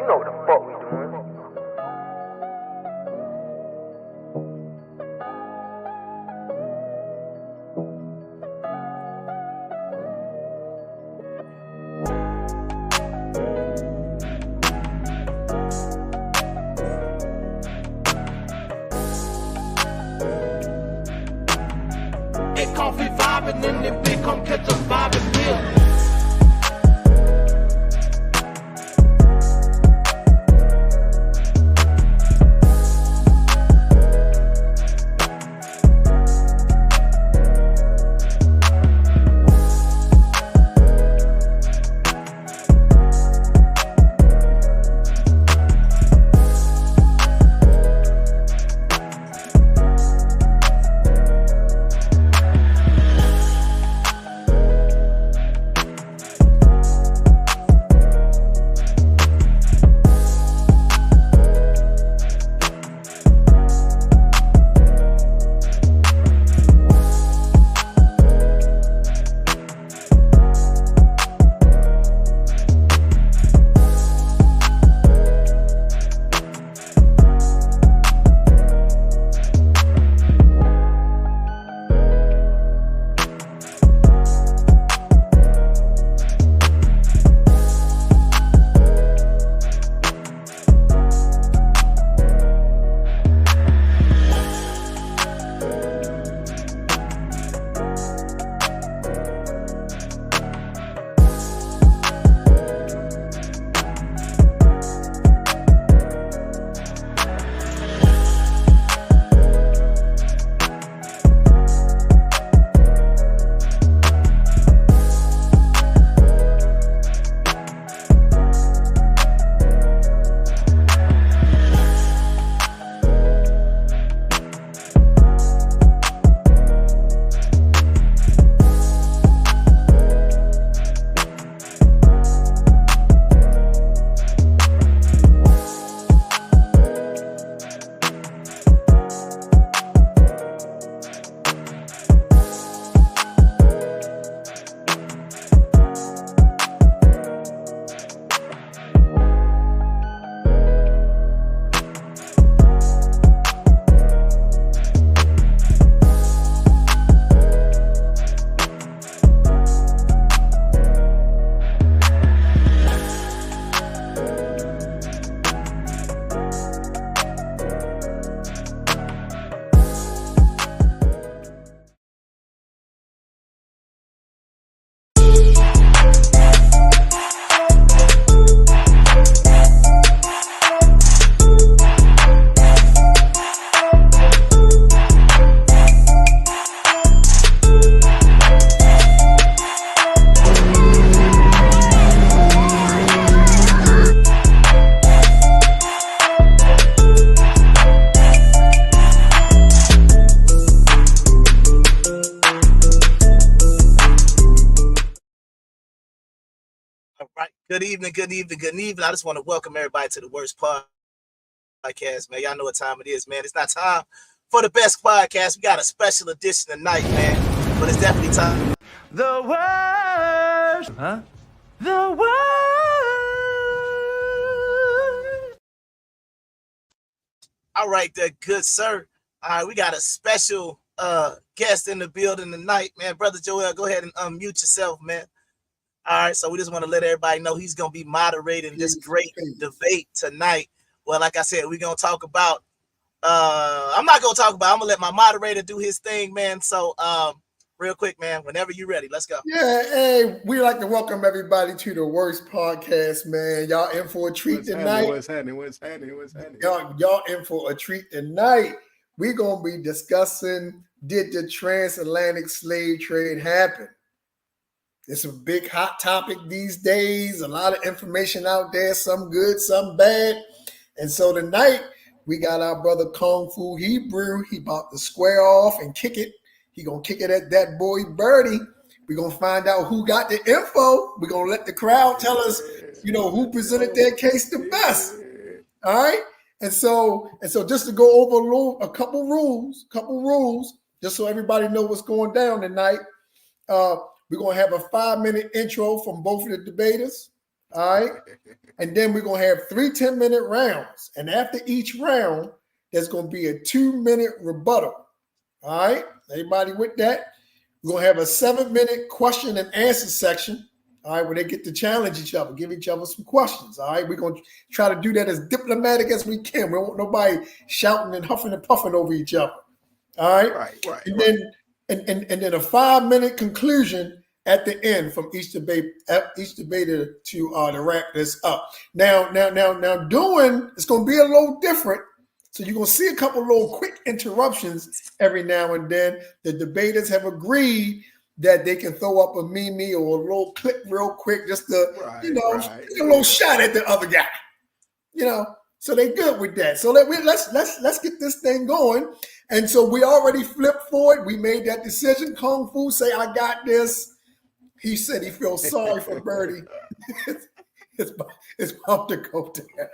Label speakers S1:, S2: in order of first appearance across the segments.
S1: know what the fuck we doing.
S2: It coffee vibing and then big come catch a vibing bill.
S3: Good evening. I just want to welcome everybody to the Worst Podcast, man. Y'all know what time it is, man. It's not time for the best podcast. We got a special edition tonight, man. But it's definitely time.
S2: The worst. Huh? The worst.
S3: All right, there, good sir. All right, we got a special guest in the building tonight, man. Brother Joel, go ahead and unmute yourself, man. All right, so we just want to let everybody know he's going to be moderating this great debate tonight. Well, like I said, we're going to talk about, I'm going to let my moderator do his thing, man. So real quick, man, whenever you're ready, let's go.
S4: Yeah, hey, we like to welcome everybody to the Worst Podcast, man. Y'all in for a treat tonight.
S5: What's happening?
S4: Y'all in for a treat tonight. We're going to be discussing, did the transatlantic slave trade happen? It's a big hot topic these days. A lot of information out there, some good, some bad. And so tonight we got our brother Kung Fu Hebrew. He about to square off and kick it. He gonna kick it at DatboiByrdie. We're gonna find out who got the info. We're gonna let the crowd tell us, who presented their case the best. All right. And so just to go over a couple rules, just so everybody know what's going down tonight. We're going to have a 5-minute intro from both of the debaters. All right. And then we're going to have 3 10-minute rounds. And after each round, there's going to be a 2-minute rebuttal. All right. Everybody with that? We're going to have a 7-minute question and answer section. All right. Where they get to challenge each other, give each other some questions. All right. We're going to try to do that as diplomatic as we can. We don't want nobody shouting and huffing and puffing over each other. All right.
S1: Right.
S4: And then then a 5-minute conclusion at the end from each debater to wrap this up. Now doing it's going to be a little different. So you're going to see a couple little quick interruptions every now and then. The debaters have agreed that they can throw up a meme or a little clip real quick, just to a little shot at the other guy. So they good with that. So let's get this thing going. And so we already flipped forward. We made that decision. Kung Fu say, I got this. He said he feels sorry for Birdie. it's about to go down.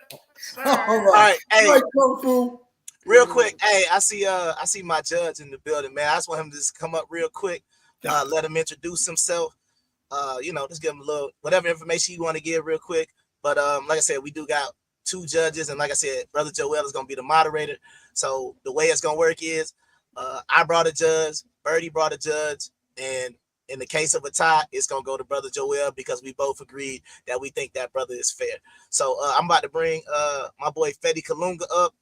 S4: All right.
S3: Hey,
S4: Kung Fu.
S3: Real quick. Hey, I see my judge in the building, man. I just want him to just come up real quick. Let him introduce himself. Just give him a little whatever information you want to give real quick. But like I said, we do got 2 judges, and like I said, Brother Joel is gonna be the moderator. So the way it's gonna work is I brought a judge, Birdie brought a judge, and in the case of a tie, it's gonna go to Brother Joel because we both agreed that we think that brother is fair. So I'm about to bring my boy Fetty Kalunga up.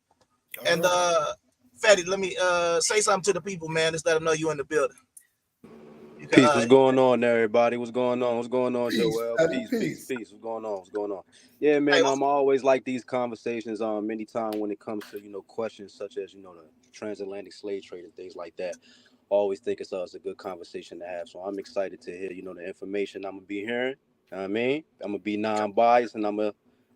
S3: And Fetty, let me say something to the people, man. Just let them know you in the building.
S5: Peace. What's going on, everybody? What's going on? What's going on, Joel? Peace. What's going on? What's going on? Yeah, man.
S3: Hey,
S5: I always like these conversations. Anytime when it comes to questions such as the transatlantic slave trade and things like that. I always think it's a good conversation to have. So I'm excited to hear the information I'm gonna be hearing. I mean, I'm gonna be non-biased and I'm gonna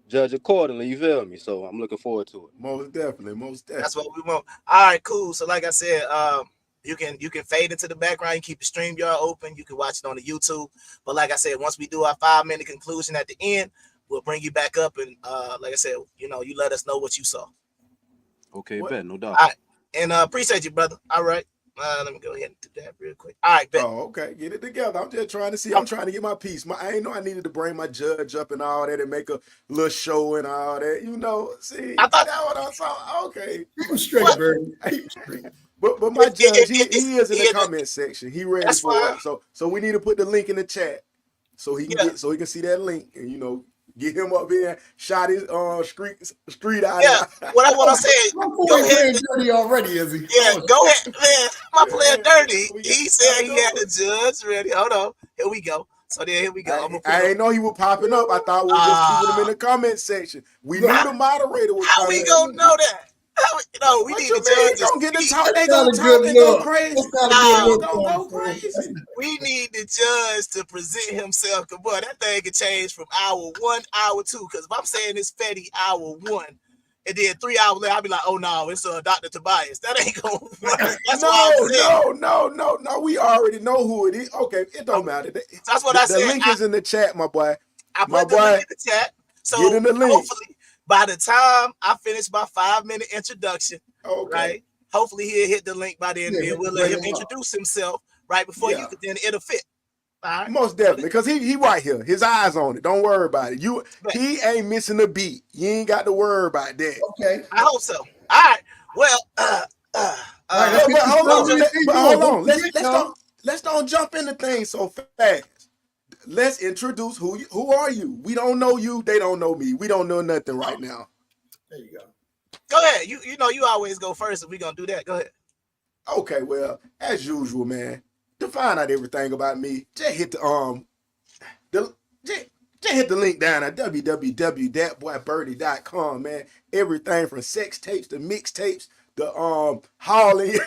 S5: judge accordingly. You feel me? So I'm looking forward to it.
S1: Most definitely.
S3: That's what we want. All right, cool. So like I said, you can fade into the background. You keep the StreamYard open. You can watch it on the YouTube. But like I said, once we do our 5-minute conclusion at the end, we'll bring you back up. And like I said, you let us know what you saw.
S5: Okay, bet, no doubt.
S3: All right. And appreciate you, brother. All right. Let me go ahead and do that real quick. All right, bet.
S1: Oh, okay. Get it together. I'm just trying to see. I'm trying to get my piece. I ain't know I needed to bring my judge up and all that and make a little show and all that. See,
S3: I thought
S1: that what I saw. Okay.
S4: Keep him straight, Birdie. Keep him straight.
S1: But my judge, he is in the comment section. He ready for it. So we need to put the link in the chat so he can he can see that link and get him up here, shot his street out.
S3: Yeah, what I want to say,
S4: go ahead. Dirty already, is he?
S3: Yeah, go ahead, man. My player dirty. He said he had the judge ready. Hold on, here we go. So then here we go.
S1: I didn't know he was popping up. I thought we were just keeping him in the comment section. We knew the moderator was
S3: How
S1: coming.
S3: we gonna know that? We need the judges.
S1: Don't get the talk. They gonna talk and go crazy. Go crazy.
S3: We need the judge to present himself. Cause boy, that thing can change from hour 1, hour 2. Cause if I'm saying it's Fetty hour 1, and then 3 hours later, I'll be like, oh no, it's Dr. Tobias. That ain't gonna work. That's
S1: No. We already know who it is. Okay, it don't matter.
S3: That's what I said.
S1: The link is in the chat, my boy.
S3: I put the link in the chat. So
S1: get in the link.
S3: Hopefully, by the time I finish my 5-minute introduction, right? Hopefully he'll hit the link by then, and we'll let him introduce himself right before you could then it'll fit. All right?
S1: Most definitely, because he right here. His eyes on it. Don't worry about it. He ain't missing a beat. You ain't got to worry about that.
S4: Okay.
S3: I hope so. All right. Well,
S1: hold on. Let's don't jump into things so fast. Let's introduce who are you? We don't know you. They don't know me. We don't know nothing right now.
S4: There you go.
S3: Go ahead. You always go first if we're gonna do that. Go ahead.
S1: Okay, well, as usual, man. To find out everything about me, just hit the hit the link down at www.DatboiByrdie.com, man. Everything from sex tapes to mixtapes, the hauling.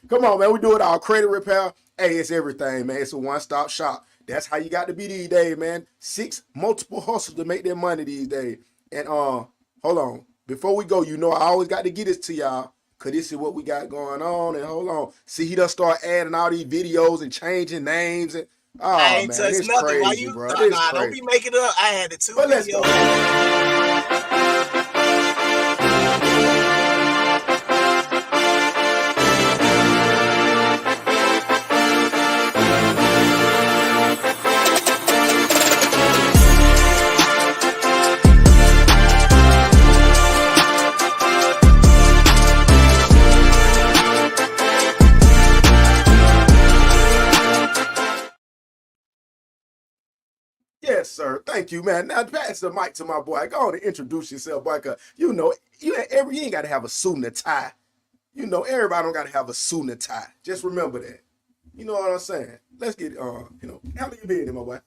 S1: Come on, man. We do it all. Credit repair. Hey, it's everything, man. It's a one-stop shop. That's how you got to be these days, man. 6 multiple hustles to make their money these days. And hold on. Before we go, I always got to get this to y'all, because this is what we got going on. And hold on. See, he done start adding all these videos and changing names. And
S3: I ain't
S1: man,
S3: touched
S1: it's
S3: nothing.
S1: crazy,
S3: Why you?
S1: bro.
S3: Nah, don't be making it up. I had the 2
S1: but let's
S3: videos.
S1: go. sir. Thank you, man. Now pass the mic to my boy. Go on and introduce yourself, boy. Cause you know, you ain't got to have a suit and a tie. You know, everybody don't got to have a suit and a tie. Just remember that. You know what I'm saying? Let's get you know, how you been, my boy?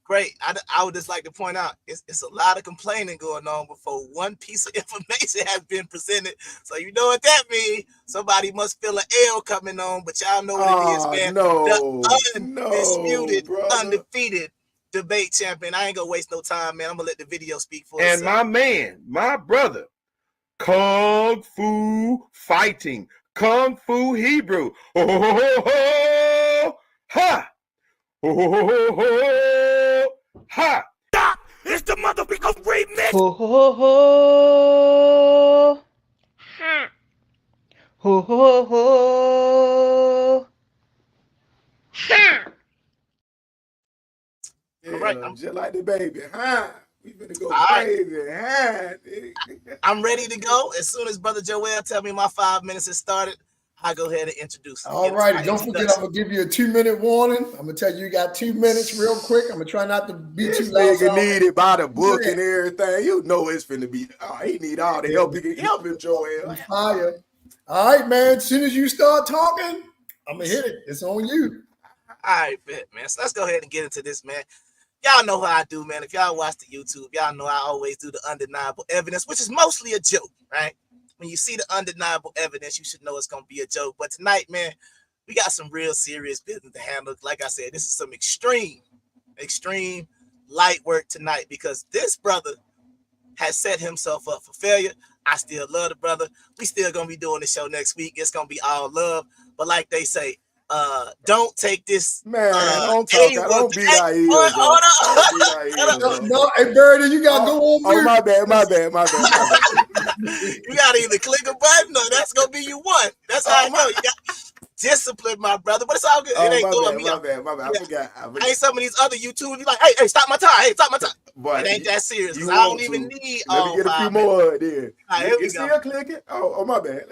S3: Great. I would just like to point out it's a lot of complaining going on before one piece of information has been presented. So you know what that means. Somebody must feel an L coming on, but y'all know what it is, man.
S1: No,
S3: The undisputed,
S1: brother.
S3: undefeated debate champion. I ain't gonna waste no time, man. I'm gonna let the video speak for
S6: And
S3: itself.
S6: my man, my brother, Kung Fu fighting, Kung Fu Hebrew. Ho, ho, ho, ho, ha! Ho, ho, ho, ho, ho, ha!
S2: It's the motherfucking remix.
S7: Ho ho ho ho ho ho.
S1: Yeah,
S3: All right,
S1: just like the baby, huh? We finna go
S3: All right.
S1: crazy, huh?
S3: I'm ready to go. As soon as Brother Joel tell me my 5 minutes has started, I go ahead and introduce.
S4: All righty. Don't forget, I'm gonna give you a 2-minute warning. I'm gonna tell you got 2 minutes real quick. I'm gonna try not to be
S1: This
S4: too loud.
S1: nigga need it by the book
S4: Yeah.
S1: and everything. You know it's finna be. Oh, he need all the help he can help him, Joel.
S4: Fire. All right, man. As soon as you start talking, I'm gonna hit it. It's on you.
S3: All right, bet, man. So let's go ahead and get into this, man. Y'all know how I do, man. If y'all watch the YouTube, y'all know I always do the undeniable evidence, which is mostly a joke, right? When you see the undeniable evidence, you should know it's gonna be a joke. But tonight, man, we got some real serious business to handle. Like I said, this is some extreme light work tonight because this brother has set himself up for failure. I still love the brother. We still gonna be doing the show next week. It's gonna be all love. But like they say, don't take this.
S1: Man, don't talk. Don't beat our ears, bro. Don't beat our ears, bro.
S4: No, hey, Birdie, you gotta go on mute.
S1: Oh, my bad.
S3: You gotta either click a button or that's gonna be you one. That's how I know. You got discipline, my brother. But it's all good. It ain't throwing me off.
S1: My bad. I forgot.
S3: Ain't some of these other YouTubers be like, hey, stop my time. Hey, stop my time.
S1: Boy,
S3: it ain't that serious.
S1: You
S3: I don't even need
S1: Let me get a few more then.
S3: All right, here we
S1: It's
S3: go.
S1: still clicking. Oh, my bad.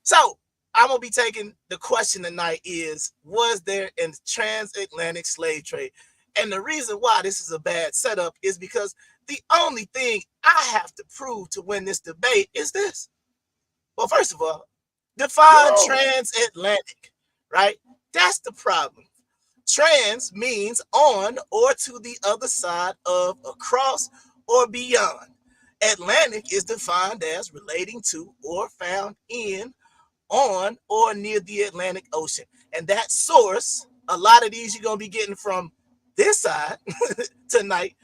S3: So I'm gonna be taking the question tonight is, was there a transatlantic slave trade? And the reason why this is a bad setup is because the only thing I have to prove to win this debate is this. Well, first of all, define transatlantic, right? That's the problem. Trans means on or to the other side of, across, or beyond. Atlantic is defined as relating to or found in, on, or near the Atlantic Ocean. And that source, a lot of these you're going to be getting from this side tonight,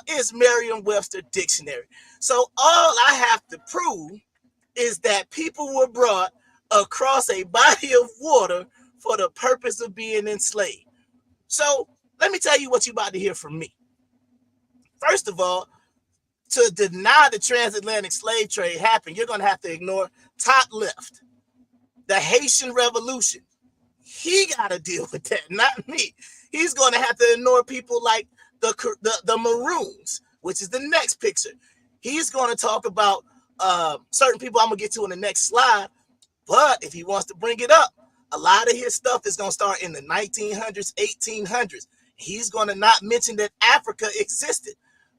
S3: is Merriam-Webster Dictionary. So all I have to prove is that people were brought across a body of water for the purpose of being enslaved. So let me tell you what you're about to hear from me. First of all, to deny the transatlantic slave trade happened, you're going to have to ignore top left, the Haitian Revolution. He got to deal with that, not me. He's going to have to ignore people like the Maroons, which is the next picture. He's going to talk about certain people I'm going to get to in the next slide. But if he wants to bring it up, a lot of his stuff is going to start in the 1900s, 1800s. He's going to not mention that Africa existed,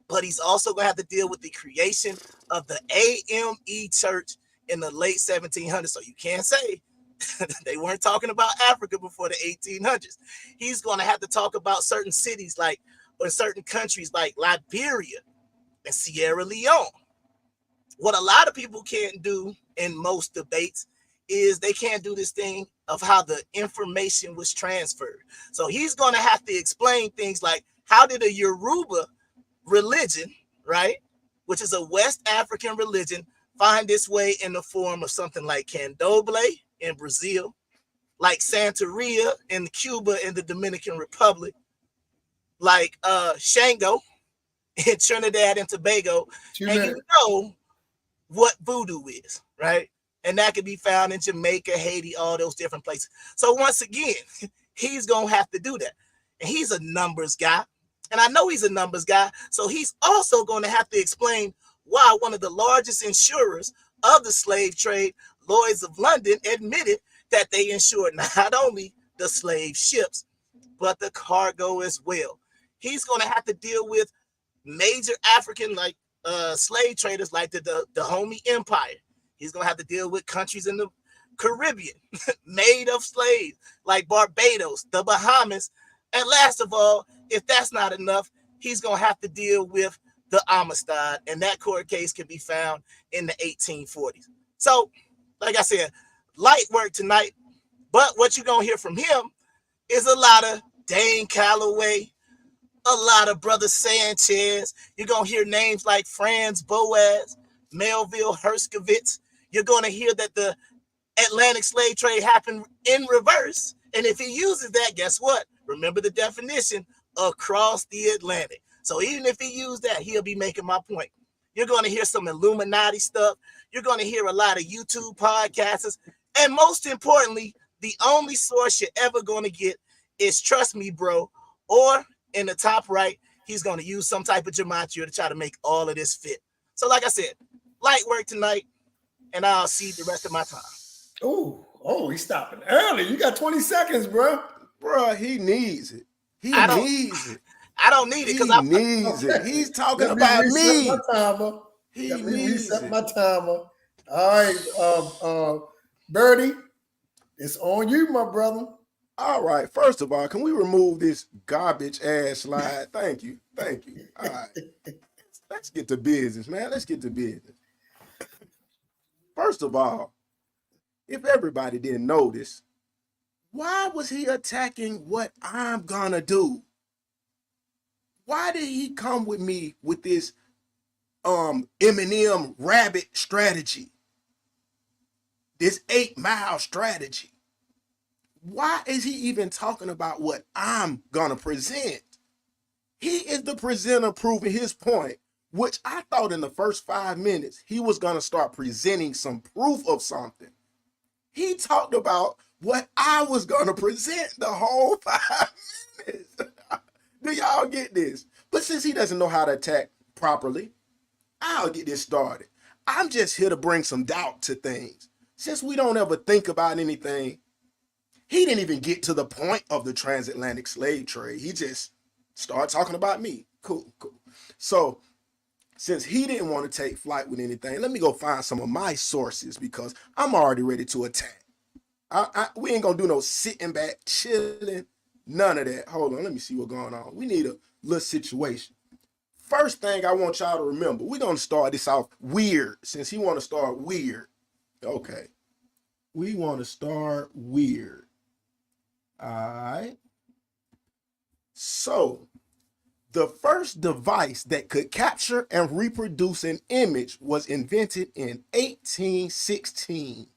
S3: but he's also going to have to deal with the creation of the AME church in the late 1700s. So you can't say they weren't talking about Africa before the 1800s. He's going to have to talk about certain cities like, or certain countries like Liberia and Sierra Leone. What a lot of people can't do in most debates is they can't do this thing of how the information was transferred. So he's going to have to explain things like, how did a Yoruba religion, right, which is a West African religion, find its way in the form of something like Candomblé in Brazil, like Santeria in Cuba and the Dominican Republic, like Shango in Trinidad and Tobago, and you know what voodoo is, right? And that can be found in Jamaica, Haiti, all those different places. So once again, he's going to have to do that. And he's a numbers guy. And I know he's a numbers guy. So he's also going to have to explain why one of the largest insurers of the slave trade, Lloyd's of London, admitted that they insured not only the slave ships, but the cargo as well. He's going to have to deal with major African like slave traders like the Dahomey Empire. He's going to have to deal with countries in the Caribbean made of slaves like Barbados, the Bahamas, and last of all, if that's not enough, he's going to have to deal with the Amistad, and that court case can be found in the 1840s. So, like I said, light work tonight, but what you're going to hear from him is a lot of Dane Calloway, a lot of Brother Sanchez. You're going to hear names like Franz Boas, Melville Herskovitz. You're going to hear that the Atlantic slave trade happened in reverse. And if he uses that, guess what? Remember the definition, across the Atlantic. So even if he used that, he'll be making my point. You're going to hear some Illuminati stuff. You're going to hear a lot of YouTube podcasters. And most importantly, the only source you're ever going to get is Trust Me, Bro. Or in the top right, he's going to use some type of gematria to try to make all of this fit. So like I said, light work tonight, and I'll see the rest of my time.
S4: Oh, he's stopping early. You got 20 seconds, bro.
S1: Bro, he needs it. He needs it.
S3: I don't need it because
S1: he needs it. He's talking about me.
S4: My timer.
S1: He
S4: Let me
S1: needs
S4: reset
S1: it.
S4: my timer. All right, Birdie, it's on you, my brother.
S1: All right. First of all, can we remove this garbage ass slide? Thank you. Thank you. All right. Let's get to business, man. Let's get to business. First of all, if everybody didn't notice, why was he attacking what I'm gonna do? Why did he come with me with this Eminem rabbit strategy? This 8-mile strategy? Why is he even talking about what I'm gonna present? He is the presenter proving his point, which I thought in the first 5 minutes he was gonna start presenting some proof of something. He talked about what I was gonna present the whole 5 minutes. Do y'all get this? But since he doesn't know how to attack properly, I'll get this started. I'm just here to bring some doubt to things. Since we don't ever think about anything, he didn't even get to the point of the transatlantic slave trade. He just started talking about me. Cool. So since he didn't want to take flight with anything, let me go find some of my sources because I'm already ready to attack. We ain't gonna do no sitting back, chilling, none of that. Hold on, let me see what's going on. We need a little situation. First thing I want y'all to remember, we're gonna start this off weird, since he want to start weird. Okay, we want to start weird. All right. So, the first device that could capture and reproduce an image was invented in 1816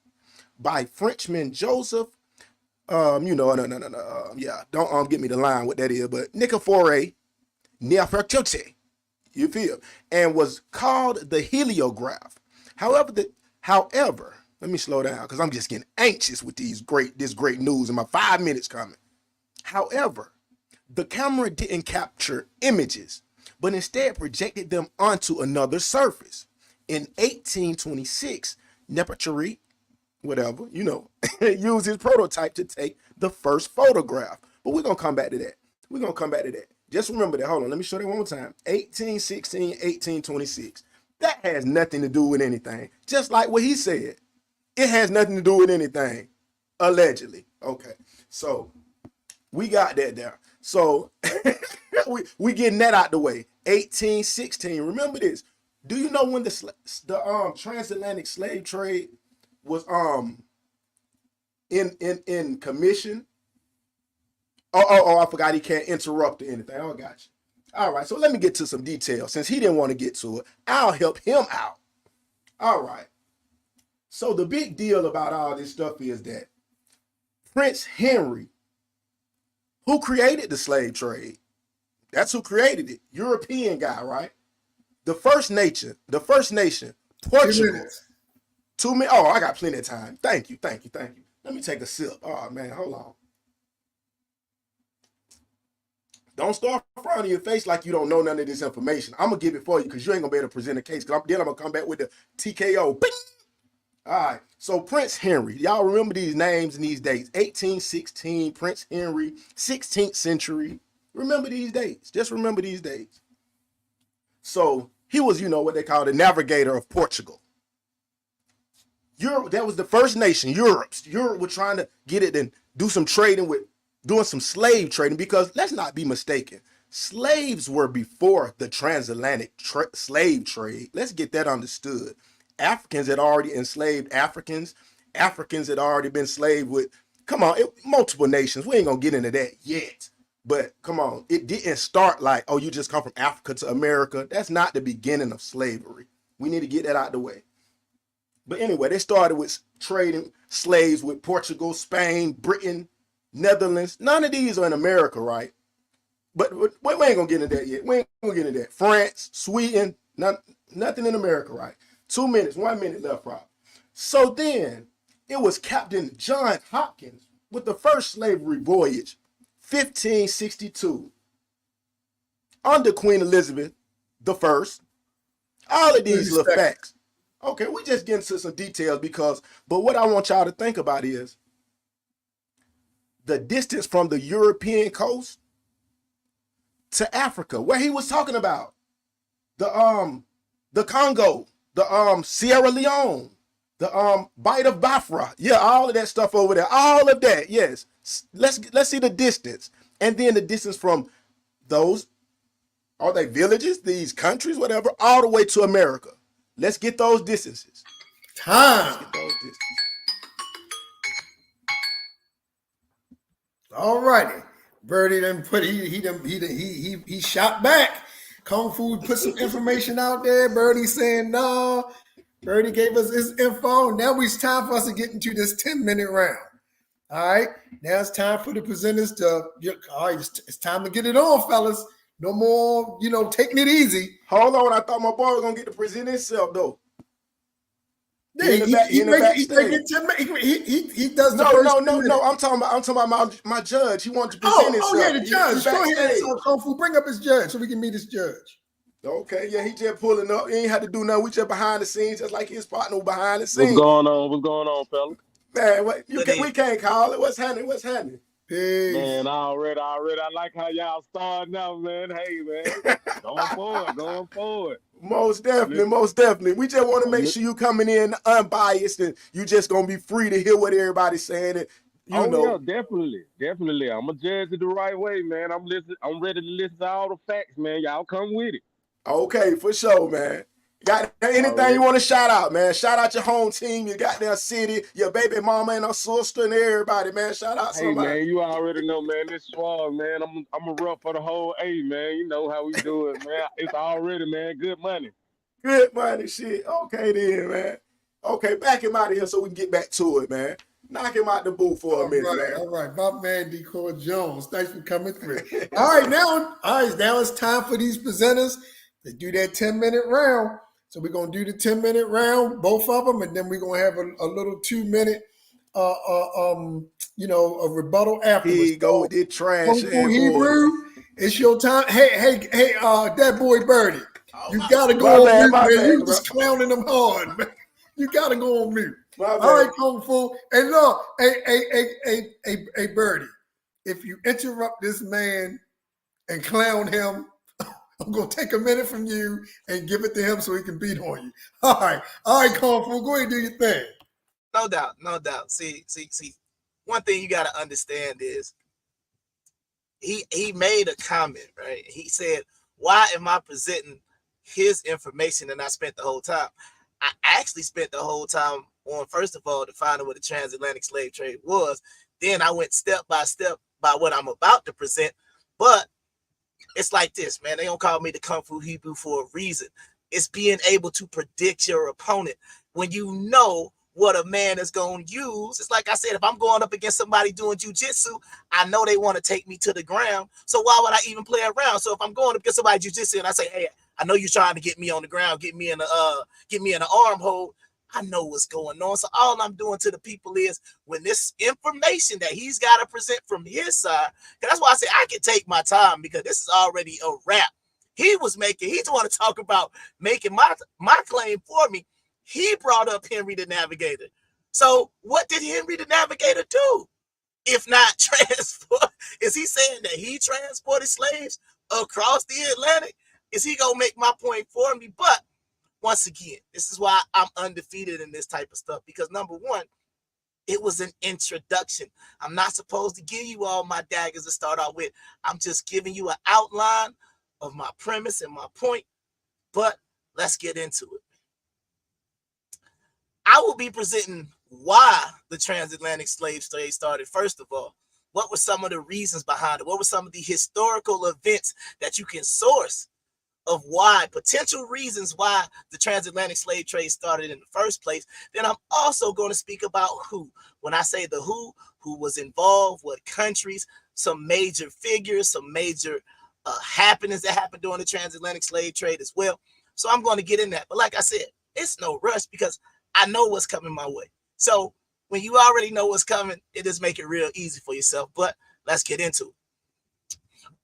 S1: by Frenchman Joseph. Don't get me the line what that is, but Nicophore Nefertiti, you feel, and was called the heliograph. However, let me slow down because I'm just getting anxious with this great news, and my 5 minutes coming. However, the camera didn't capture images, but instead projected them onto another surface. In 1826, Nefertiti, used his prototype to take the first photograph. But we're gonna come back to that. Just remember that. Hold on, let me show that one more time. 1816, 1826. That has nothing to do with anything. Just like what he said. It has nothing to do with anything. Allegedly. Okay. So we got that there. So we getting that out the way. 1816. Remember this. Do you know when the transatlantic slave trade was in commission? I forgot he can't interrupt or anything. Oh, got you. All right, so let me get to some details. Since he didn't want to get to it, I'll help him out. All right. So the big deal about all this stuff is that Prince Henry, who created the slave trade, that's who created it. European guy, right? The First Nation, Portugal. 2 minutes. Oh, I got plenty of time. Thank you. Let me take a sip. Oh man, hold on. Don't start frowning your face like you don't know none of this information. I'm gonna give it for you because you ain't gonna be able to present a case. Because then I'm gonna come back with the TKO. Bing! All right. So Prince Henry, y'all remember these names and these dates? 1816, Prince Henry, 16th century. Remember these dates. Just remember these dates. So he was, what they call the navigator of Portugal. Europe, that was the first nation, Europe was trying to get it and do some trading doing some slave trading, because let's not be mistaken. Slaves were before the transatlantic slave trade. Let's get that understood. Africans had already enslaved Africans. Africans had already been enslaved with, multiple nations. We ain't gonna get into that yet. But come on, it didn't start like, oh, you just come from Africa to America. That's not the beginning of slavery. We need to get that out of the way. But anyway, they started with trading slaves with Portugal, Spain, Britain, Netherlands. None of these are in America, right? But we ain't gonna get into that yet. We ain't gonna get into that. France, Sweden, nothing in America, right? 2 minutes, 1 minute left, Rob. So then it was Captain John Hopkins with the first slavery voyage, 1562, under Queen Elizabeth I. All of these little facts. Okay, we just get into some details but what I want y'all to think about is the distance from the European coast to Africa, where he was talking about the Congo, the Sierra Leone, the Bight of Biafra, all of that stuff over there, all of that, yes. Let's see the distance, and then the distance from those, are they villages, these countries, whatever, all the way to America. Let's get those distances.
S4: Time. All righty. Birdie done put he shot back. Kung Fu put some information out there. Birdie saying no. Birdie gave us his info. Now it's time for us to get into this 10-minute round. All right. Now it's time for the presenters it's time to get it on, fellas. No more, taking it easy.
S1: Hold on, I thought my boy was gonna get to present himself though.
S4: Yeah, he does. No. I'm talking about my judge. He wanted to present himself. Oh yeah, the judge. Go ahead, Kung Fu. Bring up his judge so we can meet his judge.
S1: Okay, yeah, he just pulling up. He ain't had to do nothing. We just behind the scenes, just like his partner behind the scenes.
S8: What's going on, fella?
S1: Man, we can't call it. What's happening?
S4: Peace.
S8: Man, already. I like how y'all starting out, man. Hey, man, going forward.
S1: Most definitely. We just want to make sure you coming in unbiased and you just gonna be free to hear what everybody's saying. And
S8: yeah, definitely. I'm gonna judge it the right way, man. I'm ready to listen to all the facts, man. Y'all come with it.
S1: Okay, for sure, man. Got anything you want to shout out, man? Shout out your home team, your goddamn city, your baby mama and her sister and everybody, man. Shout out somebody.
S8: Hey, man, you already know, man. This Suave, man. I'm a rep for the whole A, man. You know how we do it, man. It's already, man. Good money.
S1: Good money, shit. Okay, then, man. Okay, back him out of here so we can get back to it, man. Knock him out the booth for a minute, man.
S4: All right, my man Decoy Jones. Thanks for coming through. All right, now it's time for these presenters to do that 10-minute round. So we're gonna do the 10-minute round, both of them, and then we're gonna have a little 2-minute, a rebuttal afterwards.
S1: Here you go with this trash.
S4: Kung Fu Hebrew, it's your time. Hey, DatboiByrdie, you gotta go on mute, man. You just clowning them hard, man. You gotta go on mute. All right, Kung Fu. Hey, look, hey, Birdie, if you interrupt this man and clown him, I'm gonna take a minute from you and give it to him so he can beat on you. All right, Kung Fu, go ahead and do your thing.
S3: No doubt. See. One thing you gotta understand is he made a comment, right? He said, "Why am I presenting his information?" And I spent the whole time. I actually spent the whole time on, first of all, defining what the transatlantic slave trade was. Then I went step by step by what I'm about to present, but it's like this, man. They don't call me the Kung Fu Hebrew for a reason. It's being able to predict your opponent. When you know what a man is going to use, it's like I said, if I'm going up against somebody doing jujitsu, I know they want to take me to the ground. So why would I even play around? So if I'm going up against somebody jujitsu and I say, hey, I know you're trying to get me on the ground, get me in an arm hold, I know what's going on. So all I'm doing to the people is, when this information that he's got to present from his side, that's why I say I can take my time, because this is already a wrap. He's want to talk about making my claim for me. He brought up Henry the Navigator. So what did Henry the Navigator do? if not transport? Is he saying that he transported slaves across the Atlantic? Is he gonna make my point for me? But once again, this is why I'm undefeated in this type of stuff, because number one, it was an introduction. I'm not supposed to give you all my daggers to start out with. I'm just giving you an outline of my premise and my point, but let's get into it. I will be presenting why the transatlantic slave trade started. First of all, what were some of the reasons behind it? What were some of the historical events that you can source of why, potential reasons why the transatlantic slave trade started in the first place? Then I'm also going to speak about who. When I say the who was involved, what countries, some major figures, some major happenings that happened during the transatlantic slave trade as well. So I'm going to get in that. But like I said, it's no rush because I know what's coming my way. So when you already know what's coming, it just make it real easy for yourself. But let's get into it.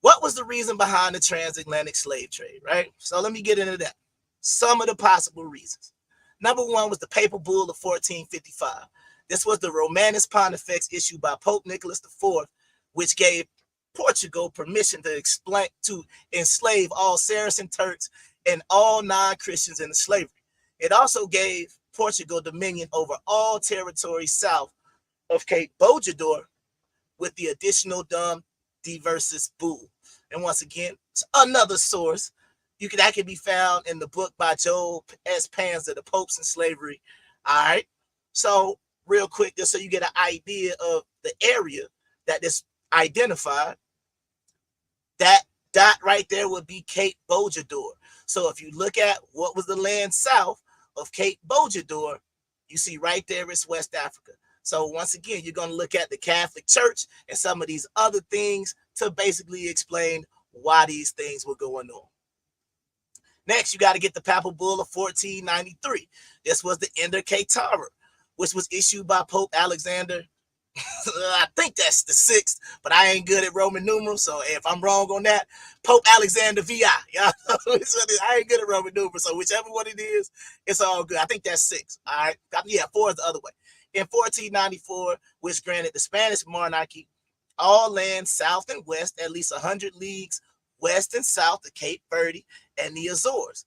S3: What was the reason behind the transatlantic slave trade, right? So let me get into that. Some of the possible reasons. Number one was the Papal Bull of 1455. This was the Romanus Pontifex issued by Pope Nicholas IV, which gave Portugal permission to enslave all Saracen Turks and all non-Christians into slavery. It also gave Portugal dominion over all territory south of Cape Bojador with the additional W.O.R.S.E bull. And once again, it's another source. That can be found in the book by Joel S. Panzer, The Popes and Slavery. All right. So real quick, just so you get an idea of the area that is identified, that dot right there would be Cape Bojador. So if you look at what was the land south of Cape Bojador, you see right there it's West Africa. So once again, you're going to look at the Catholic Church and some of these other things to basically explain why these things were going on. Next, you got to get the Papal Bull of 1493. This was the Ender Caetera, which was issued by Pope Alexander. I think that's the 6th, but I ain't good at Roman numerals, so if I'm wrong on that, Pope Alexander VI. I ain't good at Roman numerals, so whichever one it is, it's all good. I think that's 6. All right. Yeah, 4 is the other way. In 1494, which granted the Spanish monarchy all land south and west, at least 100 leagues west and south of Cape Verde and the Azores.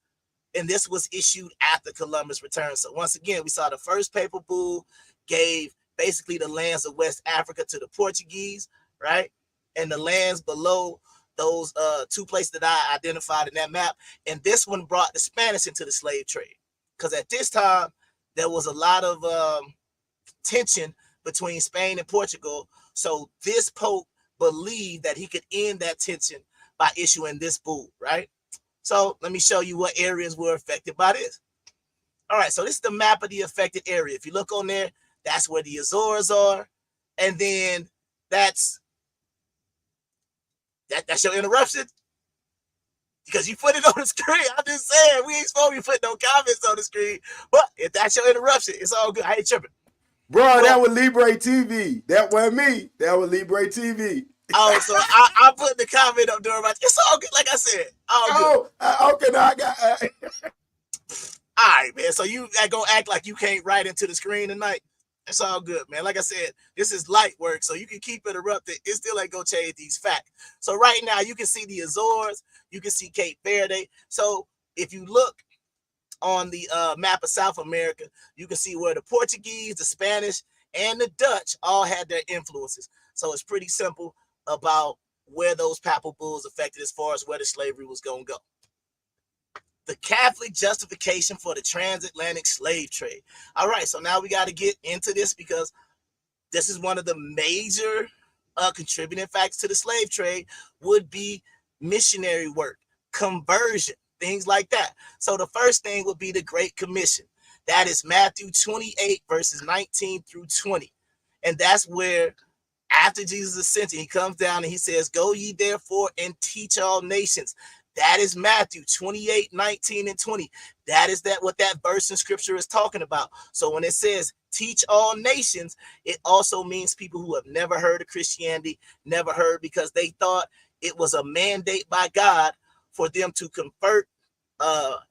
S3: And this was issued after Columbus returned. So once again, we saw the first Papal Bull gave basically the lands of West Africa to the Portuguese, right? And the lands below those 2 places that I identified in that map. And this one brought the Spanish into the slave trade. Because at this time, there was a lot of tension between Spain and Portugal. So this Pope believed that he could end that tension by issuing this bull, right? So let me show you what areas were affected by this. All right, so this is the map of the affected area. If you look on there, that's where the Azores are. And then that's your interruption. Because you put it on the screen. I'm just saying, we ain't supposed to be putting no comments on the screen. But if that's your interruption, it's all good. I ain't tripping.
S1: Bro, that was Libre TV. That wasn't me. That was Libre TV.
S3: Oh, so I put the comment up during my. It's all good. Like I said, all good.
S1: Okay, now I got.
S3: All right, man. So you gonna act like you can't write into the screen tonight? It's all good, man. Like I said, this is light work, so you can keep it interrupted. It still ain't gonna change these facts. So right now, you can see the Azores, you can see Cape Verde. So if you look on the map of South America, you can see where the Portuguese, the Spanish, and the Dutch all had their influences. So it's pretty simple about where those Papal Bulls affected as far as where the slavery was gonna go. The Catholic justification for the transatlantic slave trade. All right, so now we got to get into this because this is one of the major contributing factors to the slave trade would be missionary work, conversion, things like that. So the first thing would be the Great Commission. That is Matthew 28, verses 19 through 20. And that's where after Jesus' ascension, he comes down and he says, go ye therefore and teach all nations. That is Matthew 28, 19, and 20. That is what that verse in scripture is talking about. So when it says teach all nations, it also means people who have never heard of Christianity, never heard, because they thought it was a mandate by God for them to convert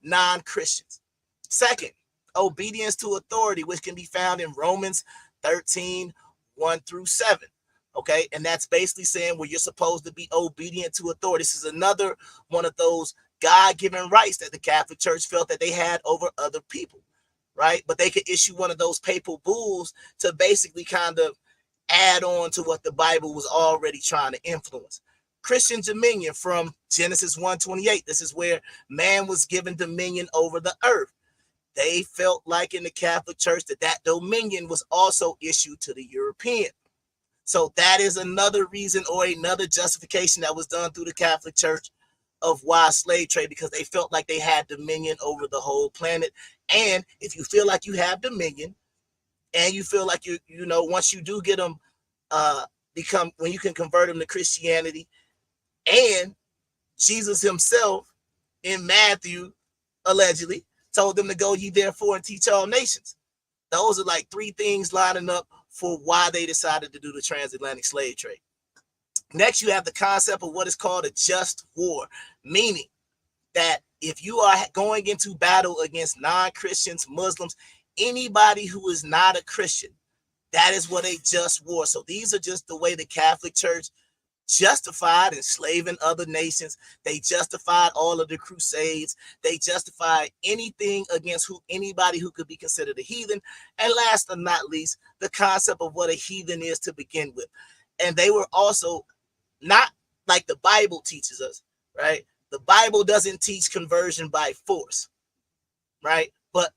S3: non-Christians. Second, obedience to authority, which can be found in Romans 13, 1 through 7. Okay, and that's basically saying where you're supposed to be obedient to authority. This is another one of those God-given rights that the Catholic Church felt that they had over other people, right? But they could issue one of those papal bulls to basically kind of add on to what the Bible was already trying to influence. Christian dominion from Genesis 1:28. This is where man was given dominion over the earth. They felt like in the Catholic Church that dominion was also issued to the European. So that is another reason or another justification that was done through the Catholic Church of why slave trade, because they felt like they had dominion over the whole planet. And if you feel like you have dominion and you feel like you know, once you do get them when you can convert them to Christianity, and Jesus himself in Matthew allegedly told them to go ye therefore and teach all nations. Those are like three things lining up for why they decided to do the transatlantic slave trade. Next, you have the concept of what is called a just war, meaning that if you are going into battle against non-Christians, Muslims, anybody who is not a Christian, that is what a just war. So these are just the way the Catholic Church justified enslaving other nations. They justified all of the crusades. They justified anything against anybody who could be considered a heathen. And last but not least, the concept of what a heathen is to begin with. And they were also not like the Bible teaches us, right? The Bible doesn't teach conversion by force, right? But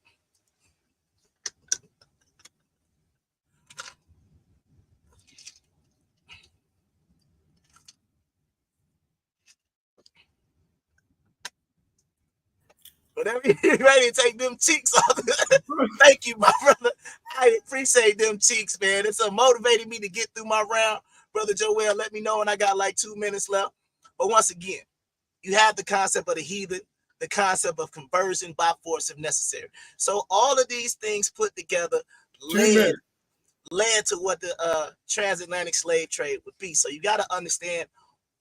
S3: whenever you're ready to take them cheeks off, thank you, my brother. I appreciate them cheeks, man. It's motivated me to get through my round. Brother Joel, let me know when I got like 2 minutes left. But once again, you have the concept of the heathen, the concept of conversion by force if necessary. So all of these things put together led to what the transatlantic slave trade would be. So you got to understand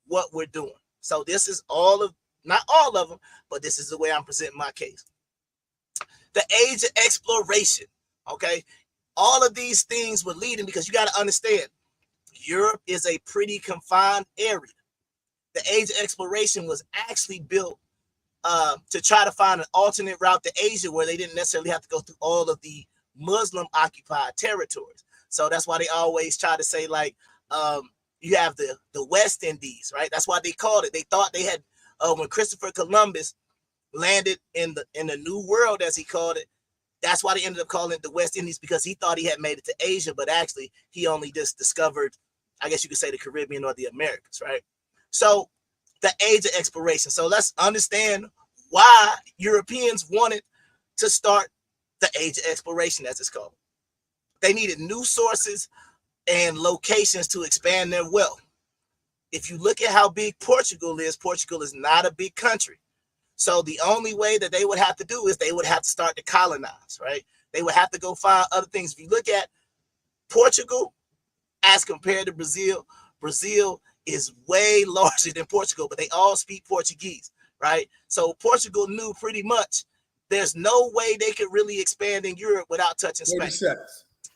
S3: what we're doing. So this is not all of them, but this is the way I'm presenting my case. The age of exploration, okay? All of these things were leading, because you got to understand, Europe is a pretty confined area. The age of exploration was actually built to try to find an alternate route to Asia where they didn't necessarily have to go through all of the Muslim occupied territories. So that's why they always try to say, like, you have the West Indies, right? That's why they called it. They thought they had, when Christopher Columbus landed in the New World, as he called it, that's why they ended up calling it the West Indies, because he thought he had made it to Asia, but actually he only just discovered, I guess you could say, the Caribbean or the Americas, right? So the age of exploration. So let's understand why Europeans wanted to start the age of exploration, as it's called. They needed new sources and locations to expand their wealth. If you look at how big Portugal is not a big country. So the only way that they would have to do is they would have to start to colonize, right? They would have to go find other things. If you look at Portugal as compared to Brazil, Brazil is way larger than Portugal, but they all speak Portuguese, right? So Portugal knew pretty much there's no way they could really expand in Europe without touching Spain.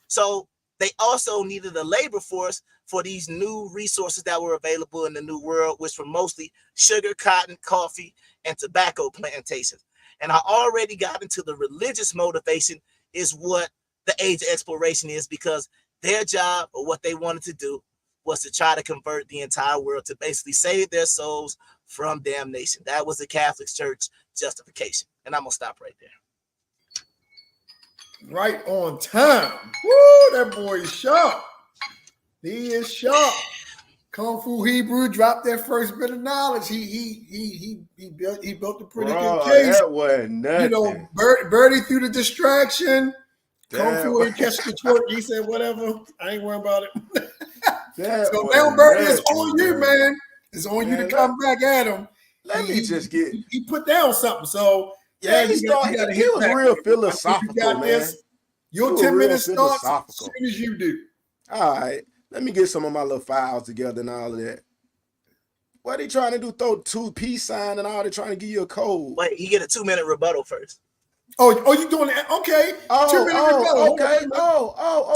S3: So they also needed a labor force for these new resources that were available in the New World, which were mostly sugar, cotton, coffee, and tobacco plantations. And I already got into the religious motivation is what the age of exploration is, because their job, or what they wanted to do, was to try to convert the entire world, to basically save their souls from damnation. That was the Catholic Church justification. And I'm going to stop right there.
S4: Right on time. Woo, that boy is sharp. He is sharp. Kung Fu Hebrew dropped that first bit of knowledge. He built a pretty good case.
S1: That wasn't nothing.
S4: You know, Birdie threw the distraction. Kung Fu ain't catch the twerk. He said, whatever. I ain't worrying about it. So now Birdie is on you, man. It's on you to come back at him. He put down something. So
S1: yeah, he was real philosophical, man.
S4: Your 10 minutes starts as soon as you do.
S1: All right. Let me get some of my little files together and all of that. What are they trying to do? Throw 2 peace sign and all? They're trying to give you a code.
S3: Wait, you get a 2-minute rebuttal first.
S4: Oh, you doing that? Okay. 2-minute rebuttal.
S1: Okay.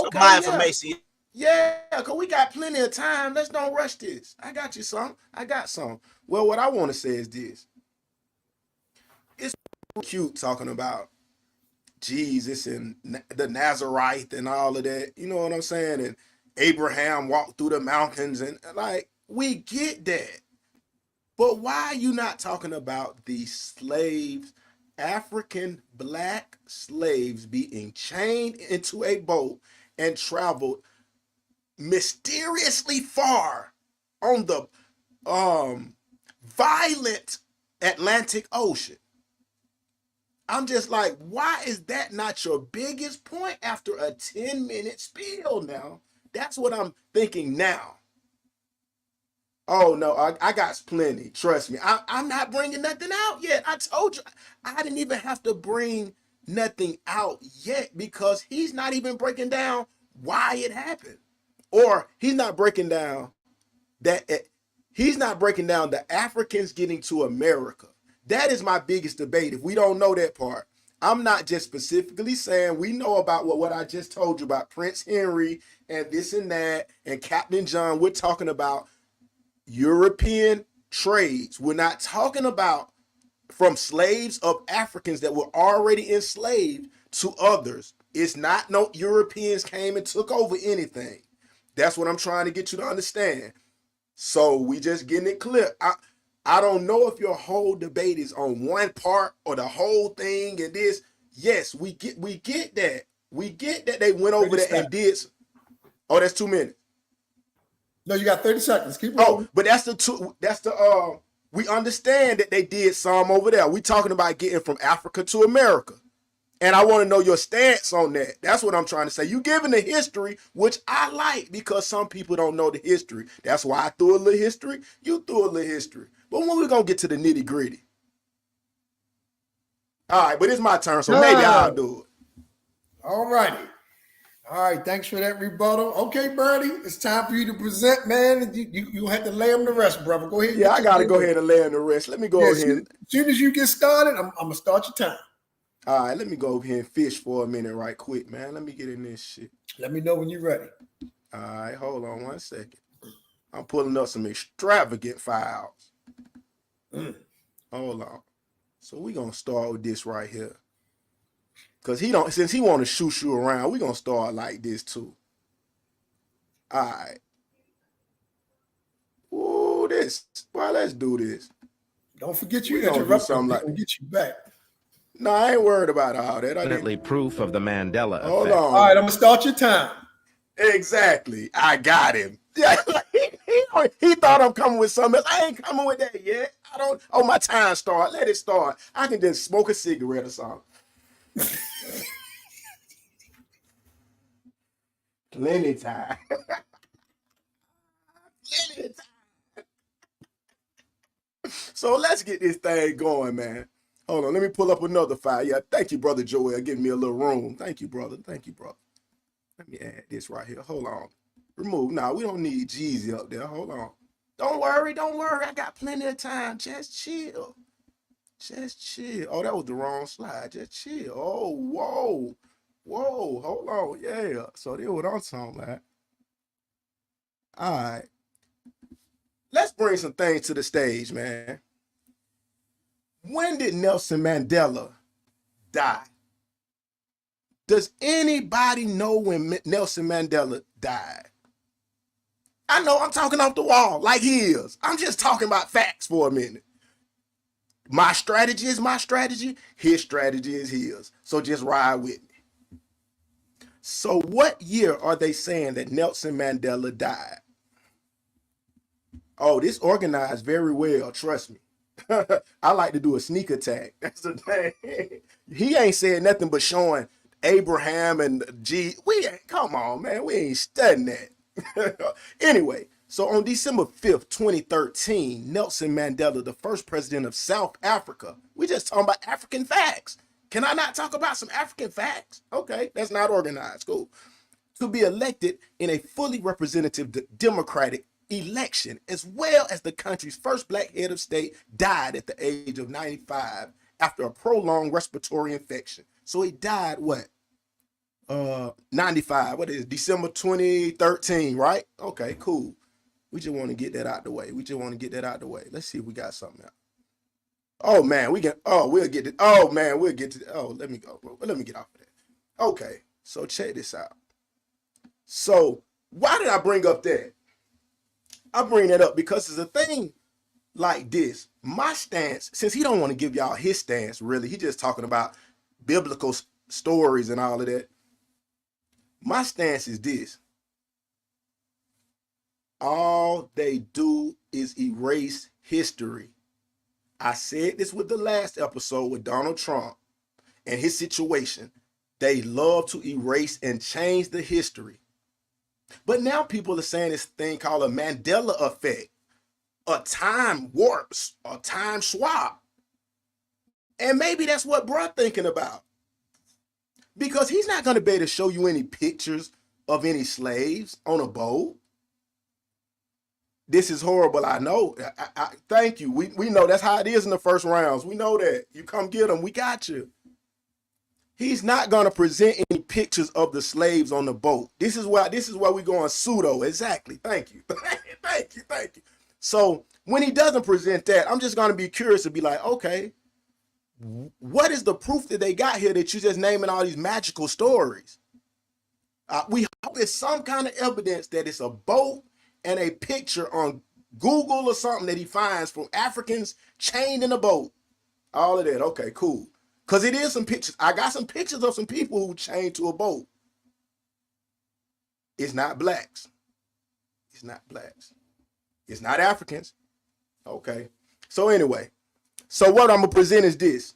S1: Okay.
S3: My information.
S1: Yeah, because we got plenty of time. Let's don't rush this. I got you some. I got some. Well, what I want to say is this. It's cute talking about Jesus and the Nazarite and all of that. You know what I'm saying? And Abraham walked through the mountains and like, we get that. But why are you not talking about the slaves, African black slaves being chained into a boat and traveled mysteriously far on the violent Atlantic Ocean? I'm just like, why is that not your biggest point after a 10-minute spiel now? That's what I'm thinking now. Oh, no, I got plenty. Trust me. I'm not bringing nothing out yet. I told you. I didn't even have to bring nothing out yet because he's not even breaking down why it happened. Or he's not breaking down he's not breaking down the Africans getting to America. That is my biggest debate. If we don't know that part, I'm not just specifically saying we know about what I just told you about Prince Henry and this and that and Captain John. We're talking about European trades. We're not talking about from slaves of Africans that were already enslaved to others. It's not no Europeans came and took over anything. That's what I'm trying to get you to understand. So we just getting it clear. I don't know if your whole debate is on one part or the whole thing and this. Yes, we get that. We get that they went over there and did. Oh, that's 2 minutes.
S4: No, you got 30 seconds. Keep rolling.
S1: Oh, but we understand that they did some over there. We talking about getting from Africa to America. And I want to know your stance on that. That's what I'm trying to say. You giving the history, which I like because some people don't know the history. That's why I threw a little history. You threw a little history. But when we going to get to the nitty gritty? All right, but it's my turn, so maybe I'll do it.
S4: All righty. All right, thanks for that rebuttal. Okay, Birdie, it's time for you to present, man. You have to lay them to rest, brother. Go ahead.
S1: Yeah, I got to go ahead and lay them to rest. Let me go ahead.
S4: As soon as you get started, I'm going to start your time.
S1: All right, let me go over here and fish for a minute right quick, man. Let me get in this shit.
S4: Let me know when you're ready.
S1: All right, hold on 1 second. I'm pulling up some extravagant files. Hold on. So we going to start with this right here. Because since he want to shoot you around, we're going to start like this too. All right. Ooh, this. Well, let's do this.
S4: Don't forget you interrupt me. Like get you back.
S1: No, I ain't worried about all that.
S2: Definitely proof of the Mandela effect.
S1: Hold on.
S4: All right, I'm going to start your time.
S1: Exactly. I got him. Yeah, he thought I'm coming with something else. I ain't coming with that yet. My time start. Let it start. I can just smoke a cigarette or something. Plenty time. Plenty time. So let's get this thing going, man. Hold on, let me pull up another file. Yeah, thank you, Brother Joel, giving me a little room. Thank you, brother. Thank you, brother. Let me add this right here. Hold on. Remove. Nah, we don't need Jeezy up there. Hold on. Don't worry. I got plenty of time. Just chill. Just chill. Oh, that was the wrong slide. Just chill. Oh, whoa. Whoa. Hold on. Yeah. So this is what I'm talking about. All right. Let's bring some things to the stage, man. When did Nelson Mandela die? Does anybody know when Nelson Mandela died? I know I'm talking off the wall like he is. I'm just talking about facts for a minute. My strategy is my strategy. His strategy is his. So just ride with me. So what year are they saying that Nelson Mandela died? Oh, this organized very well. Trust me. I like to do a sneak attack. That's the thing. He ain't said nothing but showing Abraham and come on, man. We ain't studying that. Anyway, so on December 5th, 2013, Nelson Mandela, the first president of South Africa, we just talking about African facts. Can I not talk about some African facts? Okay, that's not organized. Cool. To be elected in a fully representative democratic election, as well as the country's first black head of state, died at the age of 95 after a prolonged respiratory infection. So he died what? 95. What is it? December 2013, right? Okay, cool. We just want to get that out the way. Let's see if we got something else. Oh man, we'll get to. Oh man, we'll get to. Oh, let me go. Let me get off of that. Okay, so check this out. So why did I bring up that? I bring that up because it's a thing like this. My stance, since he don't want to give y'all his stance, really, he just talking about biblical stories and all of that. My stance is this. All they do is erase history. I said this with the last episode with Donald Trump and his situation. They love to erase and change the history. But now people are saying this thing called a Mandela effect, a time warp, a time swap. And maybe that's what bruh thinking about. Because he's not going to be able to show you any pictures of any slaves on a boat. This is horrible, I know. Thank you. We know that's how it is in the first rounds. We know that. You come get them, we got you. He's not going to present any pictures of the slaves on the boat. This is why we're going pseudo. Exactly. Thank you. Thank you. So when he doesn't present that, I'm just going to be curious to be like, okay, what is the proof that they got here that you're just naming all these magical stories? We hope it's some kind of evidence that it's a boat and a picture on Google or something that he finds from Africans chained in a boat. All of that. Okay, cool. Because it is some pictures. I got some pictures of some people who chained to a boat. It's not blacks. It's not Africans. Okay. So anyway, so what I'm going to present is this.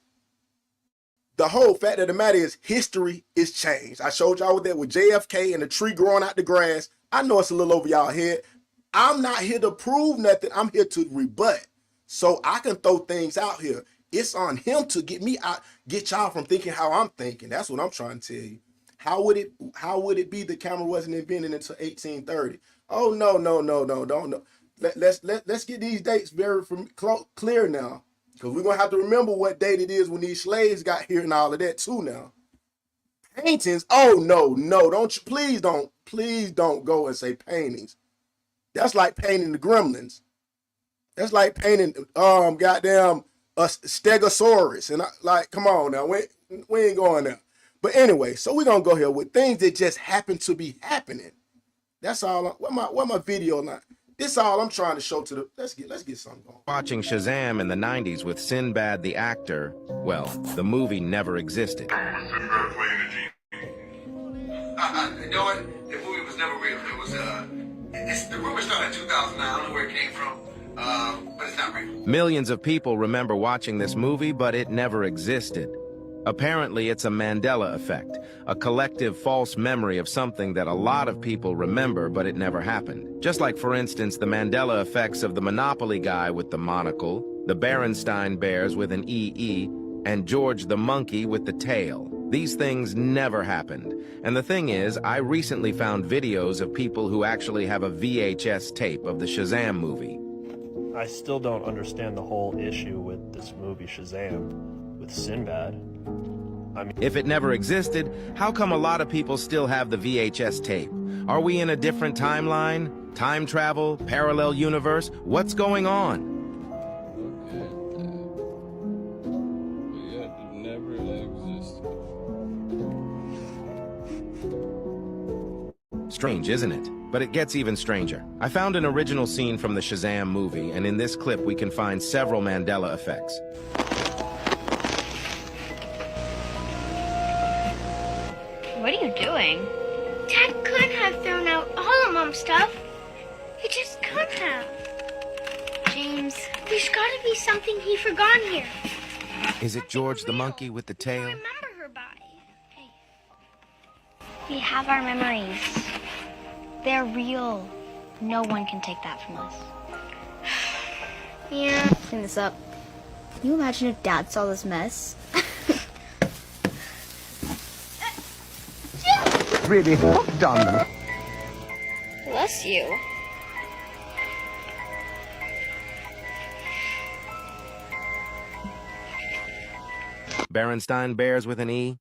S1: The whole fact of the matter is history is changed. I showed y'all that with JFK and the tree growing out the grass. I know it's a little over y'all head. I'm not here to prove nothing. I'm here to rebut. So I can throw things out here. It's on him to get y'all from thinking how I'm thinking. That's what I'm trying to tell you. How would it be the camera wasn't invented until 1830? Oh no, don't. Let's get these dates very clear now. Because we're gonna have to remember what date it is when these slaves got here and all of that too now. Paintings, oh no, don't you please don't go and say paintings. That's like painting the gremlins. That's like painting goddamn a stegosaurus. And come on now, we ain't going there. But anyway, so we're gonna go here with things that just happen to be happening. That's all. What my video line? This all I'm trying to show to the. Let's get something going.
S9: Watching Shazam in the 90s with Sinbad the actor, well, the movie never existed.
S10: You know what? The movie was never real. It was the rumor started in 2009. I don't know where it came from, but it's not real.
S9: Millions of people remember watching this movie, but it never existed. Apparently, it's a Mandela effect, a collective false memory of something that a lot of people remember, but it never happened. Just like, for instance, the Mandela effects of the Monopoly guy with the monocle, the Berenstain Bears with an EE, and George the monkey with the tail. These things never happened. And the thing is, I recently found videos of people who actually have a VHS tape of the Shazam movie.
S11: I still don't understand the whole issue with this movie Shazam, with Sinbad. I mean,
S9: if it never existed, how come a lot of people still have the VHS tape? Are we in a different timeline? Time travel? Parallel universe? What's going on? Strange, isn't it? But it gets even stranger. I found an original scene from the Shazam movie, and in this clip we can find several Mandela effects.
S12: What are you doing? Dad could have thrown out all of Mom's stuff. He just could have. James, there's got to be something he forgot here.
S9: Is it George the monkey with the tail?
S12: Remember her by. Hey. We have our memories. They're real. No one can take that from us. Yeah.
S13: Clean this up. Can you imagine if Dad saw this mess?
S2: Really hooked on them.
S12: Bless you.
S9: Berenstain Bears with an E?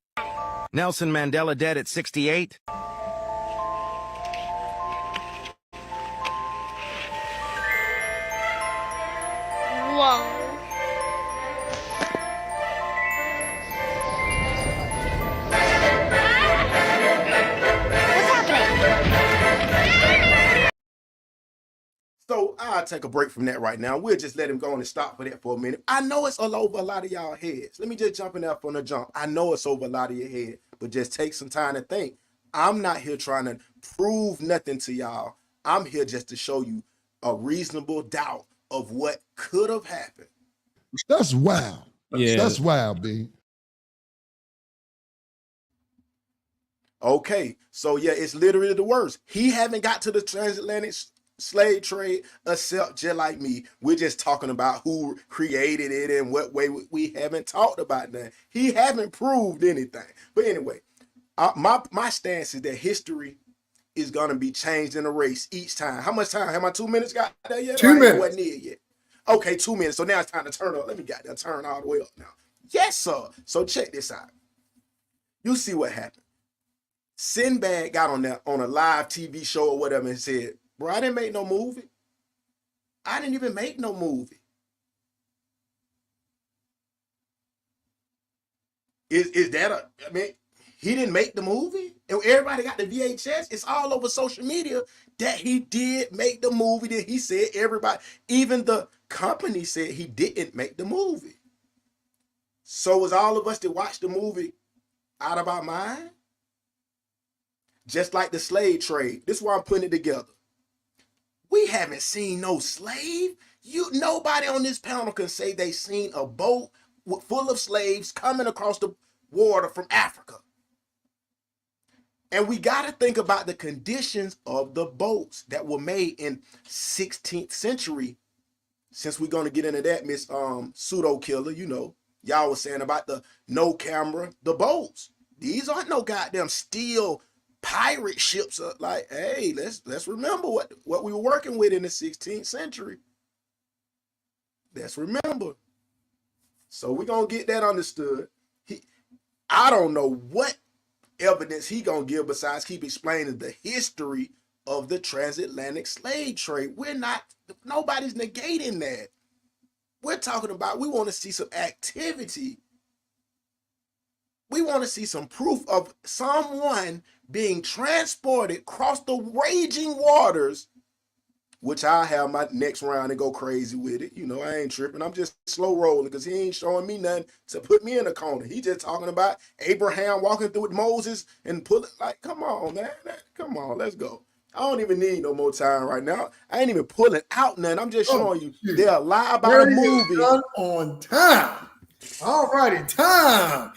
S9: Nelson Mandela dead at 68?
S12: Whoa.
S1: So I'll take a break from that right now. We'll just let him go and stop for that for a minute. I know it's all over a lot of y'all heads. Let me just jump in there from the jump. I know it's over a lot of your head, but just take some time to think. I'm not here trying to prove nothing to y'all. I'm here just to show you a reasonable doubt of what could have happened.
S14: That's wild.
S15: Yeah.
S14: That's wild, B.
S1: Okay, so yeah, it's literally the worst. He haven't got to the transatlantic slave trade except just like me. We're just talking about who created it and what way. We haven't talked about that. He haven't proved anything. But anyway, my stance is that history is gonna be changed in a race each time. How much time? Have my 2 minutes got there yet?
S4: 2 minutes.
S1: Wasn't near yet. Okay, 2 minutes. So now it's time to turn up. Let me get that turn all the way up now. Yes, sir. So check this out. You see what happened. Sinbad got on a live TV show or whatever and said, bro, I didn't make no movie. I didn't even make no movie. Is that I mean, he didn't make the movie? And everybody got the VHS. It's all over social media that he did make the movie, that he said everybody, even the company said he didn't make the movie. So was all of us that watched the movie out of our mind? Just like the slave trade. This is why I'm putting it together. We haven't seen no slave. Nobody on this panel can say they seen a boat full of slaves coming across the water from Africa. And we got to think about the conditions of the boats that were made in 16th century. Since we're going to get into that, Miss Pseudo Killer, you know, y'all was saying about the no camera, the boats. These aren't no goddamn steel pirate ships. Like, hey, let's remember what we were working with in the 16th century. Let's remember. So we're going to get that understood. I don't know what evidence he going to give besides keep explaining the history of the transatlantic slave trade. Nobody's negating that. We're talking about, we want to see some activity. We want to see some proof of someone being transported across the raging waters, which I have my next round and go crazy with it. You know, I ain't tripping. I'm just slow rolling because he ain't showing me nothing to put me in a corner. He just talking about Abraham walking through with Moses and pulling, like, come on, man. Come on, let's go. I don't even need no more time right now. I ain't even pulling out nothing. I'm just showing you they're lie about a movie.
S4: On time. All righty, time.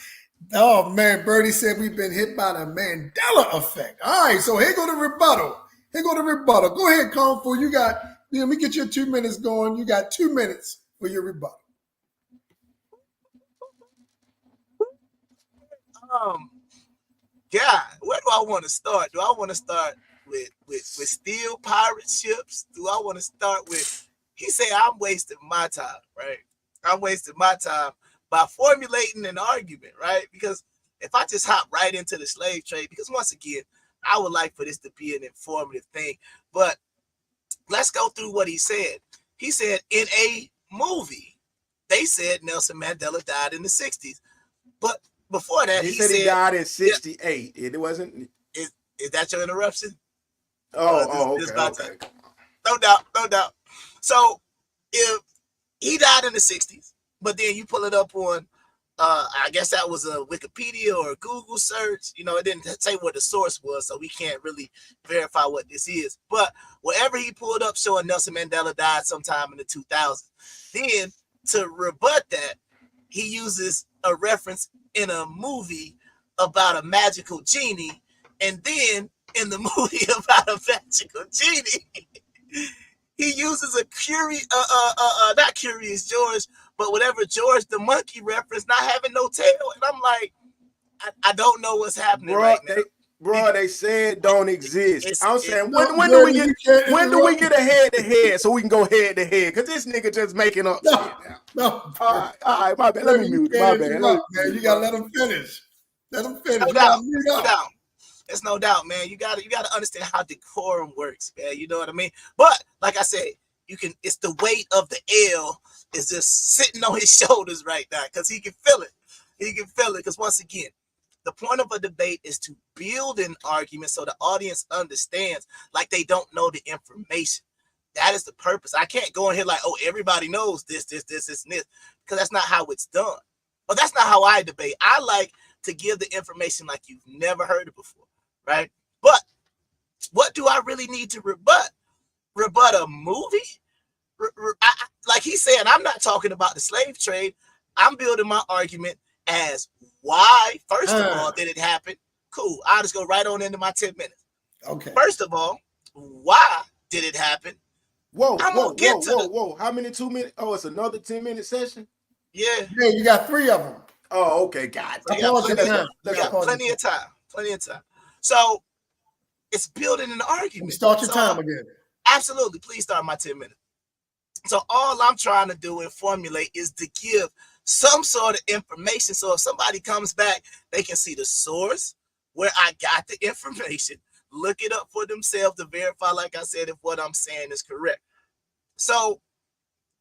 S4: Oh, man, Birdie said we've been hit by the Mandela effect. All right, so here go the rebuttal. Go ahead, Kung Fu. Let me get your 2 minutes going. You got 2 minutes for your rebuttal.
S3: God, where do I want to start? Do I want to start with steel pirate ships? Do I want to start with, he said I'm wasting my time, right? I'm wasting my time by formulating an argument, right? Because if I just hop right into the slave trade, because once again, I would like for this to be an informative thing, but let's go through what he said. He said in a movie, they said Nelson Mandela died in the 60s, but before that,
S1: he said he died in 68. Yeah. It wasn't.
S3: Is that your interruption?
S1: Okay.
S3: No doubt. So if he died in the 60s, but then you pull it up on, I guess that was a Wikipedia or a Google search. You know, it didn't say what the source was, so we can't really verify what this is. But whatever he pulled up showing Nelson Mandela died sometime in the 2000s. Then to rebut that, he uses a reference in a movie about a magical genie, and then in the movie about a magical genie, he uses a not Curious George, but whatever George the monkey reference, not having no tail. And I'm like, I don't know what's happening right now.
S1: They said don't exist. I'm saying when do we get a head to head so we can go head to head? Because this nigga just making up shit now.
S4: No.
S1: All right, my bad. Let me mute. My bad.
S4: Man, you gotta let him finish. Let him finish.
S3: No
S4: You
S3: doubt.
S4: got mute
S3: No
S4: up.
S3: doubt. It's no doubt, man. You gotta understand how decorum works, man. You know what I mean? But like I said, it's the weight of the L is just sitting on his shoulders right now because he can feel it. He can feel it because once again, the point of a debate is to build an argument so the audience understands like they don't know the information. That is the purpose. I can't go in here like, oh, everybody knows this, and this, because that's not how it's done. But that's not how I debate. I like to give the information like you've never heard it before, right? But what do I really need to rebut? Rebut a movie? Like he said, I'm not talking about the slave trade. I'm building my argument as why, first of all, did it happen? Cool. I'll just go right on into my 10 minutes.
S4: Okay.
S3: First of all, why did it happen?
S1: Whoa. How many 2 minutes? Oh, it's another 10-minute session?
S3: Yeah.
S4: Yeah, you got 3 of them.
S1: Oh, okay. God damn.
S3: Plenty of time. So it's building an argument.
S4: Start your time again.
S3: Absolutely. Please start my 10 minutes. So all I'm trying to do and formulate is to give some sort of information. So if somebody comes back, they can see the source where I got the information, look it up for themselves to verify, like I said, if what I'm saying is correct. So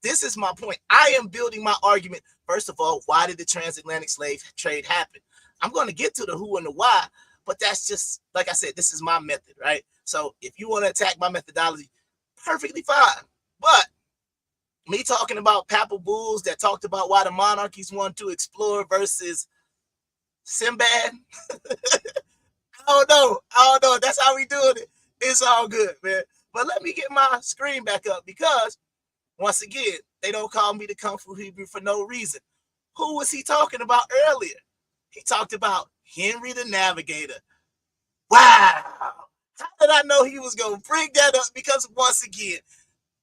S3: this is my point. I am building my argument. First of all, why did the transatlantic slave trade happen? I'm going to get to the who and the why, but that's just, like I said, this is my method, right? So if you want to attack my methodology, perfectly fine. But me talking about papal bulls that talked about why the monarchies want to explore versus Sinbad, I don't know. That's how we doing it. It's all good, man. But let me get my screen back up because, once again, they don't call me the Kung Fu Hebrew for no reason. Who was he talking about earlier? He talked about Henry the Navigator. Wow. How did I know he was going to bring that up? Because, once again,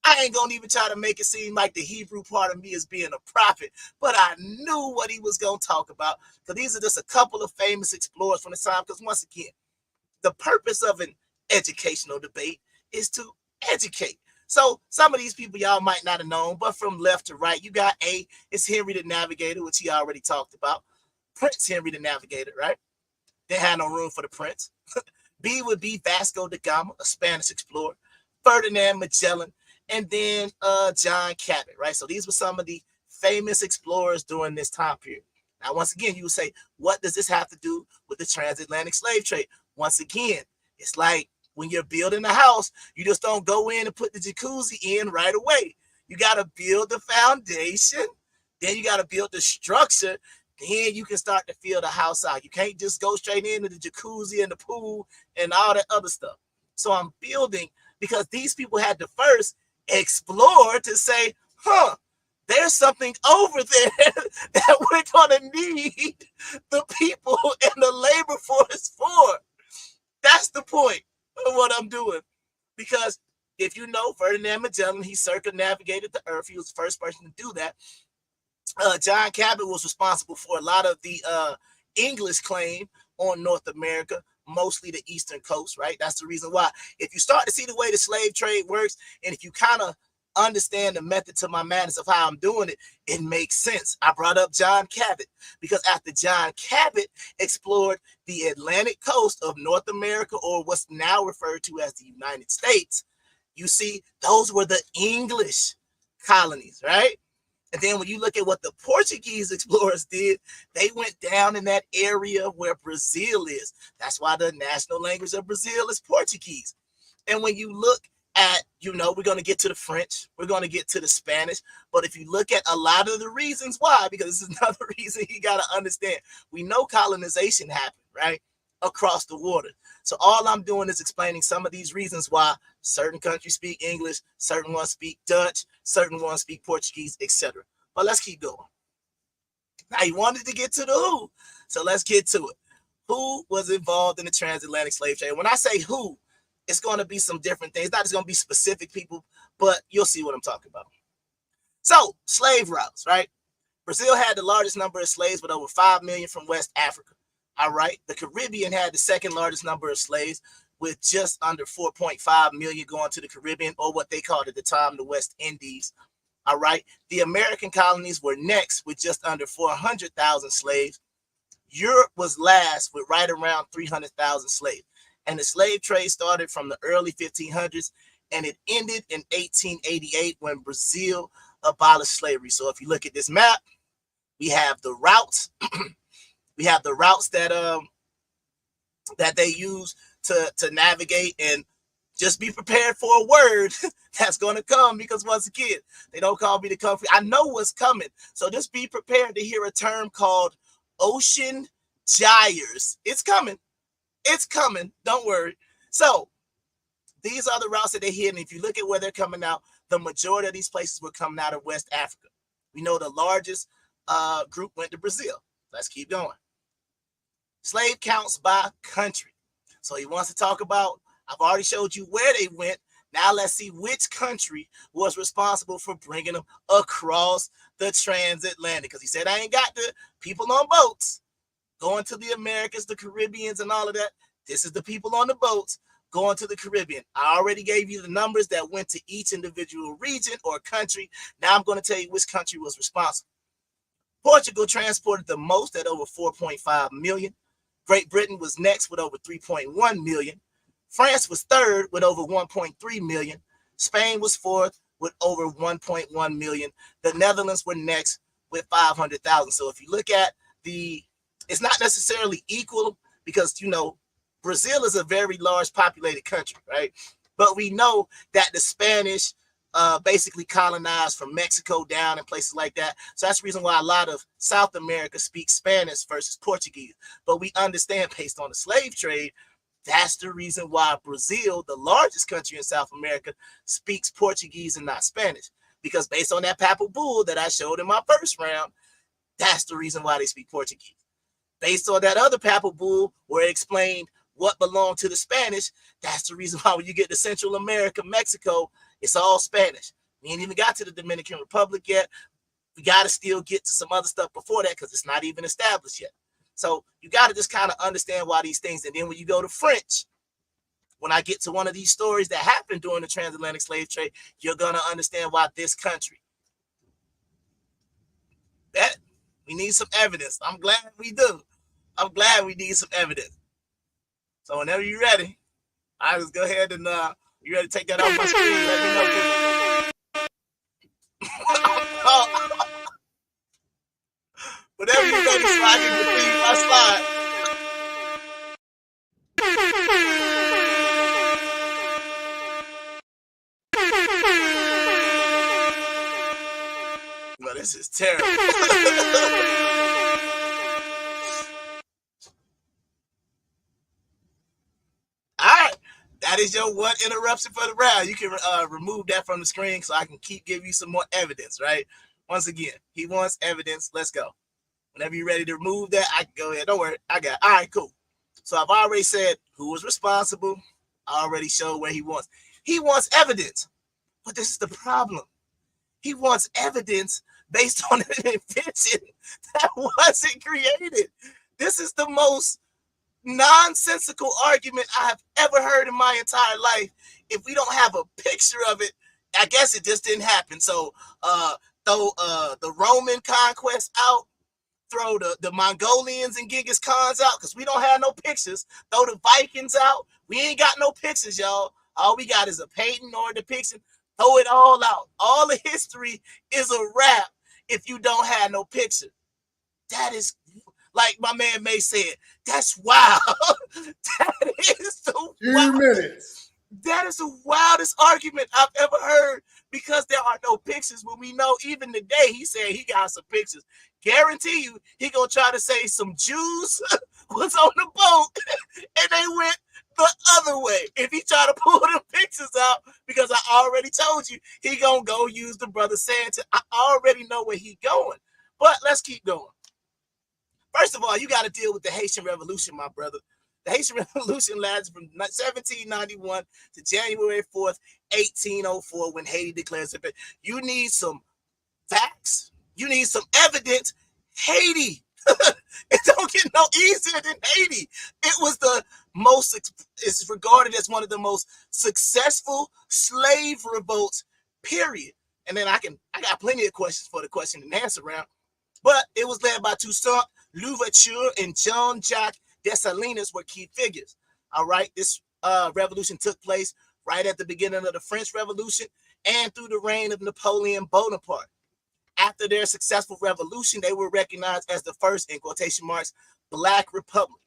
S3: I ain't gonna even try to make it seem like the Hebrew part of me is being a prophet, but I knew what he was gonna talk about because these are just a couple of famous explorers from the time. Because once again, the purpose of an educational debate is to educate. So some of these people y'all might not have known, but from left to right, you got A, it's Henry the Navigator, which he already talked about. Prince Henry the Navigator, right? They had no room for the prince. B would be Vasco da Gama, a Spanish explorer. Ferdinand Magellan, and then John Cabot, right? So these were some of the famous explorers during this time period. Now, once again, you would say, what does this have to do with the transatlantic slave trade? Once again, it's like when you're building a house, you just don't go in and put the jacuzzi in right away. You got to build the foundation, then you got to build the structure, then you can start to fill the house out. You can't just go straight into the jacuzzi and the pool and all that other stuff. So I'm building because these people had to first explore to say, there's something over there that we're going to need the people and the labor force for. That's the point of what I'm doing. Because if you know Ferdinand Magellan, he circumnavigated the earth. He was the first person to do that. John Cabot was responsible for a lot of the English claim on North America, mostly the eastern coast, right? That's the reason why. If you start to see the way the slave trade works, and if you kind of understand the method to my madness of how I'm doing it, it makes sense. I brought up John Cabot because after John Cabot explored the Atlantic coast of North America, or what's now referred to as the United States, you see, those were the English colonies, right? And then when you look at what the Portuguese explorers did, they went down in that area where Brazil is. That's why the national language of Brazil is Portuguese. And when you look at, we're going to get to the French, we're going to get to the Spanish. But if you look at a lot of the reasons why, because this is another reason you got to understand, we know colonization happened, right? Across the water. So all I'm doing is explaining some of these reasons why certain countries speak English, certain ones speak Dutch, certain ones speak Portuguese, etc. But let's keep going. Now you wanted to get to the who, so let's get to it. Who was involved in the transatlantic slave trade? When I say who, it's going to be some different things. It's not just going to be specific people, but you'll see what I'm talking about. So slave routes, right? Brazil had the largest number of slaves with over 5 million from West Africa. All right. The Caribbean had the second largest number of slaves with just under 4.5 million going to the Caribbean, or what they called at the time the West Indies. All right. The American colonies were next with just under 400,000 slaves. Europe was last with right around 300,000 slaves. And the slave trade started from the early 1500s and it ended in 1888 when Brazil abolished slavery. So if you look at this map, we have the routes. We have the routes that they use to navigate, and just be prepared for a word that's going to come, because once again, they don't call me to come. I know what's coming. So just be prepared to hear a term called ocean gyres. It's coming. It's coming. Don't worry. So these are the routes that they hit. And if you look at where they're coming out, the majority of these places were coming out of West Africa. We know the largest group went to Brazil. Let's keep going. Slave counts by country. So he wants to talk about, I've already showed you where they went. Now let's see which country was responsible for bringing them across the transatlantic. Because he said, I ain't got the people on boats going to the Americas, the Caribbeans, and all of that. This is the people on the boats going to the Caribbean. I already gave you the numbers that went to each individual region or country. Now I'm going to tell you which country was responsible. Portugal transported the most at over 4.5 million. Great Britain was next with over 3.1 million. France was third with over 1.3 million. Spain was fourth with over 1.1 million. The Netherlands were next with 500,000. So if you look at it's not necessarily equal, because, you know, Brazil is a very large populated country, right? But we know that the Spanish basically colonized from Mexico down and places like that. So that's the reason why a lot of South America speaks Spanish versus Portuguese. But we understand, based on the slave trade, that's the reason why Brazil, the largest country in South America, speaks Portuguese and not Spanish. Because based on that papal bull that I showed in my first round, that's the reason why they speak Portuguese. Based on that other papal bull where it explained what belonged to the Spanish, that's the reason why when you get to Central America, Mexico, it's all Spanish. We ain't even got to the Dominican Republic yet. We got to still get to some other stuff before that, because it's not even established yet. So you got to just kind of understand why these things. And then when you go to French, when I get to one of these stories that happened during the transatlantic slave trade, you're going to understand why this country. That we need some evidence. I'm glad we do. I'm glad we need some evidence. So whenever you're ready, I just go ahead and you ready to take that off my screen? Let me know. Whenever you're ready, so I can continue my slide. Well, this is terrible. All right, that is your one interruption for the round. You can remove that from the screen so I can keep giving you some more evidence, right? Once again, he wants evidence. Let's go. Whenever you're ready to remove that, I can go ahead. Don't worry, I got it. All right, cool. So I've already said who was responsible. I already showed where he wants. He wants evidence, but this is the problem. He wants evidence based on an invention that wasn't created. This is the most nonsensical argument I've ever heard in my entire life. If we don't have a picture of it, I guess it just didn't happen. So throw the Roman conquest out, throw the Mongolians and Genghis Khans out, because we don't have no pictures. Throw the Vikings out. We ain't got no pictures, y'all. All we got is a painting or a depiction. Throw it all out. All the history is a wrap if you don't have no picture. That is, like my man May said, that's wild. That is the
S4: 2 minutes.
S3: That is the wildest argument I've ever heard, because there are no pictures. When we know even today, he said he got some pictures. Guarantee you, he gonna try to say some Jews was on the boat and they went the other way. If he try to pull the pictures out, because I already told you, he gonna go use the brother Santa. I already know where he going. But let's keep going. First of all, you got to deal with the Haitian Revolution, my brother. The Haitian Revolution lasted from 1791 to January 4th, 1804, when Haiti declares it. You need some facts. You need some evidence. Haiti. It don't get no easier than Haiti. It was the most, it's regarded as one of the most successful slave revolts, period. And then I got plenty of questions for the question and answer round. But it was led by Louverture and Jean-Jacques Dessalines were key figures. All right, this revolution took place right at the beginning of the French Revolution and through the reign of Napoleon Bonaparte. After their successful revolution, they were recognized as the first, in quotation marks, Black Republic.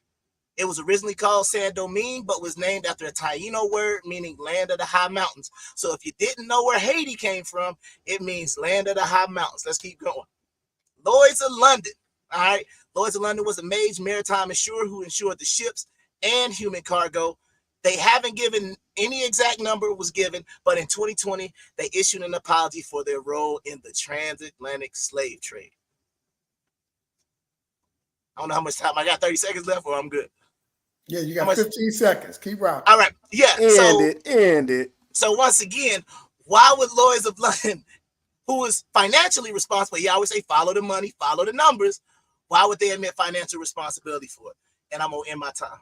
S3: It was originally called Saint-Domingue, but was named after a Taino word meaning land of the high mountains. So if you didn't know where Haiti came from, it means land of the high mountains. Let's keep going. Lloyd's of London. All right. Lloyd's of London was a major maritime insurer who insured the ships and human cargo. They haven't given any exact number was given, but in 2020, they issued an apology for their role in the transatlantic slave trade. I don't know how much time I got, 30 seconds left, or I'm good.
S4: Yeah, you got 15 seconds. Keep rocking.
S3: All right. Yeah.
S1: End it.
S3: So once again, why would Lloyd's of London, who is financially responsible, you always say follow the money, follow the numbers, why would they admit financial responsibility for it? And I'm going to end my time.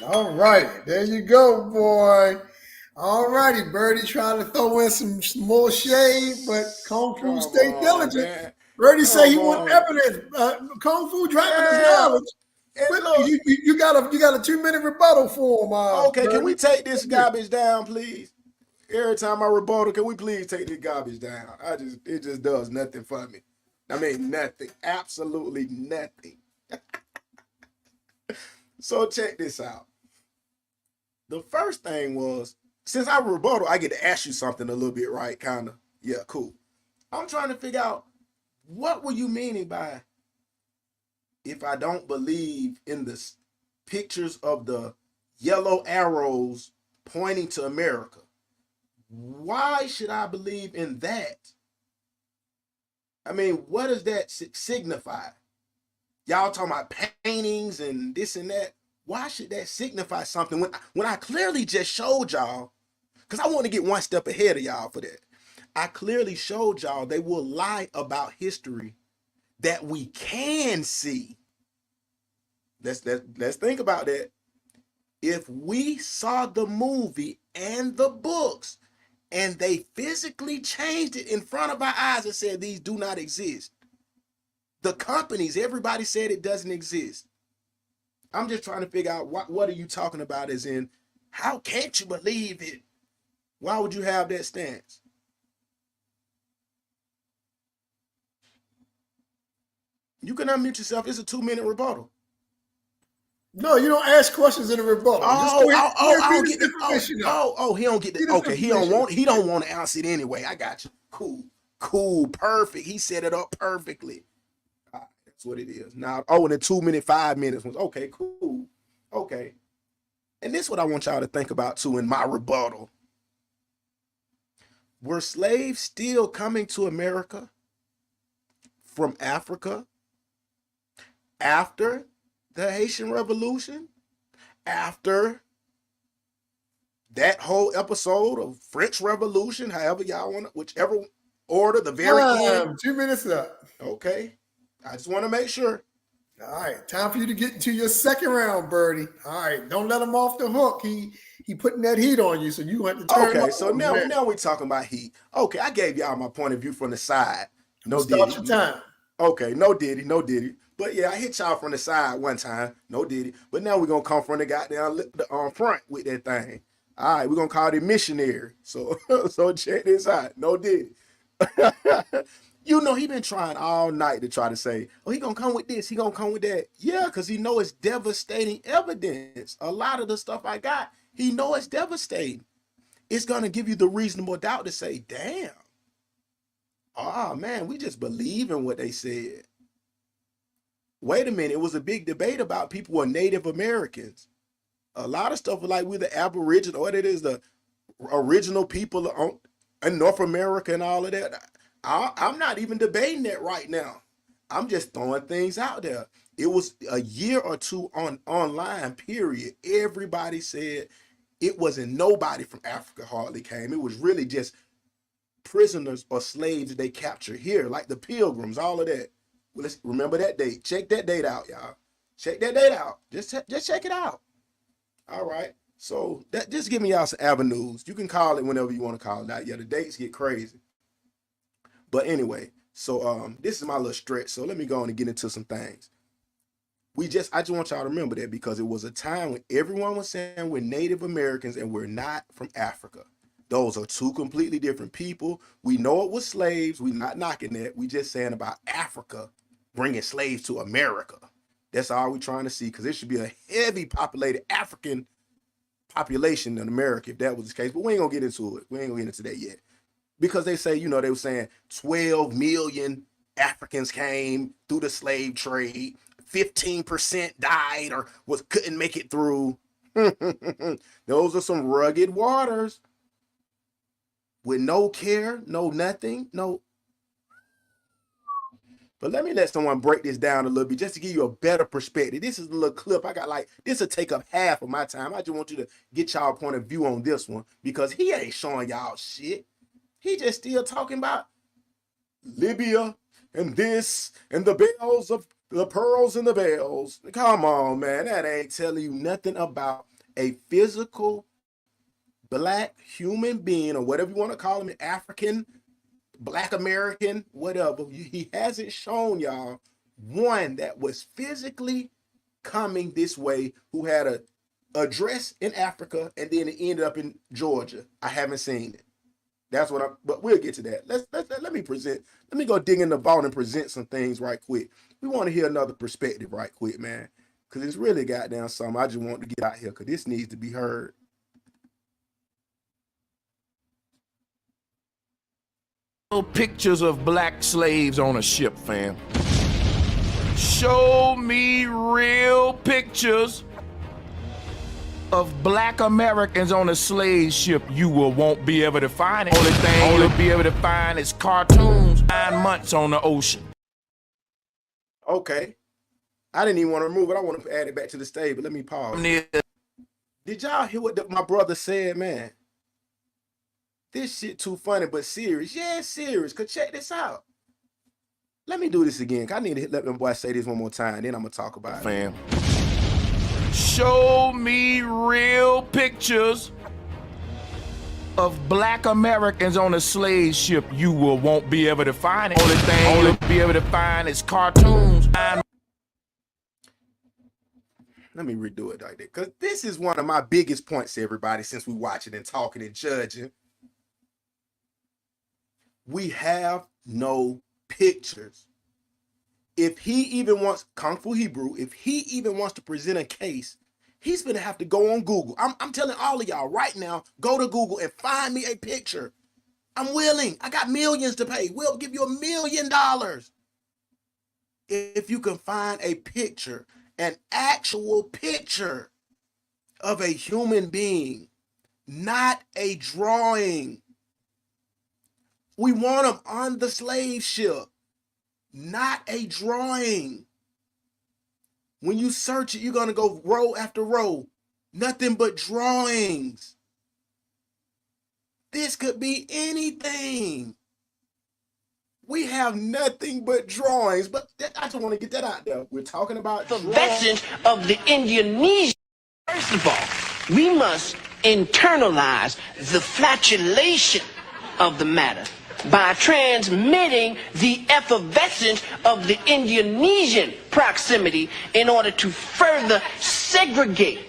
S4: All righty. There you go, boy. All righty. Birdie trying to throw in some more shade, but Kung Fu stay diligent. Man. Birdie say he want evidence. Kung Fu dropping his knowledge. But you got a 2-minute rebuttal for him.
S1: Okay, Birdie. Can we take this garbage down, please? Every time I rebuttal, can we please take this garbage down? It just does nothing for me. I mean, nothing. Absolutely nothing. So check this out. The first thing was, since I rebuttal, I get to ask you something a little bit, right? Kind of. Yeah, cool. I'm trying to figure out, what were you meaning by, if I don't believe in the pictures of the yellow arrows pointing to America? Why should I believe in that? I mean, what does that signify? Y'all talking about paintings and this and that. Why should that signify something when I clearly just showed y'all, because I want to get one step ahead of y'all for that. I clearly showed y'all they will lie about history that we can see. Let's think about that. If we saw the movie and the books and they physically changed it in front of our eyes and said these do not exist, the companies, everybody said it doesn't exist. I'm just trying to figure out what are you talking about, as in, how can't you believe it? Why would you have that stance? You can unmute yourself. It's a 2-minute rebuttal.
S4: No, you don't ask questions in a rebuttal.
S1: He don't get the, okay, he don't want to answer it anyway. I got you. Cool, perfect. He set it up perfectly. That's what it is. Now, in a 2-minute, 5 minutes was okay, cool. Okay. And this is what I want y'all to think about too in my rebuttal. Were slaves still coming to America from Africa after the Haitian Revolution? After that whole episode of French Revolution, however y'all want it, whichever order, the very end.
S4: 2 minutes up.
S1: Okay. I just want to make sure.
S4: All right. Time for you to get into your second round, Birdie. All right. Don't let him off the hook. He putting that heat on you, so you have to turn him up.
S1: Okay, so now we're talking about heat. Okay, I gave y'all my point of view from the side. No
S4: Start your time.
S1: Okay, no diddy. But yeah, I hit y'all from the side one time. No diddy. But now we're going to come from the goddamn front with that thing. All right, we're going to call it missionary. So check this out. No diddy. You know, he been trying all night to try to say, he going to come with this. He going to come with that. Yeah, because he know it's devastating evidence. A lot of the stuff I got, he know it's devastating. It's going to give you the reasonable doubt to say, damn. Oh, man, we just believe in what they said. Wait a minute. It was a big debate about people who are Native Americans. A lot of stuff was like we're the Aboriginal, or it is the original people in North America and all of that. I'm not even debating that right now. I'm just throwing things out there. It was a year or two online, period. Everybody said it wasn't nobody from Africa hardly came. It was really just prisoners or slaves that they captured here, like the Pilgrims, all of that. Well, let's remember that date. Check that date out, y'all. Check that date out. Just check it out. All right. So that just give me y'all some avenues. You can call it whenever you want to call it out. Yeah, the dates get crazy. But anyway, So this is my little stretch. So let me go on and get into some things. I just want y'all to remember that because it was a time when everyone was saying we're Native Americans and we're not from Africa. Those are two completely different people. We know it was slaves. We're not knocking that. We just saying about Africa bringing slaves to America. That's all we're trying to see, because there should be a heavy populated African population in America if that was the case. But we ain't gonna get into it. We ain't gonna get into that yet. Because they say, they were saying 12 million Africans came through the slave trade. 15% died or couldn't make it through. Those are some rugged waters with no care, no nothing, no. But let me let someone break this down a little bit just to give you a better perspective. This is a little clip I got, this will take up half of my time. I just want you to get y'all point of view on this one, because he ain't showing y'all shit. He just still talking about Libya and this and the bells of the pearls and the bells. Come on, man. That ain't telling you nothing about a physical black human being, or whatever you want to call him, African, Black American, whatever. He hasn't shown y'all one that was physically coming this way, who had a address in Africa and then it ended up in Georgia. I haven't seen it. That's what but we'll get to that. Let me go dig in the vault and present some things right quick. We want to hear another perspective right quick, man, because it's really goddamn something. I just want to get out here because this needs to be heard.
S15: Pictures of black slaves on a ship, fam. Show me real pictures of black Americans on a slave ship. You won't be able to find it. Only thing you'll be able to find is cartoons. 9 months on the ocean.
S1: Okay. I didn't even want to remove it. I want to add it back to the stage, but let me pause. Did y'all hear what my brother said, man? This shit too funny, but serious. Yeah, it's serious. Cause check this out. Let me do this again. I need to let them boys say this one more time. Then I'm gonna talk about
S15: it. Show me real pictures of black Americans on a slave ship. You won't be able to find it. Only thing you'll be able to find is cartoons.
S1: Let me redo it like that, because this is one of my biggest points, everybody, since we watching and talking and judging. We have no pictures. If he even wants, Kung Fu Hebrew, if he even wants to present a case, he's gonna have to go on Google. I'm telling all of y'all right now, go to Google and find me a picture. I'm willing. I got millions to pay. We'll give you $1 million if you can find a picture, an actual picture of a human being, not a drawing. We want them on the slave ship, not a drawing. When you search it, you're going to go row after row. Nothing but drawings. This could be anything. We have nothing but drawings, but I just want to get that out there. We're talking about
S2: the message of the Indonesian. First of all, we must internalize the flatulation of the matter by transmitting the effervescence of the Indonesian proximity in order to further segregate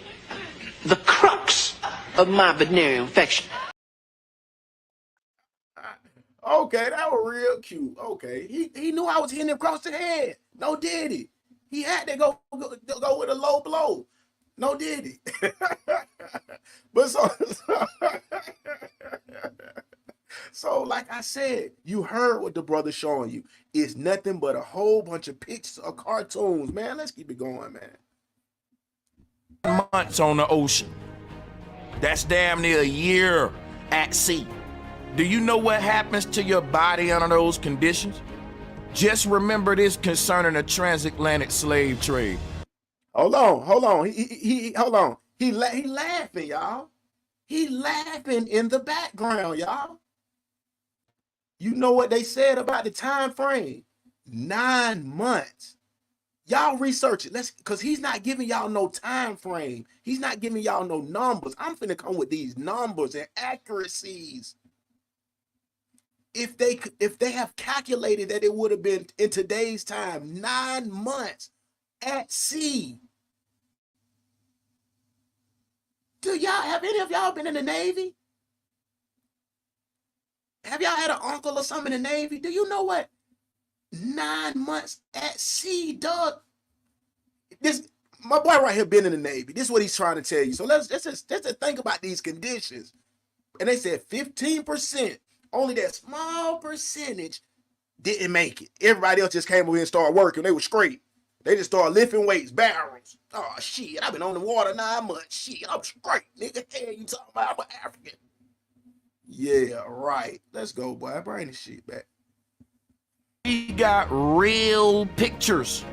S2: the crux of my venereal infection.
S1: Okay, that was real cute. Okay, he knew I was hitting him across the head. No, did he? He had to go with a low blow. No, did he? But so like I said, you heard what the brother's showing you. It's nothing but a whole bunch of pictures of cartoons, man. Let's keep it going, man.
S15: Months on the ocean. That's damn near a year at sea. Do you know what happens to your body under those conditions? Just remember this concerning the transatlantic slave trade.
S1: Hold on. Hold on. He laughing, y'all. He laughing in the background, y'all. You know what they said about the time frame? 9 months. Y'all research it. Because he's not giving y'all no time frame. He's not giving y'all no numbers. I'm finna come with these numbers and accuracies. if they have calculated that it would have been in today's time 9 months at sea. Have any of y'all been in the Navy? Have y'all had an uncle or something in the Navy? Do you know what 9 months at sea, Doug? This my boy right here been in the Navy. This is what he's trying to tell you. So let's just think about these conditions. And they said 15%, only that small percentage didn't make it. Everybody else just came over here and started working. They were straight. They just started lifting weights, barrels. Oh shit, I've been on the water 9 months. Shit, I'm straight, nigga. Hey, you talking about I'm African? Yeah, right. Let's go, boy. Bring the shit back.
S15: We got real pictures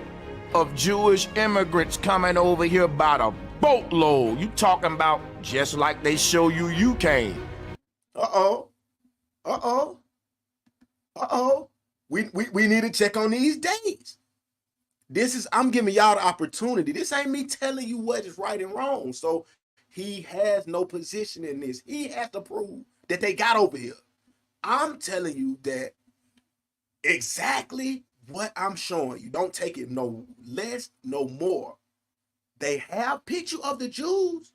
S15: of Jewish immigrants coming over here by the boatload. You talking about just like they show you came.
S1: We need to check on these dates. I'm giving y'all the opportunity. This ain't me telling you what is right and wrong. So he has no position in this. He has to prove that they got over here. I'm telling you that exactly what I'm showing you. Don't take it no less, no more. They have picture of the Jews.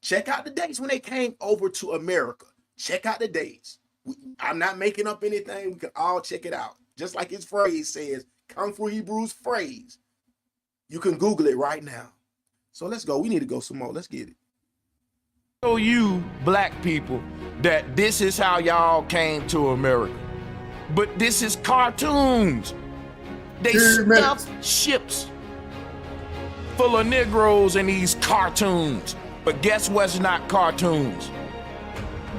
S1: Check out the dates when they came over to America. Check out the dates. I'm not making up anything. We can all check it out. Just like his phrase says, Kung Fu Hebrew's phrase. You can Google it right now. So let's go. We need to go some more. Let's get it.
S15: Show you black people that this is how y'all came to America. But this is cartoons. They stuff ships full of Negroes in these cartoons. But guess what's not cartoons?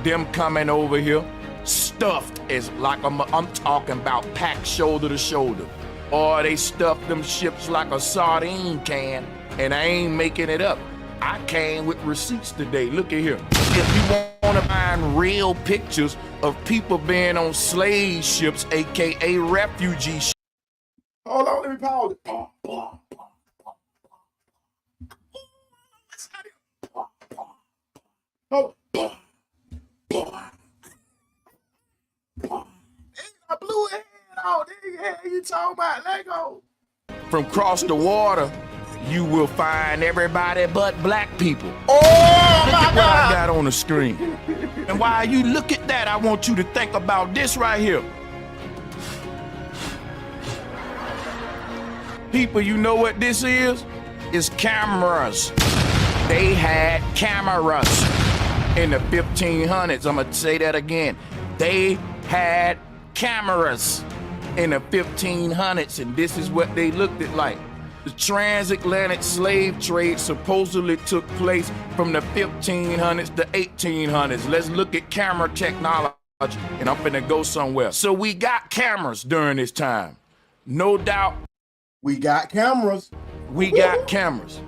S15: Them coming over here stuffed as like I'm talking about packed shoulder to shoulder. Or they stuffed them ships like a sardine can, and I ain't making it up. I came with receipts today. Look at here. If you want to find real pictures of people being on slave ships, aka refugee ships.
S1: Hold on, let me pause it. I blew it out. You talking about Lego?
S15: From across the water, you will find everybody but black people.
S1: Oh,
S15: look at what I got on the screen. And while you look at that, I want you to think about this right here. People, you know what this is? It's cameras. They had cameras in the 1500s. I'm gonna say that again. They had cameras in the 1500s, and this is what they looked at like. The transatlantic slave trade supposedly took place from the 1500s to 1800s. Let's look at camera technology, and I'm finna go somewhere. So we got cameras during this time. No doubt.
S1: We got cameras.
S15: We got cameras.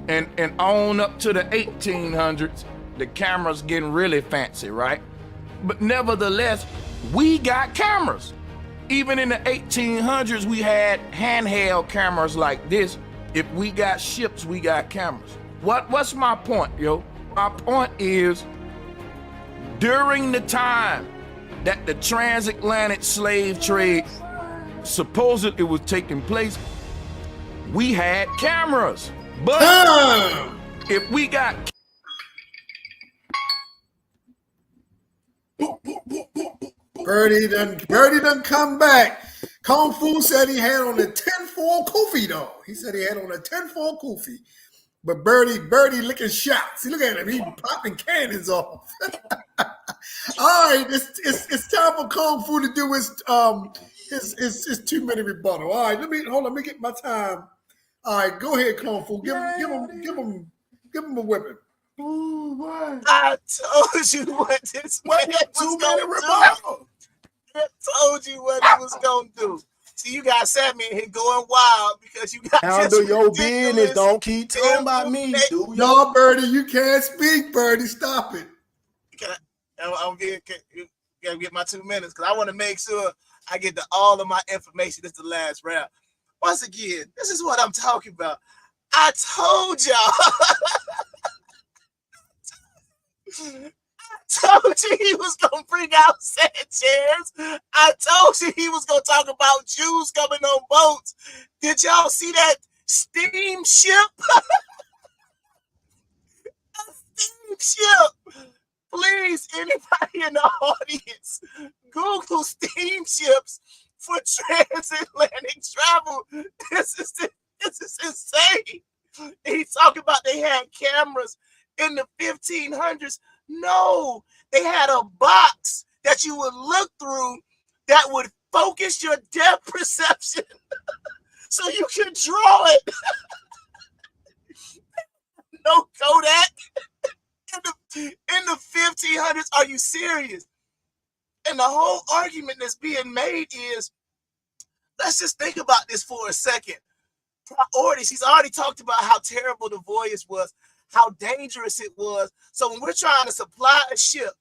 S15: And on up to the 1800s, the cameras getting really fancy, right? But nevertheless, we got cameras. Even in the 1800s, we had handheld cameras like this. If we got ships, we got cameras. What's my point, yo? My point is, during the time that the transatlantic slave trade supposedly was taking place, we had cameras. But if we got
S4: Birdie done come back. Kung Fu said he had on a 10-4 kufi though. He said he had on a 10-4 kufi. But Birdie licking shots. See, look at him. He popping cannons off. All right, it's time for Kung Fu to do his 2-minute rebuttal. All right, let me get my time. All right, go ahead, Kung Fu. Give him a whipping.
S1: Ooh, what?
S3: I told you what this man was gonna do. I told you what he was gonna do. See, you guys sat me in here going wild because you got
S1: handle your business. Don't keep talking about me.
S4: No, Birdie, you can't speak, Birdie. Stop it.
S3: I'm gonna get my 2 minutes because I want to make sure I get to all of my information. This is the last round. Once again, this is what I'm talking about. I told y'all. I told you he was gonna bring out Sanchez. I told you he was gonna talk about Jews coming on boats. Did y'all see that steamship? A steamship. Please, anybody in the audience, Google steamships for transatlantic travel. This is insane. He's talking about they had cameras in the 1500s. No, they had a box that you would look through that would focus your depth perception so you can draw it. No Kodak. In the 1500s, are you serious? And the whole argument that's being made is, let's just think about this for a second. Priorities. He's already talked about how terrible the voyage was, how dangerous it was. So when we're trying to supply a ship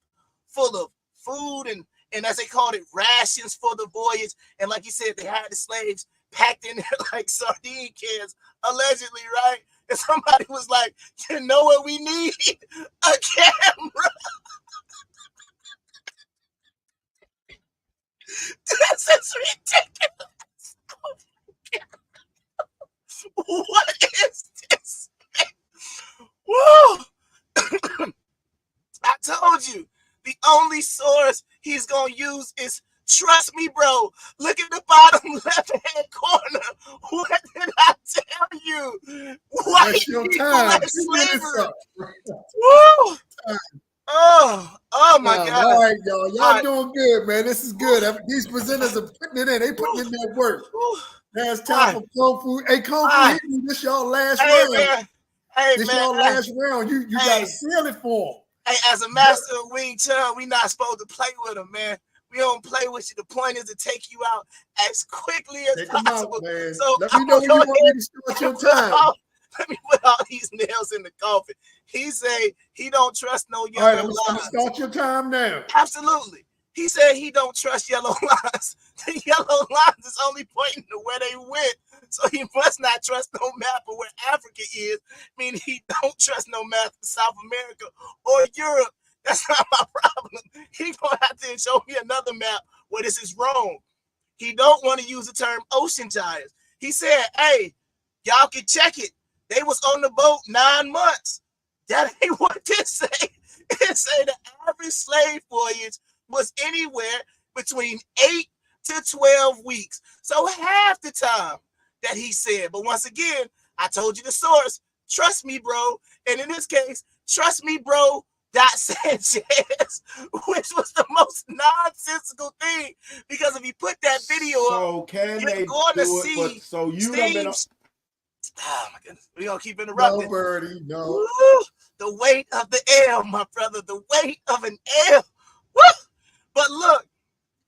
S3: full of food and as they called it, rations for the voyage, and like you said, they had the slaves packed in there like sardine cans, allegedly, right? And somebody was like, you know what we need? A camera. This is ridiculous. What is this? Woo! I told you, the only source he's going to use is trust me, bro. Look at the bottom left-hand corner. What did I tell you? White people and slavery. Woo! Oh my God.
S4: All right, y'all. Y'all doing good, man. This is good. These presenters are putting it in. They putting in their work. Now it's time for Kung Fu. Hey, Kung Fu, this y'all last round.
S3: Man. Hey,
S4: this
S3: man.
S4: y'all last round. You got to seal it for them.
S3: Hey, as a master of Wing Chun, we not supposed to play with them, man. We don't play with you. The point is to take you out as quickly as possible.
S4: Out, man.
S3: So
S4: let me know when you want me to start your time.
S3: Let me put all these nails in the coffin. He say he don't trust no yellow
S4: lines.
S3: All right,
S4: I'm gonna start your time now.
S3: Absolutely. He said he don't trust yellow lines. The yellow lines is only pointing to where they went. So he must not trust no map of where Africa is. Meaning he don't trust no map of South America or Europe. That's not my problem. He gonna have to show me another map where this is wrong. He don't want to use the term ocean giants. He said, hey, y'all can check it. They was on the boat 9 months. That ain't what this say. It say the average slave voyage was anywhere between 8 to 12 weeks. So half the time that he said. But once again, I told you the source. Trust me, bro. And in this case, trust me, bro. Sanchez, which was the most nonsensical thing, because if you put that video up, you're going to see.
S1: So you done been.
S3: Oh my goodness, we gonna keep interrupting.
S4: No, Birdie, no.
S3: Woo! The weight of the L, my brother. The weight of an L. Woo! But look,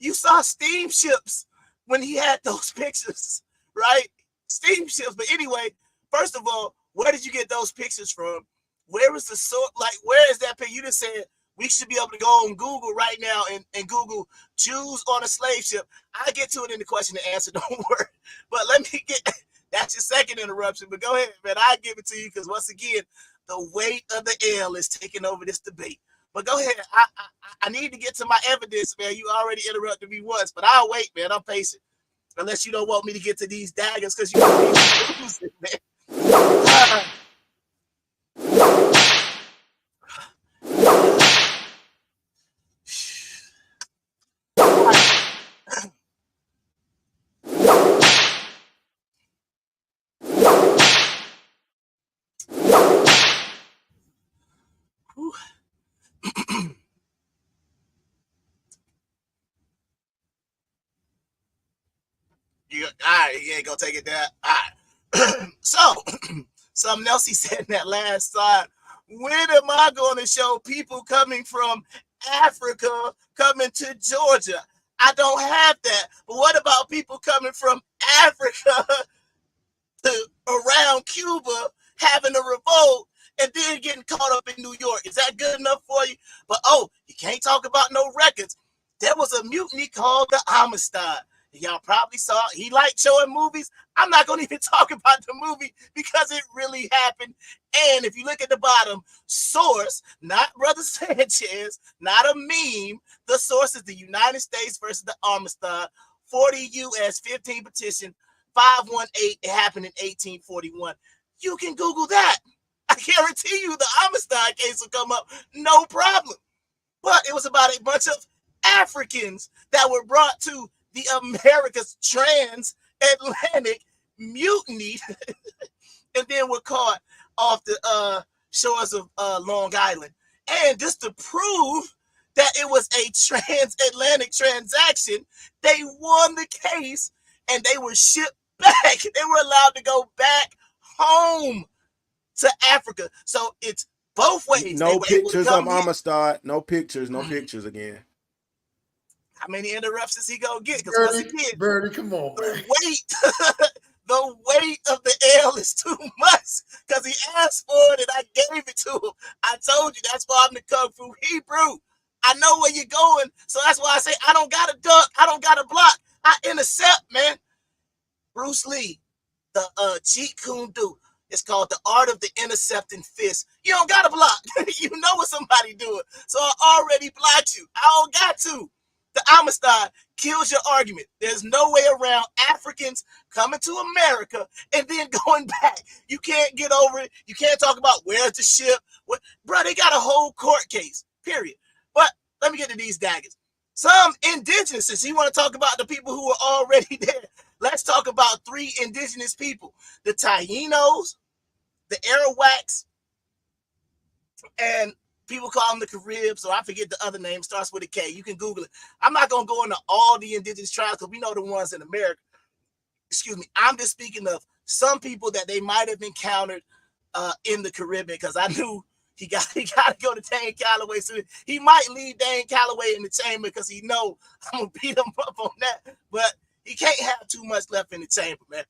S3: you saw steamships when he had those pictures, right? Steamships. But anyway, first of all, where did you get those pictures from? Where is the source? Like, where is that picture? You just said we should be able to go on Google right now and Google Jews on a slave ship. I get to it in the question and answer. Don't worry. But let me get. That's your second interruption. But go ahead, man. I give it to you because once again, the weight of the L is taking over this debate. But go ahead. I need to get to my evidence, man. You already interrupted me once, but I'll wait, man. I'm patient. Unless you don't want me to get to these daggers because you want me to lose it, man. All right, you ain't gonna take it down. All right. So, something else he said in that last slide. When am I going to show people coming from Africa coming to Georgia? I don't have that. But what about people coming from Africa to around Cuba having a revolt and then getting caught up in New York? Is that good enough for you? But oh, you can't talk about no records. There was a mutiny called the Amistad. Y'all probably saw he liked showing movies. I'm not going to even talk about the movie because it really happened. And if you look at the bottom, source, not Brother Sanchez, not a meme. The source is the United States versus the Amistad, 40 U.S. 15 petition, 518. It happened in 1841. You can Google that. I guarantee you the Amistad case will come up, no problem. But it was about a bunch of Africans that were brought to the Americas transatlantic mutiny and then were caught off the shores of Long Island. And just to prove that it was a transatlantic transaction, they won the case and they were shipped back. They were allowed to go back home to Africa. So it's both ways.
S1: No pictures of Amistad. No pictures. No pictures again.
S3: How many interruptions he gonna get? Because once again,
S4: Birdie, come on, man.
S3: The weight of the L is too much. Because he asked for it and I gave it to him. I told you that's why I'm the Kung Fu Hebrew. I know where you're going, so that's why I say I don't gotta duck, I don't gotta block, I intercept, man. Bruce Lee, the Jeet Kune Do. It's called the art of the intercepting fist. You don't gotta block. You know what somebody doing. So I already blocked you. I don't got to. The Amistad kills your argument. There's no way around Africans coming to America and then going back. You can't get over it. You can't talk about where's the ship. Bro, they got a whole court case, period. But let me get to these daggers. Some indigenous, since you want to talk about the people who were already there, let's talk about 3 indigenous people. The Tainos, the Arawaks, and people call them the Caribs, or I forget the other name, starts with a K. You can Google it. I'm not going to go into all the indigenous tribes because we know the ones in America. Excuse me. I'm just speaking of some people that they might have encountered in the Caribbean, because I knew he got to go to Dane Calloway. So he might leave Dane Calloway in the chamber because he know I'm going to beat him up on that. But he can't have too much left in the chamber, man.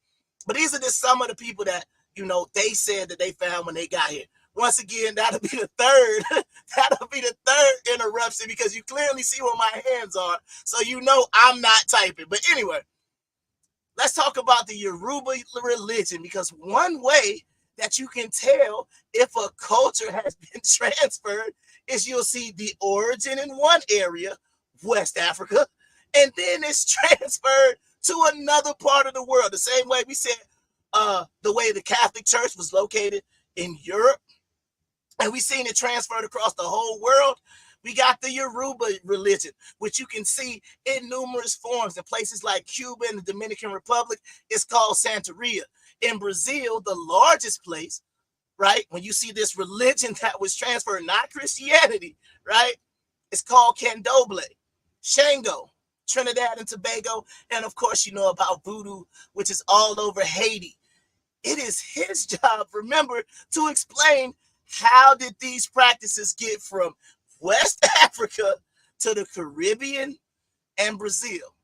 S3: But these are just some of the people that, you know, they said that they found when they got here. Once again, that'll be the third. That'll be the third interruption because you clearly see where my hands are. So you know I'm not typing. But anyway, let's talk about the Yoruba religion, because one way that you can tell if a culture has been transferred is you'll see the origin in one area, West Africa, and then it's transferred to another part of the world. The same way we said the way the Catholic Church was located in Europe, and we've seen it transferred across the whole world. We got the Yoruba religion, which you can see in numerous forms. In places like Cuba and the Dominican Republic, it's called Santeria. In Brazil, the largest place, right, when you see this religion that was transferred, not Christianity, right, it's called Candomblé, Shango, Trinidad and Tobago, and of course you know about voodoo, which is all over Haiti. It is his job, remember, to explain how did these practices get from West Africa to the Caribbean and Brazil.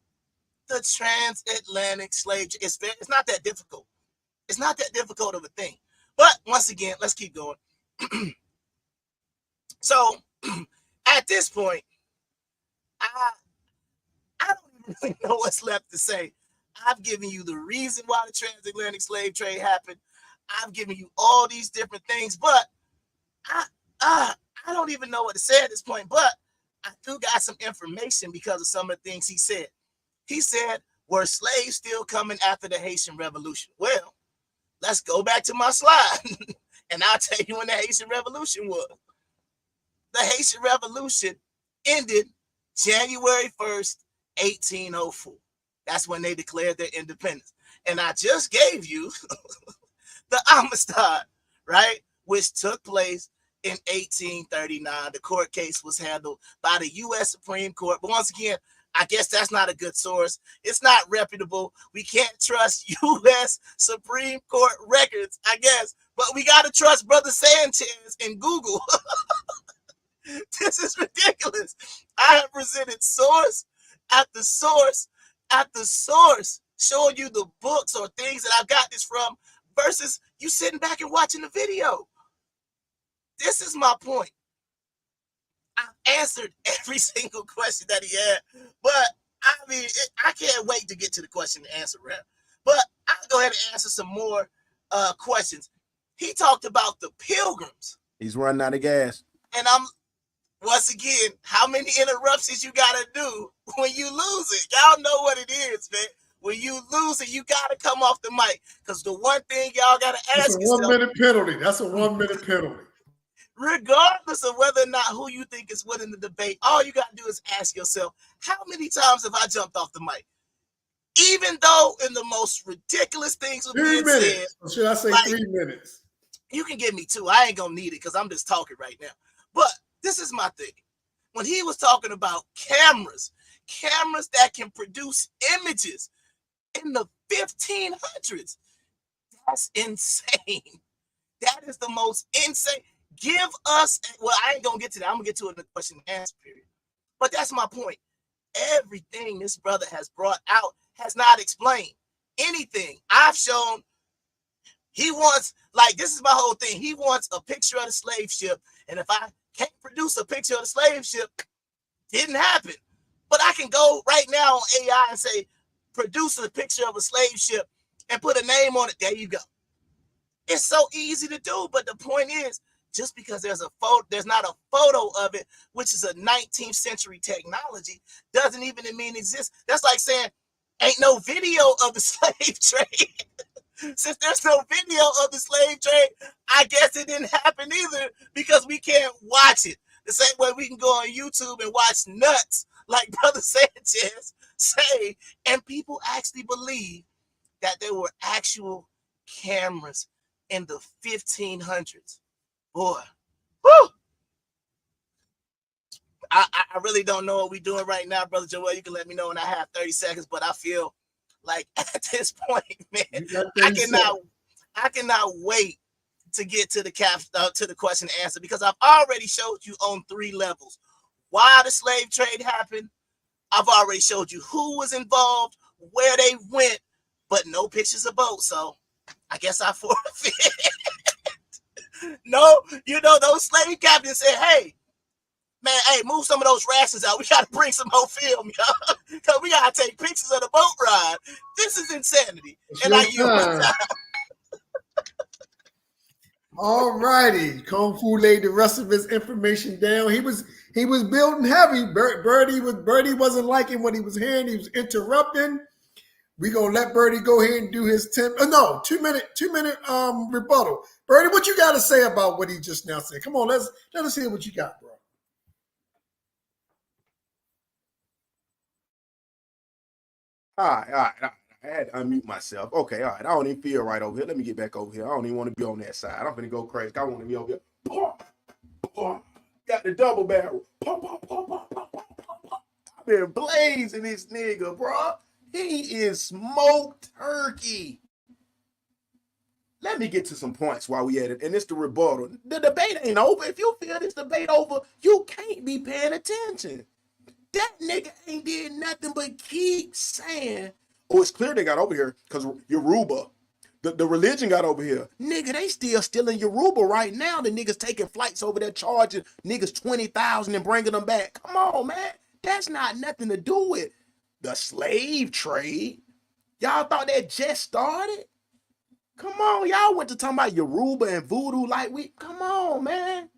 S3: The transatlantic slave, it's not that difficult. It's not that difficult of a thing. But once again, let's keep going. So at this point, I don't even really know what's left to say. I've given you the reason why the transatlantic slave trade happened. I've given you all these different things, but I don't even know what to say at this point. But I do got some information because of some of the things he said. He said, were slaves still coming after the Haitian Revolution? Well, let's go back to my slide, and I'll tell you when the Haitian Revolution was. The Haitian Revolution ended January 1st, 1804. That's when they declared their independence. And I just gave you the Amistad, right, which took place in 1839. The court case was handled by the U.S. Supreme Court. But once again, I guess that's not a good source. It's not reputable. We can't trust U.S. Supreme Court records, I guess. But we got to trust Brother Sanchez and Google. This is ridiculous. I have presented source after source after source, showing you the books or things that I got this from versus you sitting back and watching the video. This is my point. I've answered every single question that he had, but I mean, I can't wait to get to the question and answer round. But I'll go ahead and answer some more questions. He talked about the pilgrims.
S1: He's running out of gas.
S3: And I'm, once again, how many interruptions you got to do when you lose it? Y'all know what it is, man. When you lose it, you got to come off the mic. Because the one thing y'all got to ask yourself.
S4: That's a 1 minute penalty. That's a 1 minute penalty.
S3: Regardless of whether or not who you think is winning the debate, all you got to do is ask yourself, how many times have I jumped off the mic? Even though in the most ridiculous things were being said.
S4: Or should I say like, 3 minutes?
S3: You can give me 2. I ain't going to need it because I'm just talking right now. But this is my thing. When he was talking about cameras that can produce images in the 1500s, that's insane. That is the most insane. Give us, well, I ain't going to get to that. I'm going to get to it in the question and answer period. But that's my point. Everything this brother has brought out has not explained anything. I've shown he wants, like, this is my whole thing. He wants a picture of the slave ship. And if I can't produce a picture of the slave ship, didn't happen. But I can go right now on AI and say, produce a picture of a slave ship and put a name on it. There you go. It's so easy to do. But the point is, just because there's not a photo of it, which is a 19th century technology, doesn't even mean it exists. That's like saying, ain't no video of the slave trade. Since there's no video of the slave trade, I guess it didn't happen either because we can't watch it. The same way we can go on YouTube and watch nuts, like Brother Sanchez say, and people actually believe that there were actual cameras in the 1500s. Boy, whoo! I really don't know what we're doing right now, Brother Joel. You can let me know when I have 30 seconds, but I feel like at this point, man, I cannot wait to get to the question and answer, because I've already showed you on 3 levels why the slave trade happened. I've already showed you who was involved, where they went, but no pictures of boats. So I guess I forfeit. No, you know, those slave captains said, hey, man, hey, move some of those rations out. We got to bring some more film, y'all, because we got to take pictures of the boat ride. This is insanity. And I yield.
S4: All righty. Kung Fu laid the rest of his information down. He was building heavy. Birdie wasn't liking what he was hearing. He was interrupting. We're gonna let Birdie go ahead and do his 2 minute rebuttal. Birdie, what you got to say about what he just now said? Come on, let us hear what you got, bro.
S1: All right. I had to unmute myself. Okay, all right. I don't even feel right over here. Let me get back over here. I don't even want to be on that side. I'm gonna go crazy. I want to be over here. Got the double barrel. I've been blazing this nigga, bro. He is smoked turkey. Let me get to some points while we at it, and it's the rebuttal. The debate ain't over. If you feel this debate over, you can't be paying attention. That nigga ain't did nothing but keep saying, oh, it's clear they got over here because Yoruba, the religion got over here. Nigga, they still stealing Yoruba right now. The niggas taking flights over there charging niggas 20,000 and bringing them back. Come on, man. That's not nothing to do with the slave trade. Y'all thought that just started? Come on, y'all went to talking about Yoruba and voodoo like we, come on, man.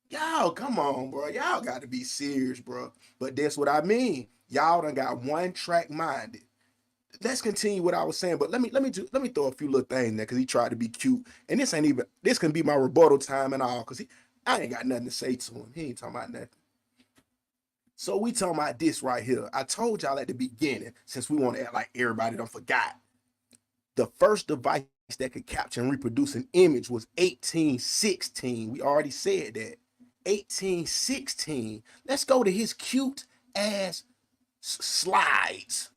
S1: Y'all, come on, bro. Y'all got to be serious, bro. But that's what I mean. Y'all done got one track minded. Let's continue what I was saying, but let me throw a few little things there because he tried to be cute. And this can be my rebuttal time and all, because I ain't got nothing to say to him. He ain't talking about nothing. So we talking about this right here. I told y'all at the beginning, since we want to act like everybody done forgot, the first device that could capture and reproduce an image was 1816. We already said that. 1816. Let's go to his cute ass slides.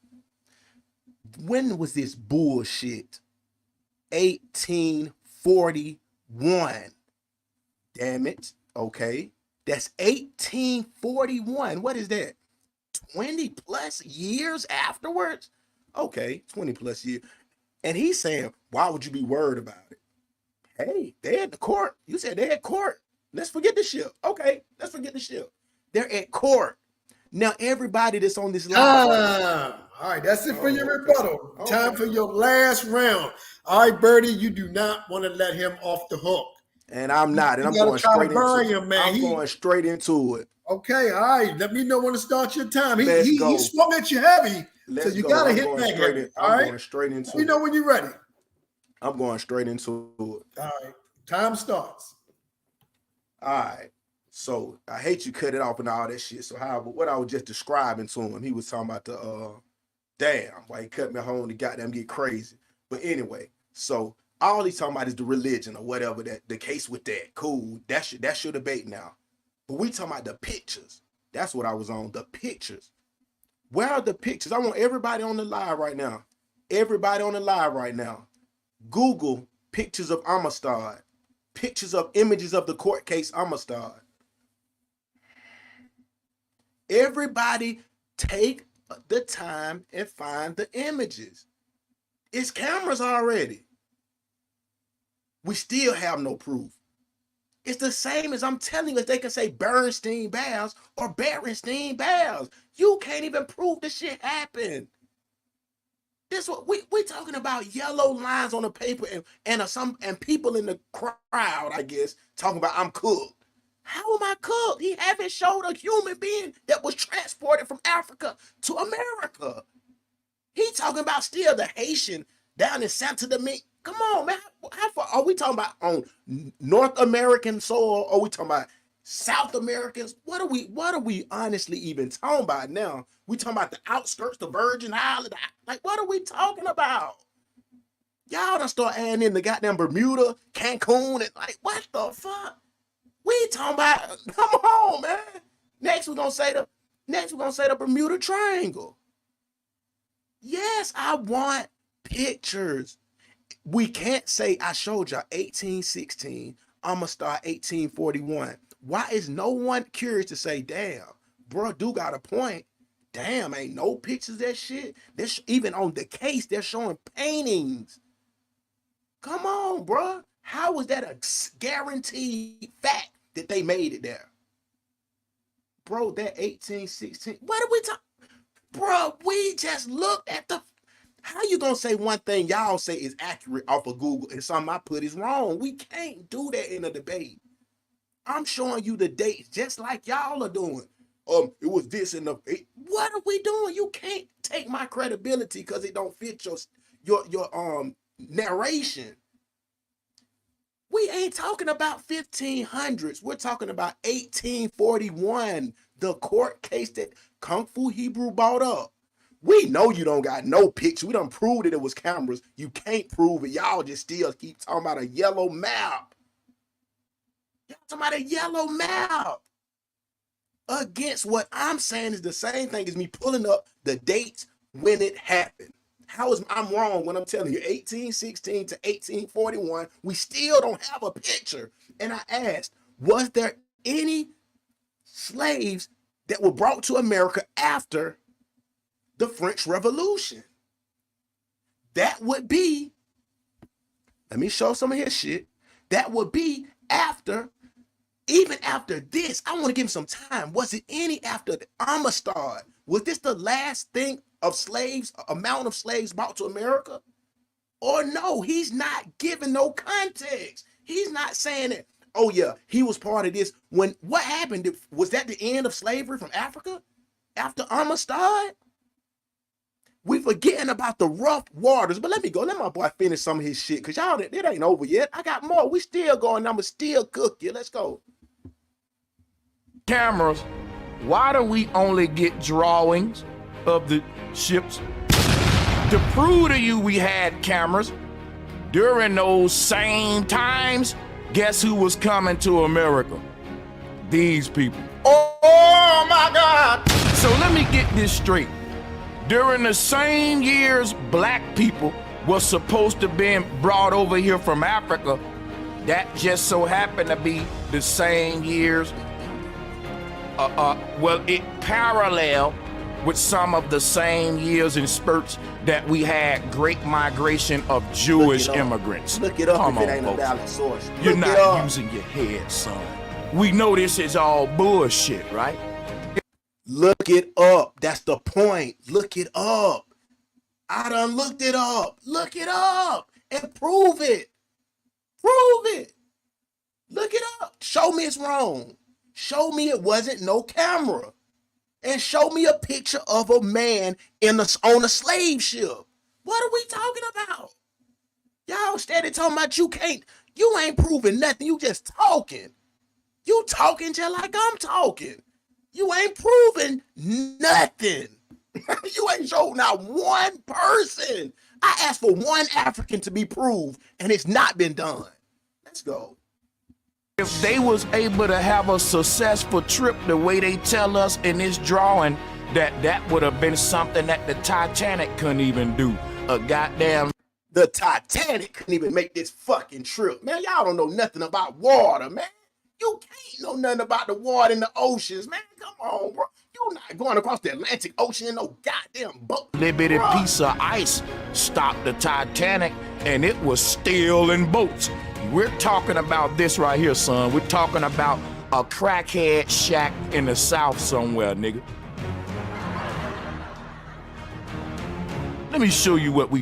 S1: When was this bullshit? 1841. Damn it. Okay. That's 1841. What is that? 20 plus years afterwards? Okay, 20 plus years. And he's saying, why would you be worried about it? Hey, they're at the court. You said they're at court. Let's forget the ship. Okay, let's forget the ship. They're at court. Now everybody that's on this line.
S4: All right, that's it for your rebuttal. Okay. Time for your last round. All right, Birdie, you do not want to let him off the hook.
S1: And I'm not. And I'm going straight into it. I'm going straight into it.
S4: Okay, all right. Let me know when to start your time. He swung at you heavy, so you got to hit back at it. All right?
S1: Going straight into it.
S4: Let me know when you're ready.
S1: I'm going straight into it.
S4: All right, time starts.
S1: All right. So I hate you cut it off and all that shit. So what I was just describing to him, he was talking about the damn, why he cut me home to goddamn get crazy. But anyway, so all he's talking about is the religion or whatever, that the case with that. Cool. That's your debate now. But we talking about the pictures. That's what I was on. The pictures. Where are the pictures? I want everybody on the live right now. Everybody on the live right now. Google pictures of Amistad. Pictures of images of the court case Amistad. Everybody take the time and find the images. It's cameras already. We still have no proof. It's the same as I'm telling you, as they can say Bernstein Bears or Berenstein Bears. You can't even prove the shit happened. This what we talking about, yellow lines on the paper and people in the crowd, I guess, talking about I'm cooked. How am I cooked? He haven't showed a human being that was transported from Africa to America. He talking about still the Haitian down in Santo Domingo. Come on, man. How far are we talking about on North American soil? Or are we talking about South Americans? What are we honestly even talking about now? We talking about the outskirts, the Virgin Islands. Like, what are we talking about? Y'all done start adding in the goddamn Bermuda, Cancun, and like, what the fuck? We talking about, come on, man. Next we're gonna say the Bermuda Triangle. Yes, I want pictures. We can't say I showed y'all 1816, I'ma start 1841. Why is no one curious to say, damn, bro, do got a point. Damn, ain't no pictures of that shit. Even on the case, they're showing paintings. Come on, bro. How was that a guaranteed fact that they made it there? Bro, that 1816, what are we talking? Bro, we just looked at the, how you gonna say one thing y'all say is accurate off of Google and something I put is wrong? We can't do that in a debate. I'm showing you the dates just like y'all are doing. It was this and what are we doing? You can't take my credibility because it don't fit your narration. We ain't talking about 1500s. We're talking about 1841, the court case that Kung Fu Hebrew brought up. We know you don't got no picture. We done proved that it was cameras. You can't prove it. Y'all just still keep talking about a yellow map. Y'all talking about a yellow map. Against what I'm saying is the same thing as me pulling up the dates when it happened. How is I'm wrong when I'm telling you 1816 to 1841, we still don't have a picture. And I asked, was there any slaves that were brought to America after the French Revolution? That would be, let me show some of his shit. That would be after, even after this. I want to give him some time. Was it any after the Amistad? Was this the last thing of slaves, amount of slaves brought to America? Or no, he's not giving no context. He's not saying that, oh yeah, he was part of this. When, what happened? Was that the end of slavery from Africa? After Amistad? We forgetting about the rough waters, but let my boy finish some of his shit, because y'all, it ain't over yet. I got more. We still going, I'ma still cook you. Let's go.
S15: Cameras, why do we only get drawings of the ships? To prove to you we had cameras during those same times, guess who was coming to America? These people. Oh my God! So let me get this straight. During the same years black people were supposed to be brought over here from Africa, that just so happened to be the same years. Well, it paralleled with some of the same years and spurts that we had great migration of Jewish immigrants.
S1: Look it up.
S15: Come
S1: if
S15: on,
S1: it ain't a
S15: folks.
S1: valid source.
S15: You're
S1: Look
S15: not using your head, son. We know this is all bullshit, right?
S1: Look it up. That's the point. Look it up. I done looked it up. Look it up and prove it. Prove it. Look it up. Show me it's wrong. Show me it wasn't no camera. And show me a picture of a man on a slave ship. What are we talking about? Y'all steady talking about you ain't proving nothing. You just talking. You talking just like I'm talking. You ain't proving nothing. You ain't showed not one person. I asked for one African to be proved, and it's not been done. Let's go.
S15: If they was able to have a successful trip the way they tell us in this drawing, that would have been something that the Titanic couldn't even do. A goddamn...
S1: The Titanic couldn't even make this fucking trip. Man, y'all don't know nothing about water, man. You can't know nothing about the water in the oceans, man. Come on, bro. You're not going across the Atlantic Ocean in no goddamn boat.
S15: Little bitty piece of ice stopped the Titanic, and it was still in boats. We're talking about this right here, son. We're talking about a crackhead shack in the South somewhere, nigga. Let me show you what we...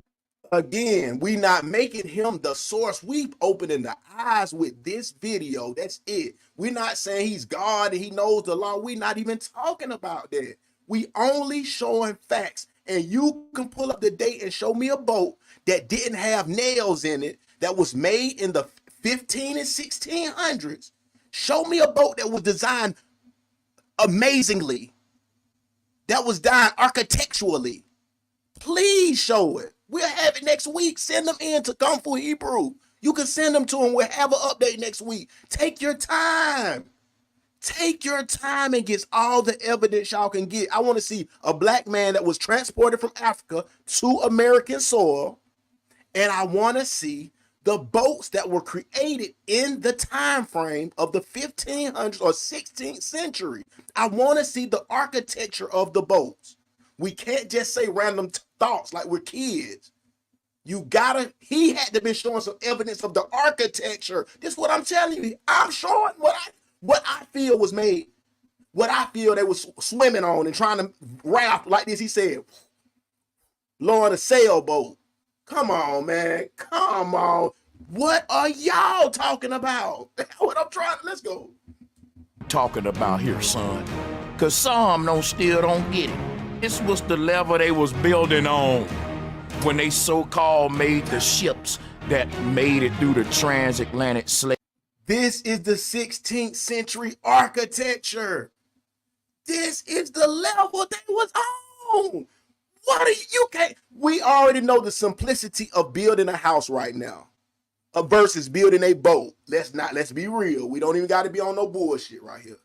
S1: Again, we not making him the source. We opening the eyes with this video. That's it. We're not saying he's God and he knows the law. We're not even talking about that. We only showing facts. And you can pull up the date and show me a boat that didn't have nails in it, that was made in the 15 and 1600s. Show me a boat that was designed amazingly, that was done architecturally. Please show it. We'll have it next week. Send them in to Kung Fu Hebrew. You can send them to him. We'll have an update next week. Take your time. Take your time and get all the evidence y'all can get. I want to see a black man that was transported from Africa to American soil. And I want to see the boats that were created in the time frame of the 1500s or 16th century. I want to see the architecture of the boats. We can't just say random thoughts like we're kids. You gotta, he had to be showing some evidence of the architecture. This is what I'm telling you. I'm showing what I feel was made, what I feel they was swimming on and trying to raft like this. He said, lowering a sailboat. Come on, man. Come on. What are y'all talking about? What I'm trying, let's go.
S15: Talking about here, son. Cause some still don't get it. This was the level they was building on when they so-called made the ships that made it through the transatlantic slave.
S1: This is the 16th century architecture. This is the level they was on. What are you can't? We already know the simplicity of building a house right now versus building a boat. Let's be real. We don't even got to be on no bullshit right here.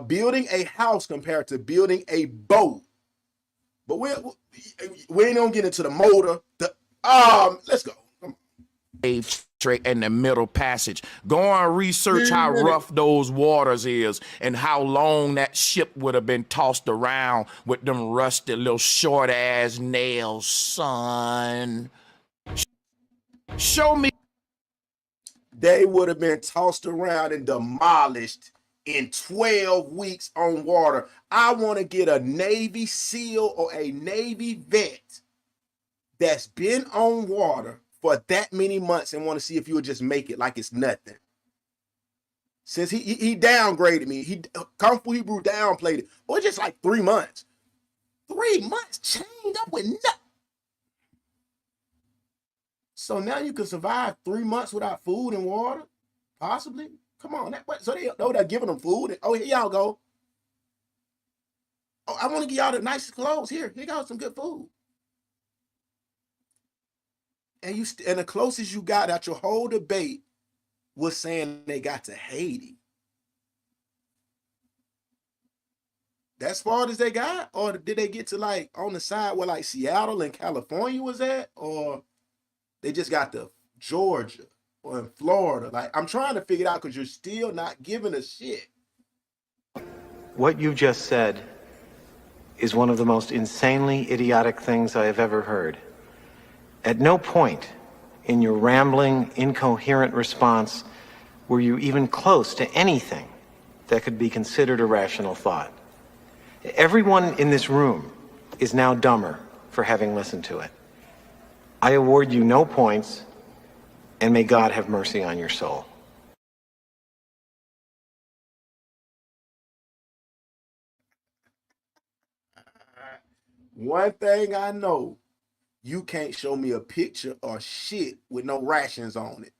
S1: Building a house compared to building a boat. But we ain't gonna get into the motor. Let's go.
S15: Straight in the middle passage. Go and research how rough those waters is and how long that ship would have been tossed around with them rusty little short ass nails, son. Show me.
S1: They would have been tossed around and demolished in 12 weeks on water. I want to get a Navy SEAL or a Navy vet that's been on water for that many months and want to see if you would just make it like it's nothing. Since he downgraded me, Kung Fu Hebrew downplayed it. Or just like 3 months. 3 months chained up with nothing. So now you can survive 3 months without food and water? Possibly? Come on. So they're giving them food. And, here y'all go. Oh, I want to give y'all the nicest clothes. Here y'all some good food. And the closest you got out your whole debate was saying they got to Haiti. That's far as they got? Or did they get to like on the side where like Seattle and California was at? Or they just got to Georgia or in Florida? Like, I'm trying to figure it out because you're still not giving a shit.
S16: What you just said is one of the most insanely idiotic things I have ever heard. At no point in your rambling, incoherent response were you even close to anything that could be considered a rational thought. Everyone in this room is now dumber for having listened to it. I award you no points, and may God have mercy on your soul.
S1: One thing I know, you can't show me a picture or shit with no rations on it.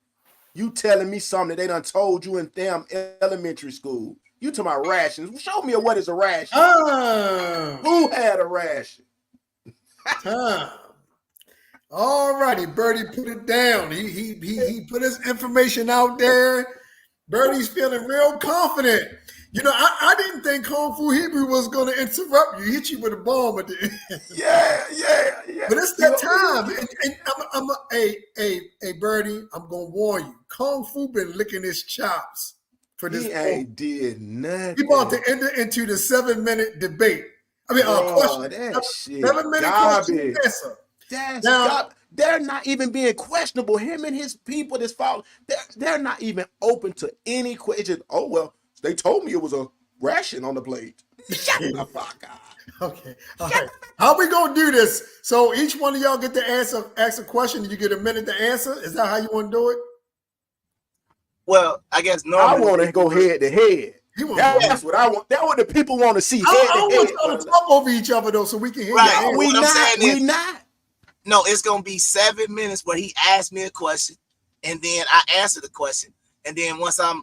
S1: You telling me something that they done told you in damn elementary school. You talking about rations. Show me what is a ration. Who had a ration?
S4: All righty, Birdie put it down. He put his information out there. Birdie's feeling real confident. You know, I didn't think Kung Fu Hebrew was going to interrupt you, hit you with a bomb at the end.
S1: Yeah.
S4: But it's that time. And Birdie, I'm going to warn you. Kung Fu been licking his chops for this.
S1: He ain't did nothing.
S4: He about to enter into the 7-minute debate. I mean, question.
S1: That shit
S4: 7-minute question and answer.
S1: That's now, they're not even being questionable. Him and his people that's following, they're not even open to any question. Oh, well, they told me it was a ration on the plate. Shut the fuck up.
S4: Okay. All right. How we gonna do this? So each one of y'all get to ask a question, and you get a minute to answer. Is that how you want to do it?
S3: Well, I guess normally
S1: I want to go head to head. That's what I want. That's what the people want to see.
S4: I want y'all to talk over each other though, so we can hear.
S3: Right.
S4: You.
S3: We not. No, it's gonna be 7 minutes where he asked me a question, and then I answer the question, and then once I'm,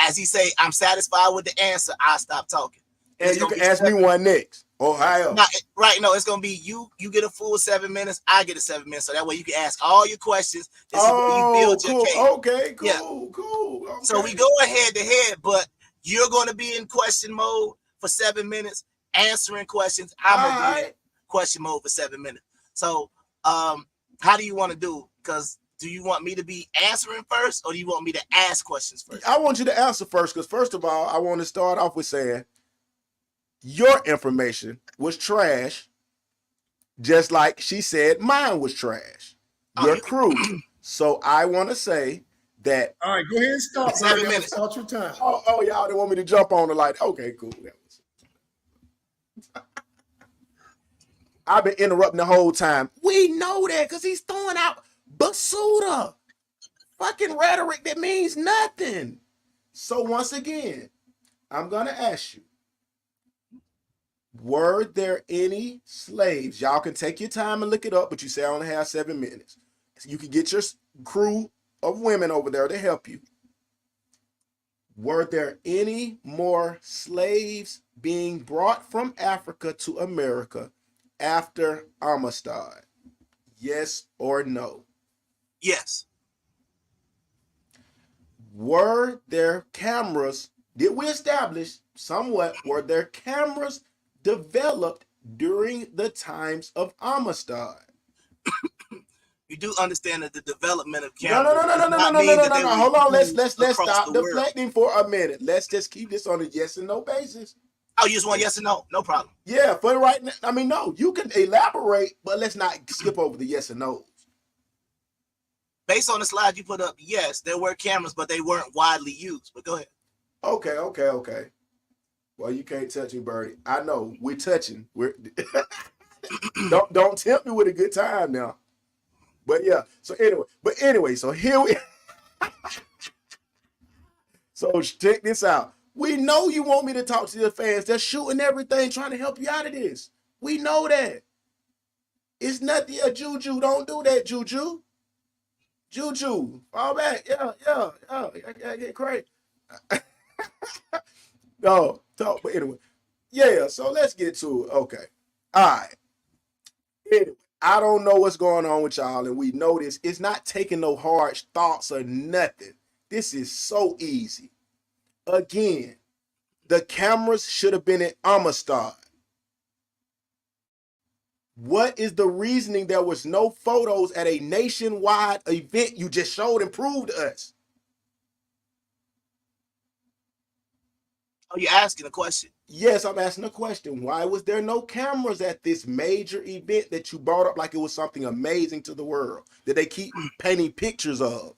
S3: as he say, I'm satisfied with the answer, I stop talking.
S1: And you can ask me one next. Ohio.
S3: Right. No, it's gonna be you. You get a full 7 minutes. I get a 7 minutes, so that way you can ask all your questions. This is where you build your case.
S1: Okay, cool. Okay.
S3: So we go head to head, but you're gonna be in question mode for 7 minutes, answering questions. I'm gonna be in question mode for 7 minutes. So. How do you want to do? Because do you want me to be answering first, or do you want me to ask questions first?
S1: I want you to answer first, because first of all, I want to start off with saying your information was trash, just like she said mine was trash. Your crew. So I want to say that.
S4: All right, go ahead and start.
S3: 7 minutes.
S4: Start your time.
S1: Oh, y'all didn't want me to jump on the light. Okay, cool. I've been interrupting the whole time. We know that because he's throwing out basura. Fucking rhetoric that means nothing. So once again, I'm going to ask you, were there any slaves? Y'all can take your time and look it up, but you say I only have 7 minutes. You can get your crew of women over there to help you. Were there any more slaves being brought from Africa to America after Amistad? Yes or no?
S3: Yes.
S1: Were there cameras? Did we establish somewhat? Were there cameras developed during the times of Amistad?
S3: You do understand that the development of cameras.
S1: No. Hold on. Let's stop deflecting for a minute. Let's just keep this on a yes and no basis.
S3: Oh, you just want yes and no? No problem.
S1: Yeah, for right now. I mean, no, you can elaborate, but let's not skip over the yes and no's.
S3: Based on the slide you put up, yes, there were cameras, but they weren't widely used. But go ahead.
S1: Okay. Well, you can't touch me, Birdie. I know we're touching. Don't tempt me with a good time now. But yeah. So anyway. So here we. So check this out. We know you want me to talk to the fans. They're shooting everything, trying to help you out of this. We know that. It's nothing. Juju, don't do that, Juju. Juju, fall back. Yeah. I get crazy. No, talk. But anyway, yeah. So let's get to it. Okay. All right. Anyway, I don't know what's going on with y'all, and we know this. It's not taking no hard thoughts or nothing. This is so easy. Again, the cameras should have been at Amistad. What is the reasoning there was no photos at a nationwide event you just showed and proved to us?
S3: Oh, you're asking a question?
S1: Yes, I'm asking a question. Why was there no cameras at this major event that you brought up like it was something amazing to the world that they keep painting pictures of?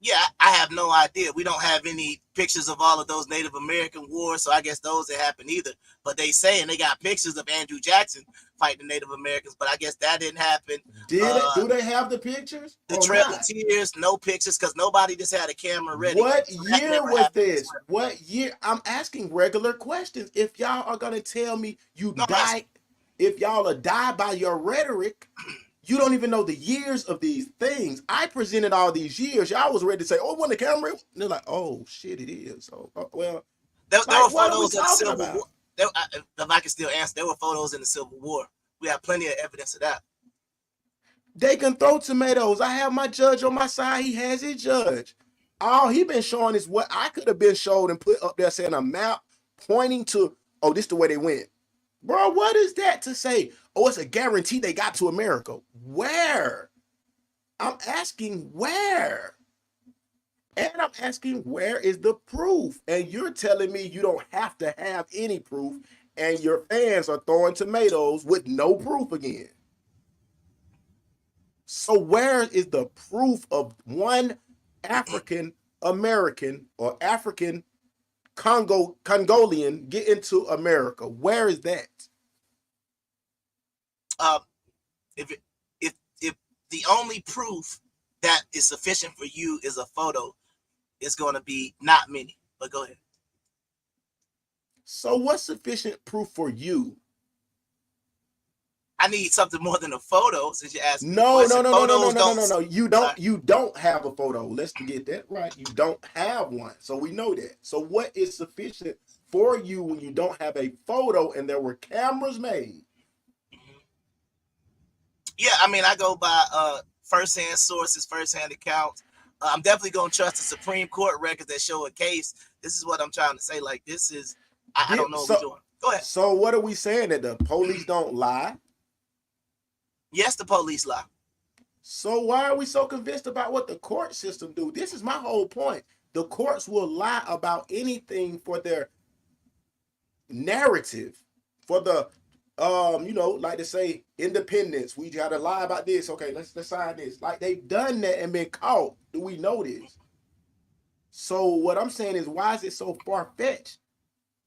S3: Yeah, I have no idea. We don't have any pictures of all of those Native American wars, so I guess those didn't happen either. But they saying they got pictures of Andrew Jackson fighting Native Americans, but I guess that didn't happen.
S1: Did it? Do they have the pictures?
S3: The
S1: or
S3: Trail
S1: not?
S3: of Tears, no pictures, because nobody just had a camera ready.
S1: What
S3: So that
S1: year
S3: never
S1: was
S3: happened.
S1: this? What year? I'm asking regular questions. If y'all are gonna tell me you died, if y'all are die by your rhetoric, you don't even know the years of these things. I presented all these years. Y'all was ready to say, "Oh, when the camera," and they're like, "Oh shit, it is." So, well,
S3: there were
S1: what are we
S3: photos of the
S1: talking
S3: Civil
S1: about?
S3: War. If I can still answer, there were photos in the Civil War. We have plenty of evidence of that.
S1: They can throw tomatoes. I have my judge on my side. He has his judge. All he been showing is what I could have been showed and put up there saying a map pointing to, oh, this is the way they went. Bro, what is that to say? Oh, it's a guarantee they got to America. Where? I'm asking where? And I'm asking where is the proof? And you're telling me you don't have to have any proof, and your fans are throwing tomatoes with no proof again. So where is the proof of one African American or African Congolian getting to America? Where is that?
S3: If the only proof that is sufficient for you is a photo, it's going to be not many. But go ahead.
S1: So what's sufficient proof for you?
S3: I need something more than a photo, since you asked me.
S1: No.
S3: No.
S1: You don't have a photo. Let's get that right. You don't have one. So we know that. So what is sufficient for you when you don't have a photo and there were cameras made?
S3: Yeah, I mean, I go by first-hand sources, first-hand accounts. I'm definitely going to trust the Supreme Court records that show a case. This is what I'm trying to say. Like, this is, I don't know what we're doing. Go ahead.
S1: So what are we saying? That the police don't lie?
S3: Yes, the police lie.
S1: So why are we so convinced about what the court system do? This is my whole point. The courts will lie about anything for their narrative, for the like they say, independence. We gotta lie about this. Okay, let's sign this. Like they've done that and been caught. Do we know this? So what I'm saying is, why is it so far-fetched?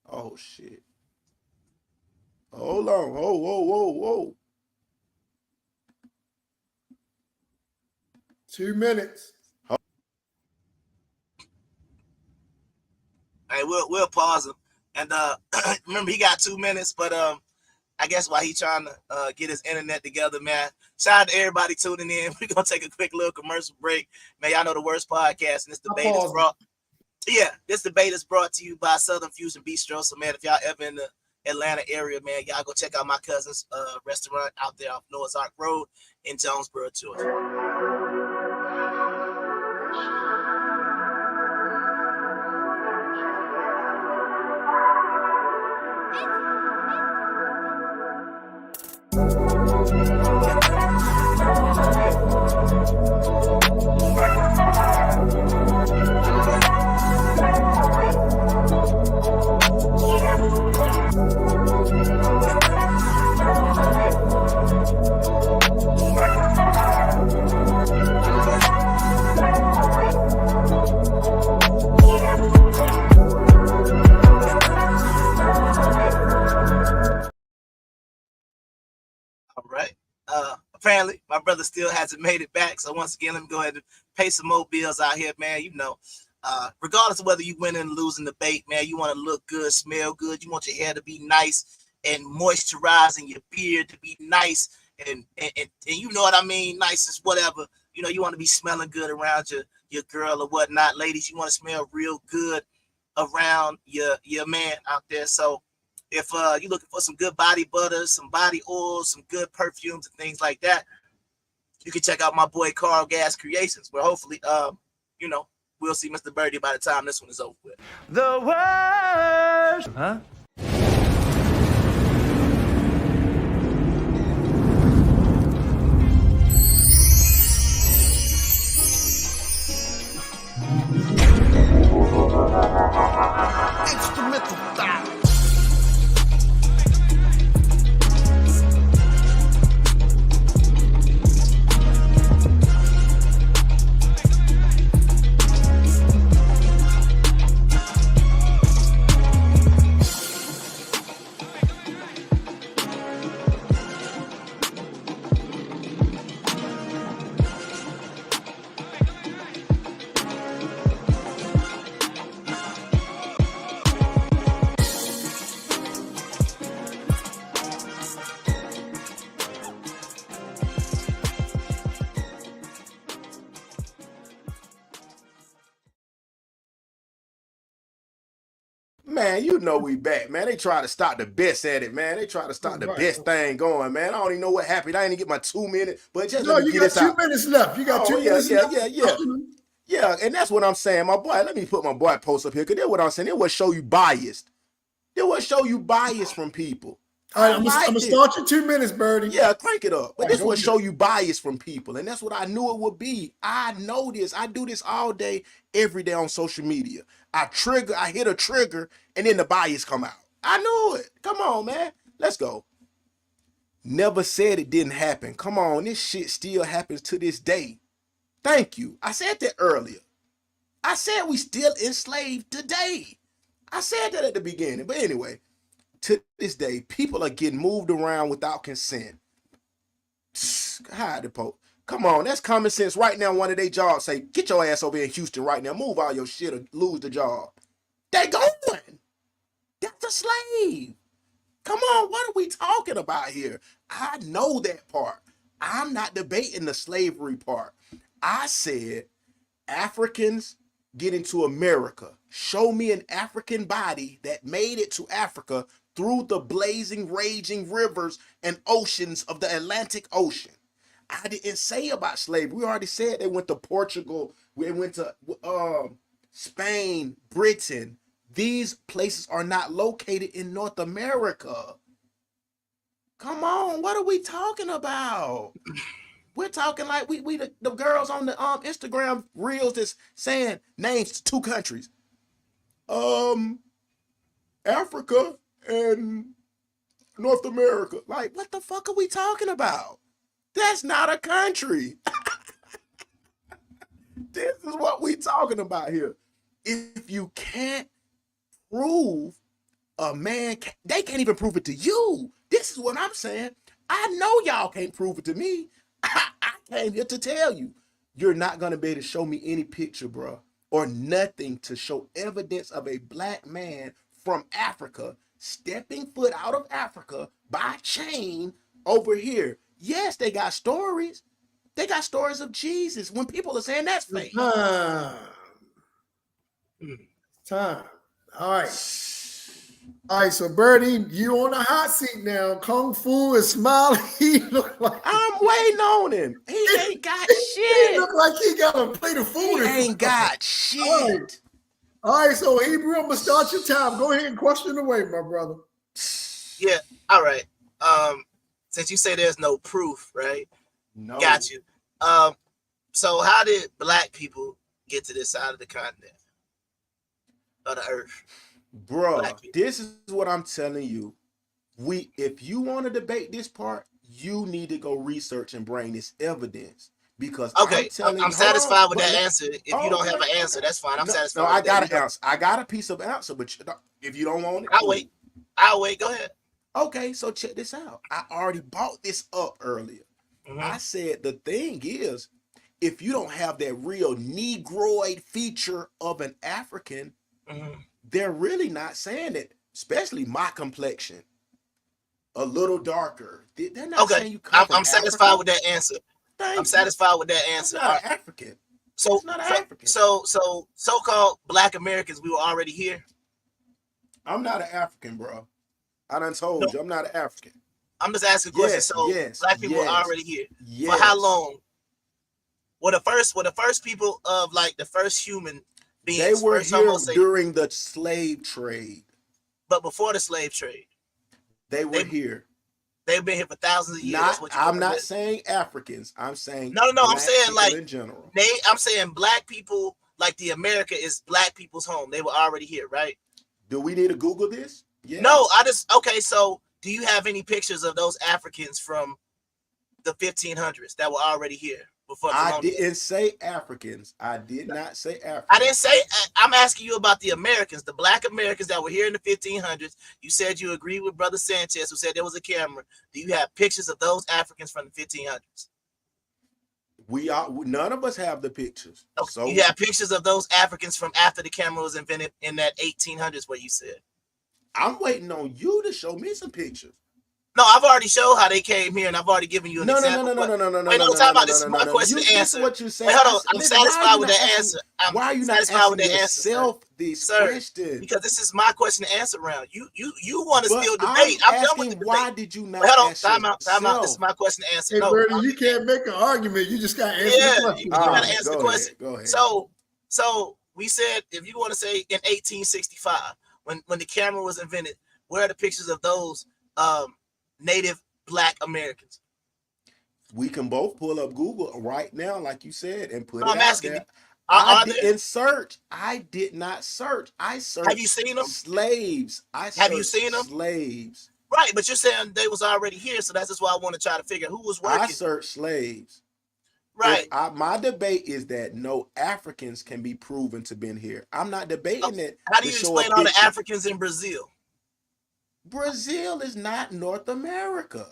S1: Oh shit. Hold on. Whoa.
S4: 2 minutes.
S3: Hey, we'll pause him. And remember, he got 2 minutes, but I guess while he's trying to get his internet together, man. Shout out to everybody tuning in. We're gonna take a quick little commercial break. Man, y'all know the worst podcast, and this debate is brought. Yeah, this debate is brought to you by Southern Fusion Bistro. So, man, if y'all ever in the Atlanta area, man, y'all go check out my cousin's restaurant out there off Noah's Ark Road in Jonesboro, Georgia. All right. Apparently, my brother still hasn't made it back. So once again, let me go ahead and pay some more bills out here, man. You know, regardless of whether you win and losing the debate, man, you want to look good, smell good. You want your hair to be nice and moisturized, and your beard to be nice, and you know what I mean, nice as whatever. You know, you want to be smelling good around your girl or whatnot. Ladies, you want to smell real good around your man out there. So if you're looking for some good body butter, some body oils, some good perfumes and things like that, you can check out my boy Carl Gas Creations, where hopefully, you know, we'll see Mr. Birdie by the time this one is over with.
S17: The worst, huh?
S18: Instrumental style.
S1: Man, you know we back, man. They try to stop the best at it, man. They try to stop the best thing going, man. I don't even know what happened. I didn't get my 2 minutes, but just
S4: No,
S1: let me
S4: you
S1: get
S4: got
S1: this
S4: 2
S1: out.
S4: minutes left. You got
S1: Oh,
S4: 2 minutes left.
S1: Yeah, and that's what I'm saying, my boy. Let me put my boy post up here, because that's what I'm saying. It will show you biased. It will show you bias from people.
S4: All right, I'm gonna start your 2 minutes, Birdie.
S1: Yeah, crank it up. But
S4: All right,
S1: this
S4: go
S1: will
S4: ahead.
S1: show you bias from people, and that's what I knew it would be. I know this. I do this all day, every day on social media. I hit a trigger, and then the bias come out. I knew it. Come on, man. Let's go. Never said it didn't happen. Come on, this shit still happens to this day. Thank you. I said that earlier. I said we still enslaved today. I said that at the beginning. But anyway, to this day, people are getting moved around without consent. Hide the Pope. Come on, that's common sense. Right now, one of their jobs say, get your ass over in Houston right now. Move all your shit or lose the job. They going. That's a slave. Come on, what are we talking about here? I know that part. I'm not debating the slavery part. I said Africans get into America. Show me an African body that made it to Africa through the blazing, raging rivers and oceans of the Atlantic Ocean. I didn't say about slavery. We already said they went to Portugal. We went to Spain, Britain. These places are not located in North America. Come on, what are we talking about? We're talking like we the girls on the Instagram reels that's saying names to 2 countries. Africa and North America. Like, what the fuck are we talking about? That's not a country. This is what we talking about here. If you can't prove a man, they can't even prove it to you. This is what I'm saying. I know y'all can't prove it to me. I came here to tell you. You're not going to be able to show me any picture, bro, or nothing to show evidence of a black man from Africa stepping foot out of Africa by chain over here. Yes, they got stories. They got stories of Jesus when people are saying that's fake.
S4: Time. All right. All right, so Birdie, you on the hot seat now. Kung Fu is smiling. He look like
S1: I'm waiting on him. He ain't got shit.
S4: He look like he got a plate of food.
S1: He ain't got shit.
S4: All right, so Hebrew, I'm gonna start your time. Go ahead and question away, my brother.
S3: Yeah. All right. Since you say there's no proof, right?
S1: No.
S3: Got you. So how did black people get to this side of the continent of the earth?
S1: Bruh, this is what I'm telling you. If you want to debate this part, you need to go research and bring this evidence. Because
S3: I'm satisfied with that answer. If you don't have an answer, that's fine. I'm satisfied.
S1: No, I got an answer. I got a piece of answer, but if you don't want it,
S3: I'll wait. I'll wait. Go ahead.
S1: Okay, so check this out. I already brought this up earlier. I said the thing is, if you don't have that real Negroid feature of an African, they're really not saying it, especially my complexion. A little darker. They're not saying you come from
S3: I'm satisfied with that answer. I'm satisfied with that answer.
S1: Not an African.
S3: So,
S1: not an African.
S3: So-called Black Americans, we were already here.
S1: I'm not an African, bro. I done told you, I'm not an African.
S3: I'm just asking a question.
S1: Yes,
S3: Black people were already here.
S1: Yes.
S3: For how long? Were the first people of like the first human beings?
S1: They were here during the slave trade.
S3: But before the slave trade,
S1: they were here.
S3: They've been here for thousands of years.
S1: I'm not saying Africans. I'm saying
S3: no. I'm saying like
S1: in general.
S3: I'm saying black people, like the America is black people's home. They were already here, right?
S1: Do we need to Google this?
S3: Yeah. No, so do you have any pictures of those Africans from the 1500s that were already here before
S1: I didn't say Africans. I did not say Africans.
S3: I didn't say. I'm asking you about the Americans, the Black Americans that were here in the 1500s. You said you agreed with Brother Sanchez, who said there was a camera. Do you have pictures of those Africans from the 1500s?
S1: None of us have the pictures.
S3: Okay.
S1: So
S3: you have pictures of those Africans from after the camera was invented in that 1800s, what you said.
S1: I'm waiting on you to show me some pictures.
S3: No, I've already showed how they came here, and I've already given you an example.
S1: No.
S3: Wait, no, talk about this is my question to answer.
S1: What you saying?
S3: Wait, hold on. I'm
S1: Listen, why are
S3: satisfied
S1: you
S3: with
S1: not
S3: that
S1: asking?
S3: answer. I'm
S1: Why are you not
S3: satisfied with
S1: asking
S3: that answer, sir.
S1: yourself this question?
S3: Because this is my question to answer round. You want to
S1: But
S3: still
S1: I'm
S3: debate. I'm done
S1: asking,
S3: with the debate.
S1: why did you not
S3: Wait, hold on.
S1: ask
S3: Time out. This
S1: yourself?
S3: is my question to answer.
S4: Hey,
S3: No,
S4: Birdie, you can't make an argument. You just got to answer the question.
S3: you got to answer the
S1: Go
S3: question.
S1: ahead, go ahead.
S3: So we said, if you want to say in 1865, when the camera was invented, where are the pictures of those native Black Americans?
S1: We can both pull up Google right now, like you said, and put it
S3: I'm
S1: out
S3: asking
S1: there.
S3: you,
S1: I didn't search. I did not search. I searched.
S3: Have you seen them?
S1: Slaves.
S3: Have you seen them?
S1: Slaves.
S3: Right, but you're saying they was already here, so that's just why I want to try to figure out who was working.
S1: I searched slaves.
S3: Right.
S1: My debate is that no Africans can be proven to been here. I'm not debating that.
S3: How do you explain all the Africans in Brazil?
S1: Brazil is not North America.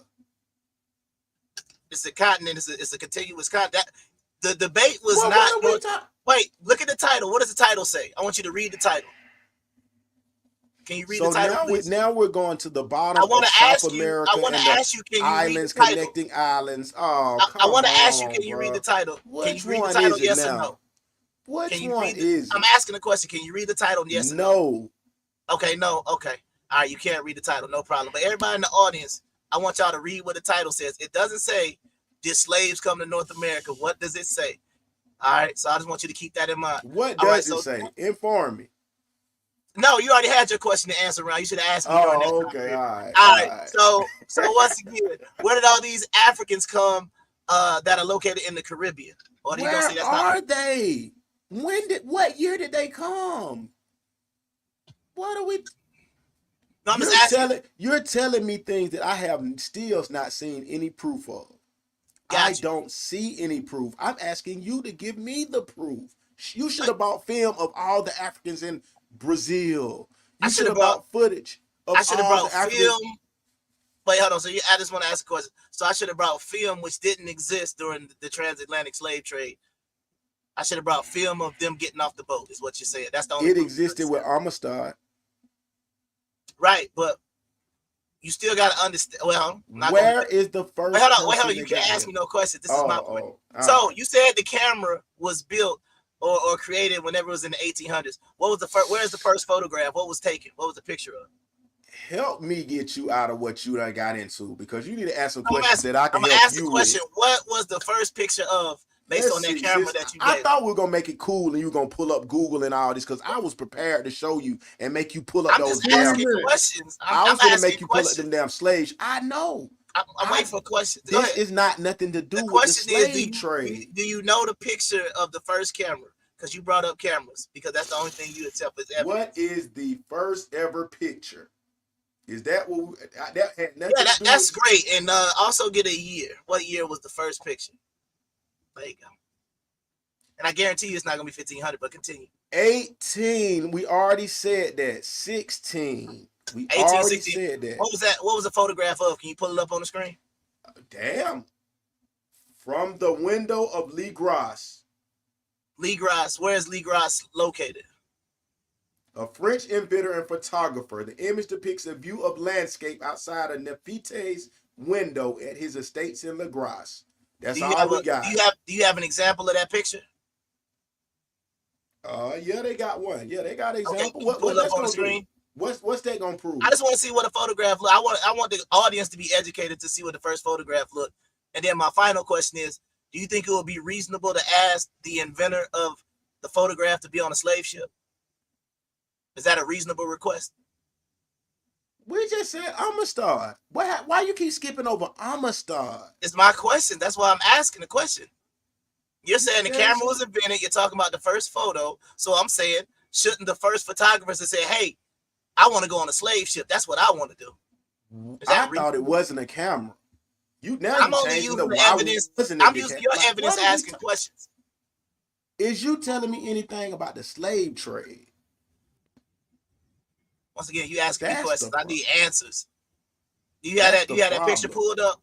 S3: It's a continent. It's a continuous continent. The debate was not. Wait, look at the title. What does the title say? I want you to read the title. Can you read the title, please?
S1: Now we're going to the bottom of South America.
S3: I want to ask you, can you
S1: islands,
S3: read the title?
S1: connecting islands. Oh,
S3: I want to ask you, can you read the title? Can you read the title? Yes or no?
S1: Which one is it?
S3: I'm asking a question. Can you read the title? Yes or no? Okay, no. Okay. All right, you can't read the title. No problem. But everybody in the audience, I want y'all to read what the title says. It doesn't say, did slaves come to North America? What does it say? All right, so I just want you to keep that in mind.
S1: What does it say? Inform me.
S3: No, you already had your question to answer around. You should have asked me.
S1: Oh, okay. All right.
S3: So once again, where did all these Africans come that are located in the Caribbean? Or
S1: where are they? What year did they come? What are we?
S3: No,
S1: you're telling me things that I have still not seen any proof of. I don't see any proof. I'm asking you to give me the proof. You should have bought film of all the Africans in Brazil. You should have bought footage of all the Africans.
S3: Film. Wait, hold on. So I just want to ask a question. So I should have brought film which didn't exist during the transatlantic slave trade. I should have brought film of them getting off the boat, is what you're saying. That's the only.
S1: It existed with W.O.R.S.E.
S3: Right, but you still got to understand. Well,
S1: where is the first?
S3: Wait, hold on. You can't ask me no questions. This is my point. So you said the camera was built or created whenever it was in the 1800s. What was the first? Where's the first photograph? What was taken? What was the picture of?
S1: Help me get you out of what you done got into, because you need to ask some questions that I can help you with.
S3: I'm asking the question. What was the first picture of? Based on that camera that you gave.
S1: I thought we were gonna make it cool and you were gonna pull up Google and all this, because I was prepared to show you and make you pull up those damn
S3: questions.
S1: I was gonna make you pull up them damn slaves. I know.
S3: I'm waiting for questions.
S1: This is not nothing to do with the slave trade.
S3: Do you know the picture of the first camera? Because you brought up cameras, because that's the only thing you accept as evidence.
S1: What is the first ever picture? Is that what that had nothing to do
S3: that's great. And also get a year. What year was the first picture? There you go. And I guarantee you it's not going to be 1500, but continue.
S1: 18. We already said that. 16. We
S3: 18,
S1: already
S3: 16.
S1: said that.
S3: What was that? What was the photograph of? Can you pull it up on the screen?
S1: Damn. From the window of Lee Gross.
S3: Lee Gross. Where is Lee Gross located?
S1: A French inventor and photographer. The image depicts a view of landscape outside of Nefertiti's window at his estates in La Grasse. That's all we got.
S3: Do you have an example of that picture?
S1: Yeah, they got one. Yeah, they got an example.
S3: Okay, pull it up on the screen.
S1: What's that gonna prove?
S3: I just want to see what a photograph look. I want the audience to be educated to see what the first photograph looked. And then my final question is, do you think it would be reasonable to ask the inventor of the photograph to be on a slave ship? Is that a reasonable request?
S1: We just said W.O.R.S.E. Why you keep skipping over W.O.R.S.E?
S3: It's my question. That's why I'm asking the question. You're saying the camera was invented. You're talking about the first photo. So I'm saying, shouldn't the first photographers have said, hey, I want to go on a slave ship. That's what I want to do.
S1: I thought it wasn't a camera.
S3: I'm only using the evidence. I'm using your evidence asking questions.
S1: Is you telling me anything about the slave trade?
S3: Once again, you asking me questions. I need answers. Do you have that picture pulled up?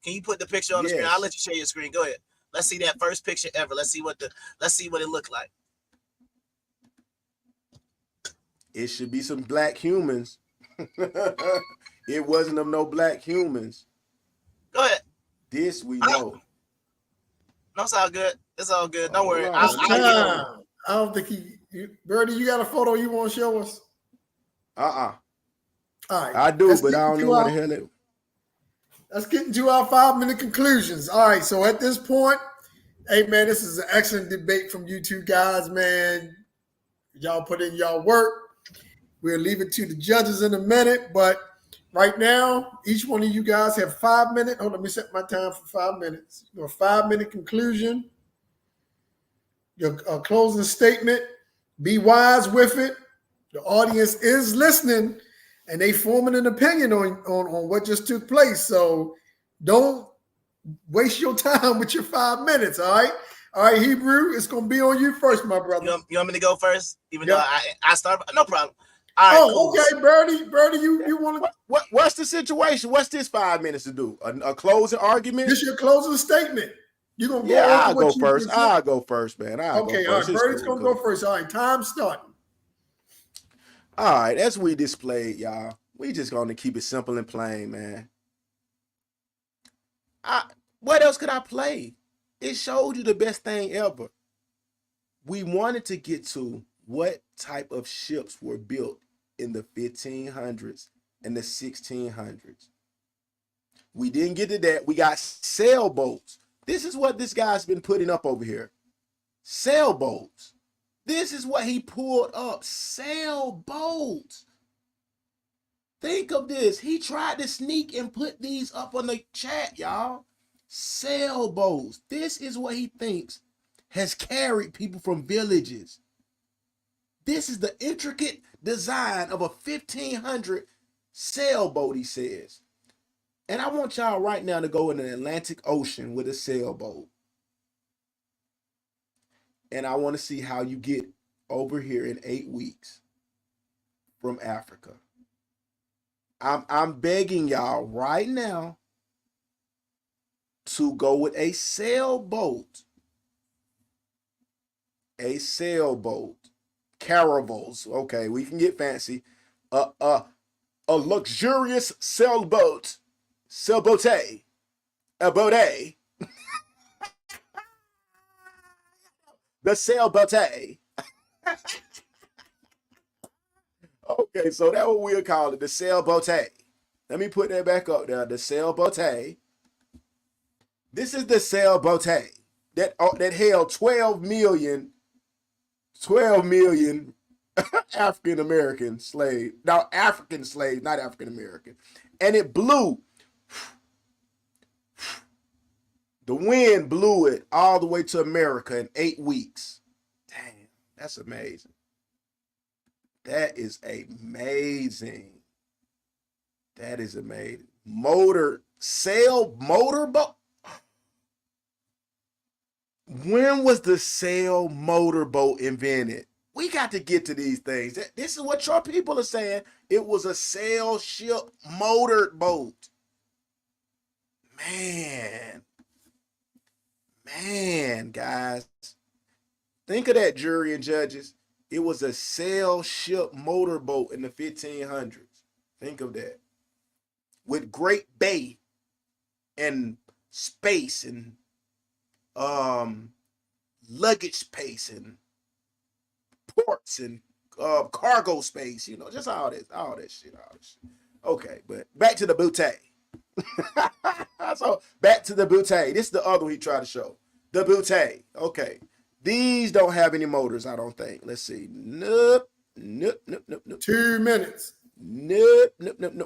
S3: Can you put the picture on the screen? I'll let you share your screen. Go ahead. Let's see that first picture ever. Let's see what it looked like.
S1: It should be some black humans. It wasn't of no black humans.
S3: Go ahead.
S1: This we know.
S3: No, it's all good. It's all good. Don't worry.
S1: Right.
S4: It's time. I don't think Birdie, you got a photo you want to show us?
S1: All
S4: right.
S1: I do, but I don't know where the hell it.
S4: Let's get into our 5-minute conclusions. All right. So at this point, hey man, this is an excellent debate from you two guys, man. Y'all put in y'all work. We'll leave it to the judges in a minute, but right now, each one of you guys have 5 minutes. Oh, let me set my time for 5 minutes. Your 5-minute conclusion, your closing statement. Be wise with it. The audience is listening, and they forming an opinion on what just took place. So don't waste your time with your 5 minutes. All right. All right, Hebrew, it's gonna be on you first, my brother.
S3: You want me to go first? Even though I start, no problem. All right, cool.
S4: Okay, Birdie, you want to?
S1: What's the situation? What's this 5 minutes to do? A closing argument?
S4: This your closing statement. You gonna go?
S1: I'll go first. I'll go first, man.
S4: Okay, all right. Birdie's gonna go first. All right, time starting.
S1: All right, as we displayed, y'all, we just gonna keep it simple and plain, man. What else could I play? It showed you the best thing ever. We wanted to get to what type of ships were built in the 1500s and the 1600s. We didn't get to that. We got sailboats. This is what this guy's been putting up over here. Sailboats. This is what he pulled up. Sailboats. Think of this. He tried to sneak and put these up on the chat, y'all. Sailboats. This is what he thinks has carried people from villages. This is the intricate design of a 1500 sailboat, he says. And I want y'all right now to go in the Atlantic Ocean with a sailboat. And I want to see how you get over here in 8 weeks from Africa. I'm begging y'all right now to go with a sailboat. A sailboat. Caravels. Okay, we can get fancy. A luxurious sailboat. Sailboat. A boat. The sailboat. Okay, so that's what we'll call it, the sailboat. Let me put that back up there. The sailboat. This is the sailboat that held 12 million African American slaves. Now African slaves, not African American. And it blew. The wind blew it all the way to America in 8 weeks. Damn, that's amazing. That is amazing. That is amazing. Motorboat. When was the sail motorboat invented? We got to get to these things. This is what your people are saying. It was a sail ship motorboat. Man, guys. Think of that, jury and judges. It was a sail ship motorboat in the 1500s. Think of that. With great bay and space and luggage space and ports and cargo space, just all that shit. Okay, but back to the bootay. So back to the bootay. This is the other one he tried to show. The bootay. Okay. These don't have any motors, I don't think. Let's see. Nope.
S4: 2 minutes.
S1: Nope.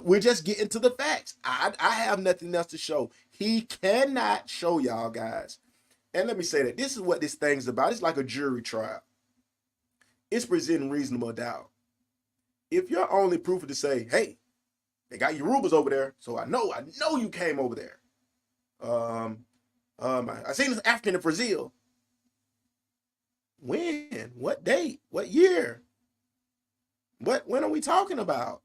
S1: We're just getting to the facts. I have nothing else to show. He cannot show y'all guys. And let me say that this is what this thing's about. It's like a jury trial. It's presenting reasonable doubt. If your only proof is to say, hey, they got Yorubas over there, so I know you came over there. I seen this African in Brazil. When? What date? What year? When are we talking about?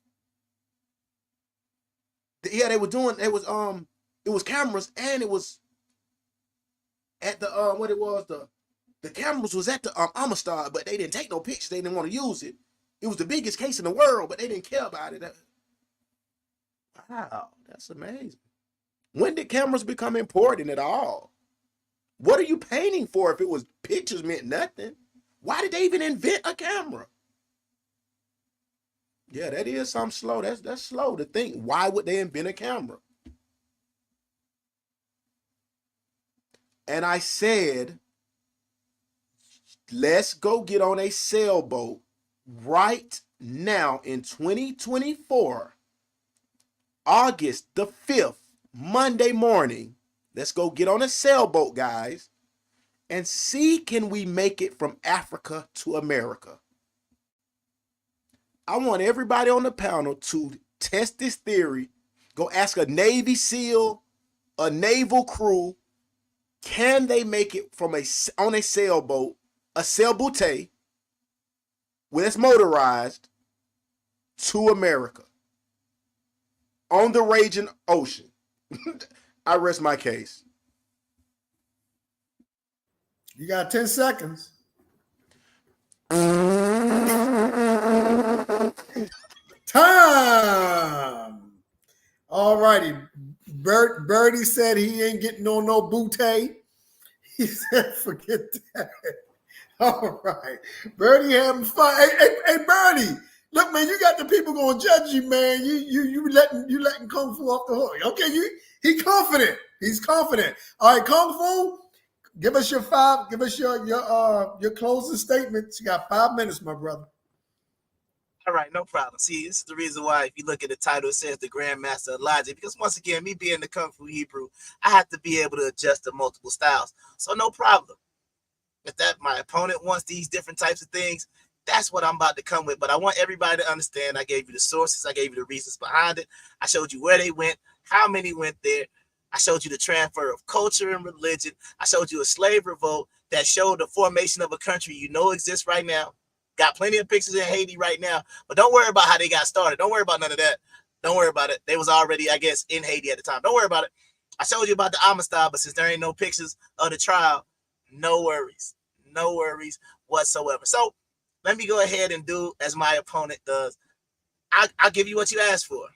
S1: Yeah, it was cameras, and it was at the the cameras was at the Amistad, but they didn't take no pictures. They didn't want to use it. It was the biggest case in the world, but they didn't care about it. Wow, that's amazing. When did cameras become important at all? What are you painting for if it was pictures meant nothing? Why did they even invent a camera? Yeah, that is something slow. That's slow to think. Why would they invent a camera? And I said, let's go get on a sailboat right now in 2024, August the 5th, Monday morning. Let's go get on a sailboat, guys, and see, can we make it from Africa to America? I want everybody on the panel to test this theory. Go ask a Navy SEAL, a naval crew, can they make it from on a sailboat, a sailboat when it's motorized, to America on the raging ocean? I rest my case.
S4: You got 10 seconds. Time. All righty. Birdie said he ain't getting on no bootay. He said, forget that. All right. Birdie having fun. Hey, Birdie. Look, man, you got the people gonna judge you, man. You letting Kung Fu off the hook. Okay, he confident. He's confident. All right, Kung Fu, give us your closing statements. You got 5 minutes, my brother.
S3: All right, no problem. See, this is the reason why, if you look at the title, it says the Grandmaster of Logic. Because once again, me being the Kung Fu Hebrew, I have to be able to adjust to multiple styles. So no problem. If that my opponent wants these different types of things, that's what I'm about to come with. But I want everybody to understand, I gave you the sources, I gave you the reasons behind it. I showed you where they went, how many went there. I showed you the transfer of culture and religion. I showed you a slave revolt that showed the formation of a country you know exists right now. Got plenty of pictures in Haiti right now, but don't worry about how they got started. Don't worry about none of that. Don't worry about it. They was already, I guess, in Haiti at the time. Don't worry about it. I showed you about the Amistad, but since there ain't no pictures of the trial, no worries. No worries whatsoever. So let me go ahead and do as my opponent does. I'll give you what you asked for.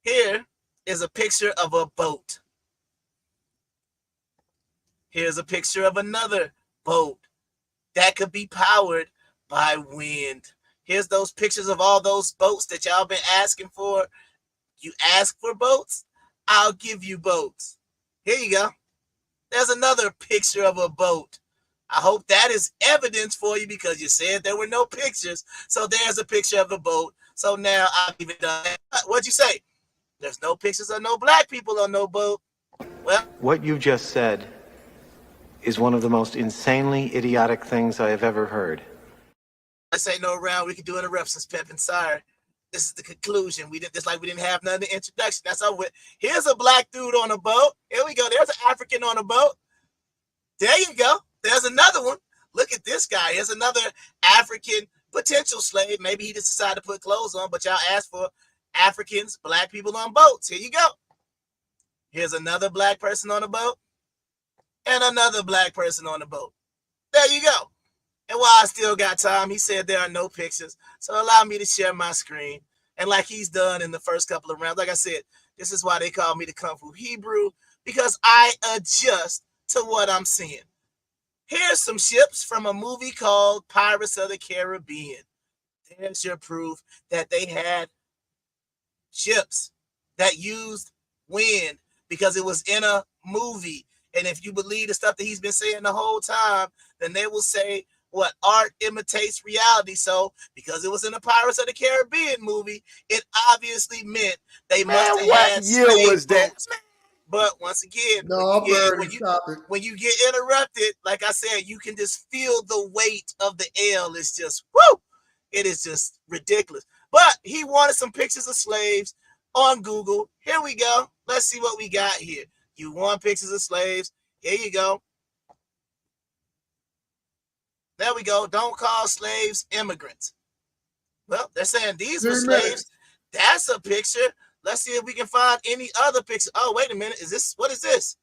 S3: Here is a picture of a boat. Here's a picture of another boat that could be powered by wind. Here's those pictures of all those boats that y'all been asking for. You ask for boats, I'll give you boats. Here you go. There's another picture of a boat. I hope that is evidence for you because you said there were no pictures. So there's a picture of a boat. So now I'll give it done. What'd you say? There's no pictures of no black people on no boat. Well,
S16: what you just said is one of the most insanely idiotic things I have ever heard.
S3: This ain't no round we can do interruptions, Pimpin'. Sorry. This is the conclusion. We didn't, just like we didn't have none in the introduction. That's how here's a black dude on a boat. Here we go. There's an African on a boat. There you go. There's another one. Look at this guy. Here's another African potential slave. Maybe he just decided to put clothes on, but y'all asked for Africans, black people on boats. Here you go. Here's another black person on a boat and another black person on the boat. There you go. And while I still got time, he said there are no pictures. So allow me to share my screen. And like he's done in the first couple of rounds, like I said, this is why they call me the Kung Fu Hebrew, because I adjust to what I'm seeing. Here's some ships from a movie called Pirates of the Caribbean. There's your proof that they had ships that used wind because it was in a movie. And if you believe the stuff that he's been saying the whole time, then they will say what art imitates reality. So because it was in the Pirates of the Caribbean movie, it obviously meant they must have had
S1: what year was that?
S3: But once again,
S4: no,
S3: when you get interrupted, like I said, you can just feel the weight of the L. It's just, whoo, it is just ridiculous. But he wanted some pictures of slaves on Google. Here we go. Let's see what we got here. You want pictures of slaves. Here you go. There we go. Don't call slaves immigrants. Well, they're saying these were slaves. That's a picture. Let's see if we can find any other picture. Oh, wait a minute. What is this?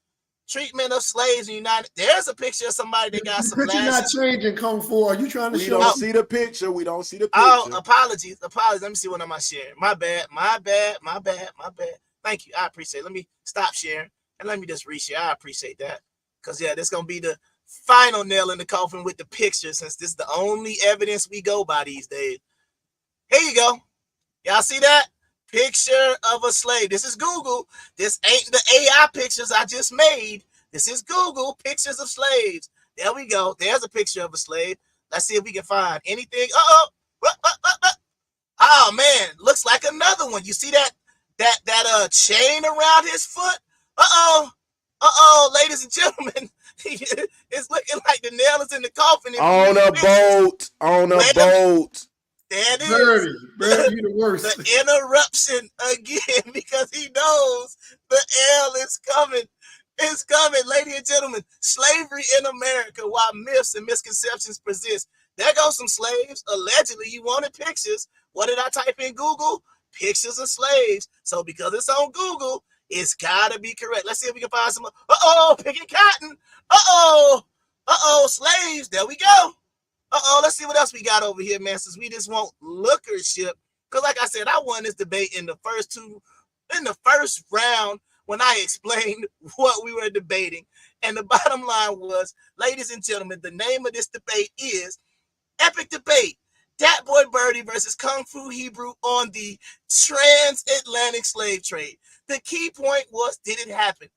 S3: treatment of slaves in the United. There's a picture of somebody that got
S4: The
S3: some
S4: picture not
S3: lashes.
S4: changing, Kung Fu. Are you trying to
S1: We
S4: show?
S1: don't see the picture. We don't see the
S3: Oh,
S1: picture.
S3: apologies. Let me see what am I sharing. My bad. Thank you. I appreciate it. Let me stop sharing and let me just reshare. I appreciate that. Because, yeah, this is going to be the final nail in the coffin with the picture, since this is the only evidence we go by these days. Here you go. Y'all see that? Picture of a slave. This is Google. This ain't the AI pictures I just made. This is Google pictures of slaves. There we go. There's a picture of a slave. Let's see if we can find anything. Oh man, looks like another one. You see that chain around his foot? Ladies and gentlemen, it's looking like the nail is in the coffin.
S1: On a boat. On a boat.
S3: There it is.
S4: Birdie, you the worst.
S3: The interruption again, because he knows the L is coming. It's coming, ladies and gentlemen. Slavery in America, while myths and misconceptions persist. There goes some slaves. Allegedly, you wanted pictures. What did I type in Google? Pictures of slaves. So because it's on Google, it's gotta be correct. Let's see if we can find some. Picking cotton. Slaves. There we go. Let's see what else we got over here, man. Since we just want lookership. Because like I said, I won this debate in the first round when I explained what we were debating. And the bottom line was, ladies and gentlemen, the name of this debate is Epic Debate. DatboiByrdie versus Kung Fu Hebrew on the Transatlantic slave trade. The key point was, did it happen?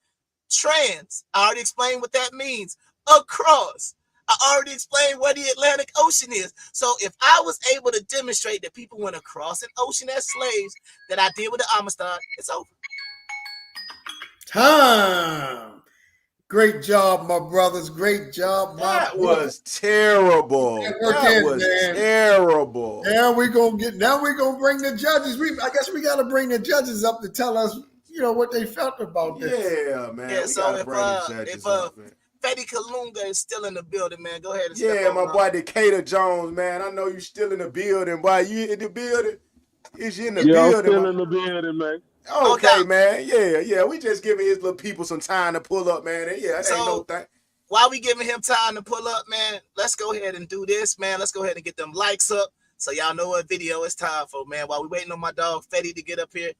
S3: Trans, I already explained what that means. Across, I already explained where the Atlantic Ocean is. So if I was able to demonstrate that people went across an ocean as slaves, that I did with the Amistad, it's over.
S4: Time. Great job, my brothers. Great job, my
S1: That was terrible. That was terrible.
S4: Now we're gonna bring the judges. I guess we gotta bring the judges up to tell us, what they felt about this.
S1: Yeah, man.
S3: Yeah,
S1: we
S3: so
S1: gotta bring the judges up, man.
S3: Fetty Kalunga is still in the building, man. Go ahead and
S1: Yeah,
S3: step
S1: my
S3: over.
S1: boy Decatur Jones, man. I know you still in the building, boy. You in the building? Is you in the
S8: Yeah,
S1: building?
S8: I'm still in the building, man.
S1: Okay, man. Yeah. We just giving his little people some time to pull up, man. And yeah, it ain't no thing.
S3: While we giving him time to pull up, man, let's go ahead and do this, man. Let's go ahead and get them likes up so y'all know what video it's time for, man. While we waiting on my dog Fetty to get up here,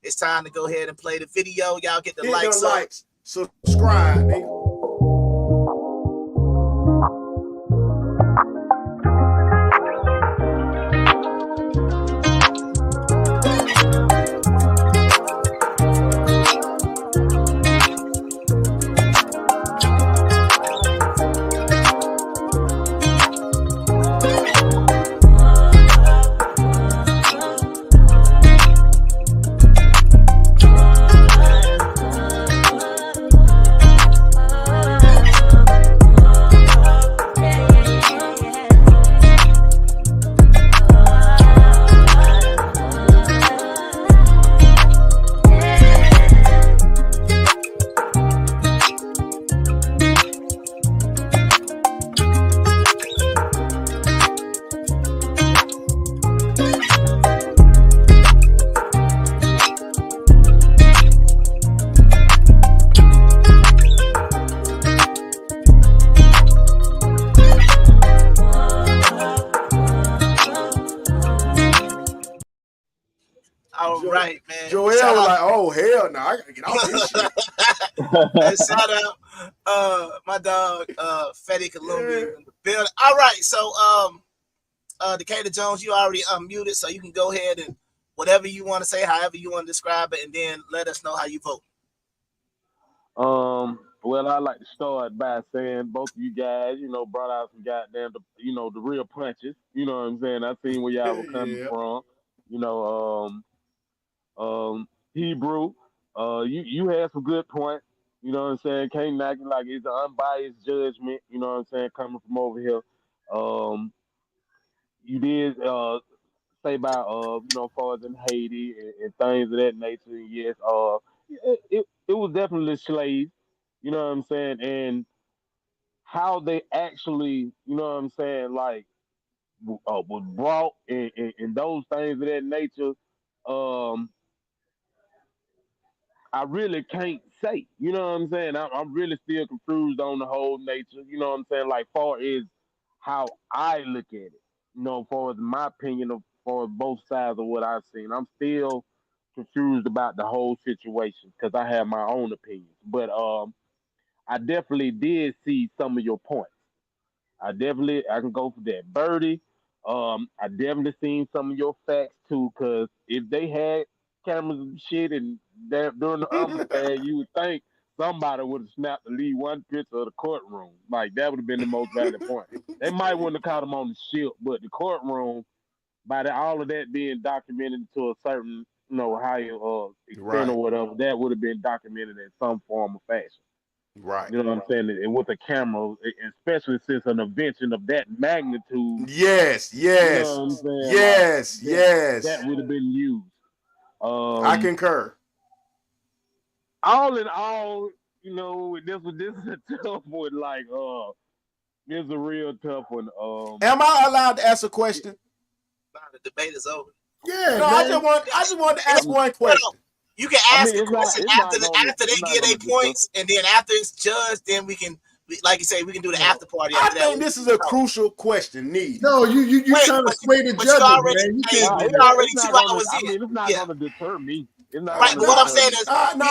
S3: it's time to go ahead and play the video. Y'all get the likes up.
S1: Subscribe, nigga.
S3: All right, man.
S1: Joel was like, "Oh hell no, I gotta get off this shit."
S3: And shout out my dog Fetty Kalunga in the building. All right, so Decatur Jones, you already unmuted, so you can go ahead and whatever you want to say, however you want to describe it, and then let us know how you vote.
S8: Well, I'd like to start by saying both of you guys, brought out some goddamn, the real punches. You know what I'm saying? I seen where y'all were coming from. Hebrew, you had some good points. You know what I'm saying? Can't knock it, like it's an unbiased judgment. You know what I'm saying? Coming from over here. You did say about far as in Haiti and things of that nature. Yes, it was definitely slaves. You know what I'm saying? And how they actually, you know what I'm saying, like was brought and those things of that nature. I really can't say. You know what I'm saying? I'm really still confused on the whole nature. You know what I'm saying? Like far as how I look at it. You know, far as my opinion of for both sides of what I've seen, I'm still confused about the whole situation because I have my own opinions. But I definitely did see some of your points. I can go for that. Birdie, I definitely seen some of your facts too, cause if they had cameras and shit and during the understand, you would think somebody would have snapped at least one picture of the courtroom. Like that would have been the most valid point. They might wouldn't have caught him on the ship, but the courtroom, all of that being documented to a certain, higher extent
S1: Right.
S8: or whatever, that would have been documented in some form or fashion.
S1: Right.
S8: You know what I'm saying? And with a camera, especially since an invention of that magnitude,
S1: Yes.
S8: you know
S1: Yes.
S8: what I'm saying? Like
S1: Yes.
S8: that
S1: Yes.
S8: would have been used.
S1: I
S8: Um,
S1: concur.
S8: all in all, this is a tough one. Like, this is a real tough one.
S1: Am I allowed to ask a question?
S3: The debate is over.
S1: No,
S4: Yeah,
S1: I
S4: man.
S1: just want to ask
S8: I'm,
S1: one question.
S3: You can
S8: I
S3: ask
S8: mean,
S3: a question after they
S8: it's not
S3: get their
S8: gonna deter.
S3: points, and then after it's judged, then like you say, we can do the after party
S1: I
S3: after that.
S1: think this is a crucial question needed.
S4: No, you
S3: Wait,
S4: trying to sway the
S3: but you
S4: judges,
S3: already,
S4: man. You
S3: hey,
S4: can't
S8: Nah,
S4: do
S3: we
S4: that.
S3: already
S8: it's
S3: two
S8: not gonna.
S3: hours
S8: I
S3: in.
S8: mean, it's not
S3: Yeah,
S8: gonna deter me. It's not
S3: right.
S8: gonna
S3: But what I'm
S8: deter
S3: saying
S8: me.
S3: is,
S1: No,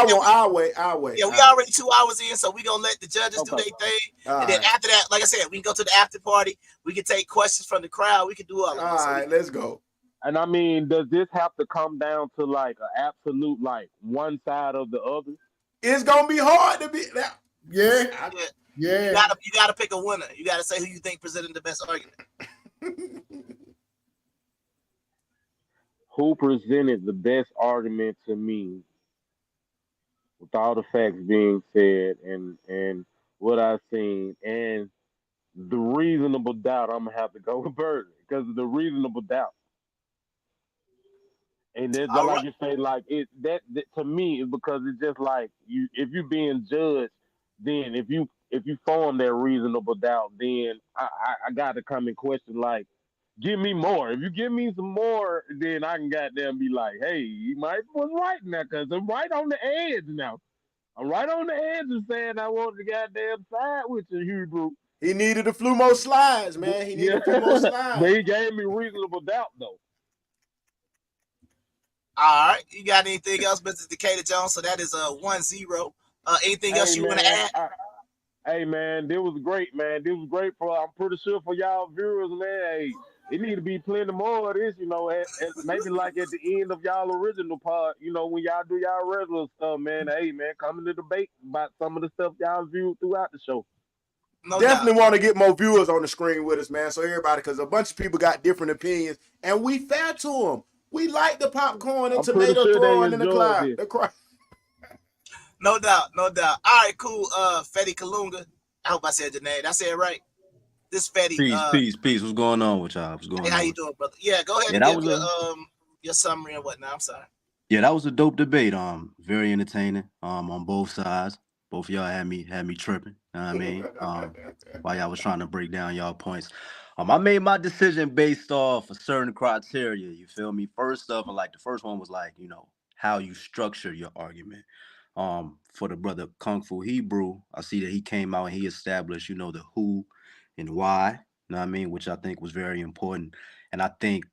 S3: we
S1: I'll wait. I'll wait.
S3: yeah, we already 2 hours in, so we gonna let the judges do
S8: Okay.
S3: their thing,
S1: All
S3: and then
S1: right.
S3: after that, like I said, we can go to the after party. We can take questions from the crowd. We can do all of
S1: All
S3: that. So
S1: right, let's go.
S8: And I mean, does this have to come down to like an absolute like one side or the other?
S1: It's gonna be hard to be.
S4: Yeah,
S3: yeah,
S4: yeah.
S3: you gotta pick a winner. You gotta say who you think presented the best argument.
S8: Who presented the best argument to me with all the facts being said and what I've seen and the reasonable doubt? I'm gonna have to go with Birdie because of the reasonable doubt. And that's just
S3: All
S8: like
S3: right.
S8: you say, like that to me is because it's just like you if you're being judged, then if you form that reasonable doubt, then I got to come and question like, give me more. If you give me some more, then I can goddamn be like, hey, you might was right now because I'm right on the edge now. I'm right on the edge of saying I want the goddamn side with you, Hebrew.
S1: He needed a few more slides,
S8: But,
S1: man. He needed
S8: yeah,
S1: a few more
S8: but
S1: slides.
S8: he gave me reasonable doubt though.
S3: All right. You got anything else, Mr. Decatur Jones? So that is a 1-0. Anything else
S8: Hey
S3: you want to
S8: man,
S3: add?
S8: hey man, this was great, man. This was great for I'm pretty sure for y'all viewers, man. Hey, it need to be plenty more of this, maybe like at the end of y'all original part, when y'all do y'all regular stuff, man. Hey man, come in the debate about some of the stuff y'all viewed throughout the show.
S3: No doubt.
S1: Definitely want to get more viewers on the screen with us, man. So everybody, because a bunch of people got different opinions, and we fair to them. We like the popcorn and
S8: I'm pretty
S1: tomato
S8: sure they
S1: throwing in the
S8: enjoyed
S1: cloud.
S8: this.
S1: The crowd.
S3: No doubt. No doubt. All right, cool. Fetty Kalunga. I hope I said your name. I said it right. This Fetty.
S5: Peace. What's going on with y'all? What's
S3: Hey,
S5: going
S3: how you
S5: on?
S3: doing, brother? Yeah, go ahead
S5: Yeah,
S3: and
S5: that
S3: give
S5: was a
S3: your summary and whatnot. I'm sorry.
S5: yeah, that was a dope debate. Very entertaining. On both sides. Both of y'all had me tripping. You know what I mean? While y'all was trying to break down y'all points. I made my decision based off a certain criteria. You feel me? First off, like the first one was like, how you structure your argument. For the brother Kung Fu Hebrew, I see that he came out and he established, the who and why, you know what I mean, which I think was very important. And I think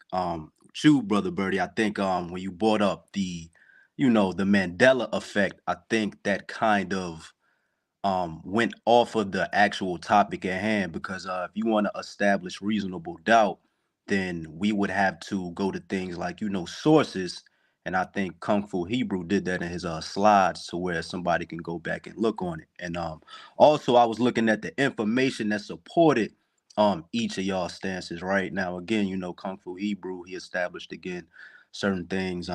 S5: you, brother Birdie, I think when you brought up the Mandela effect, I think that kind of went off of the actual topic at hand because if you want to establish reasonable doubt, then we would have to go to things like sources, and I think Kung Fu Hebrew did that in his slides to where somebody can go back and look on it. And also I was looking at the information that supported each of y'all stances. Right now, again, Kung Fu Hebrew, he established again certain things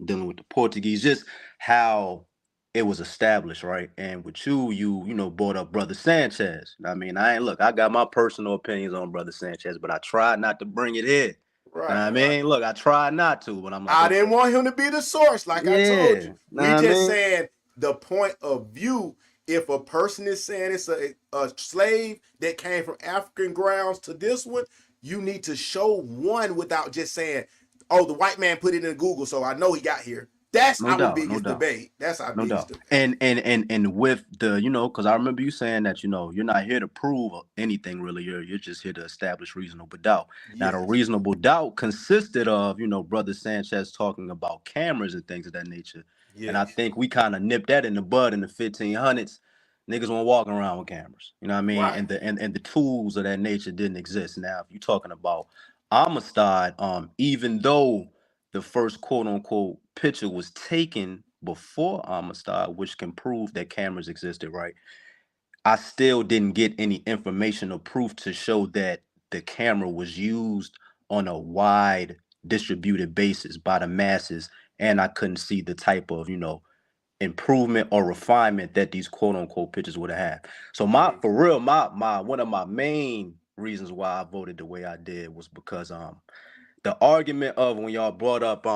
S5: dealing with the Portuguese, just how it was established, right? And with you brought up Brother Sanchez. I mean, I got my personal opinions on Brother Sanchez, but I tried not to bring it here.
S1: Right.
S5: I mean, look, I tried not to, but I'm like,
S1: I
S5: okay.
S1: didn't want him to be the source, like I told
S5: Yeah.
S1: you.
S5: Know
S1: We
S5: what I
S1: just
S5: mean?
S1: saying the point of view. If a person is saying it's a slave that came from African grounds to this one, you need to show one without just saying, oh, the white man put it in Google, so I know he got here. That's
S5: No
S1: our
S5: doubt, no
S1: biggest
S5: doubt.
S1: debate. That's our
S5: No
S1: biggest
S5: doubt.
S1: debate.
S5: And with the, because I remember you saying that, you're not here to prove anything really. You're just here to establish reasonable doubt. Now, the
S1: Yes.
S5: reasonable doubt consisted of, Brother Sanchez talking about cameras and things of that nature. And I
S1: Yes.
S5: think we kind of nipped that in the bud in the 1500s. Niggas weren't walking around with cameras. You know what I mean?
S1: Right.
S5: And the tools of that nature didn't exist. Now, if you're talking about Amistad, even though the first quote unquote picture was taken before Amistad, which can prove that cameras existed, right? I still didn't get any information or proof to show that the camera was used on a wide distributed basis by the masses, and I couldn't see the type of, improvement or refinement that these quote unquote pictures would have had. So for real, my one of my main reasons why I voted the way I did was because the argument of when y'all brought up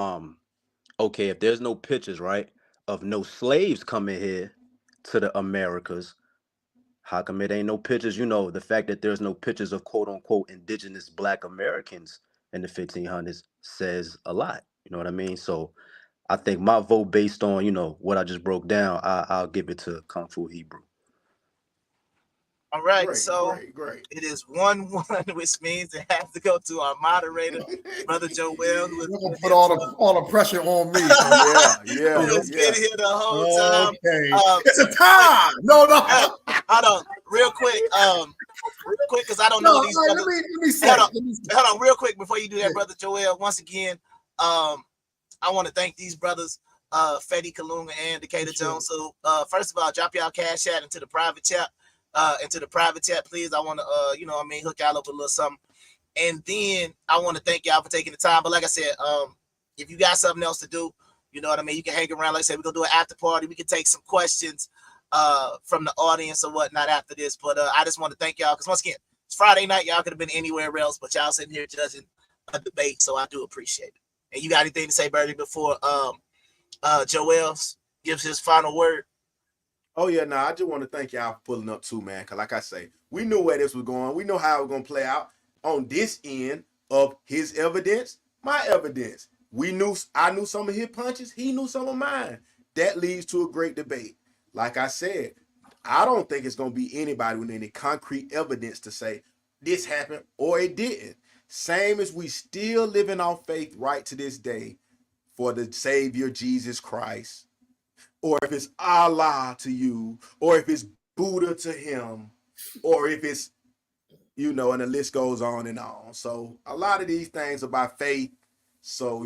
S5: okay, if there's no pictures, right, of no slaves coming here to the Americas, how come it ain't no pictures? The fact that there's no pictures of quote unquote indigenous Black Americans in the 1500s says a lot. You know what I mean? So I think my vote, based on what I just broke down, I'll give it to Kung Fu Hebrew.
S3: All right,
S1: Great,
S3: so
S1: great.
S3: it is 1-1, which means it has to go to our moderator, Brother Joel, who is
S4: You're gonna put all the pressure on me.
S1: Yeah.
S3: Who has been here the whole time.
S4: Okay. It's a tie. No.
S3: Hold on, real quick, because I don't know these brothers. Let me hold on, real quick before you do that, Brother Joel. Once again, I want to thank these brothers, Fetty Kalunga and Decatur Jones. So, first of all, drop y'all cash out into the private chat. Please. I want to, hook y'all up with a little something. And then I want to thank y'all for taking the time. But like I said, if you got something else to do, you know what I mean, you can hang around. Like I said, we're gonna do an after party. We can take some questions from the audience or whatnot after this. But I just want to thank y'all, because once again, it's Friday night. Y'all could have been anywhere else, but y'all sitting here judging a debate. So I do appreciate it. And you got anything to say, Birdie, before Joel gives his final word?
S1: Oh yeah, I just want to thank y'all for pulling up too, man. Cause like I say, we knew where this was going. We know how it was gonna play out on this end of his evidence, my evidence. I knew some of his punches. He knew some of mine. That leads to a great debate. Like I said, I don't think it's gonna be anybody with any concrete evidence to say this happened or it didn't. Same as we still living off faith right to this day for the Savior Jesus Christ. Or if it's Allah to you, or if it's Buddha to him, or if it's, and the list goes on and on. So a lot of these things are by faith. So,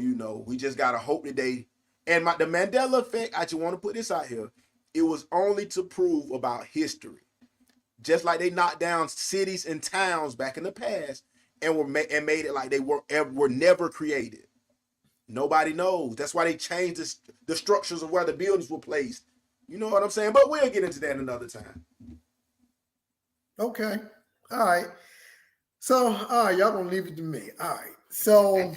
S1: we just got to hope today. And the Mandela effect, I just want to put this out here. It was only to prove about history. Just like they knocked down cities and towns back in the past and made it like they were never created. Nobody knows. That's why they changed the structures of where the buildings were placed. You know what I'm saying? But we'll get into that another time.
S4: Okay. All right. So, all right, y'all gonna leave it to me. All right. So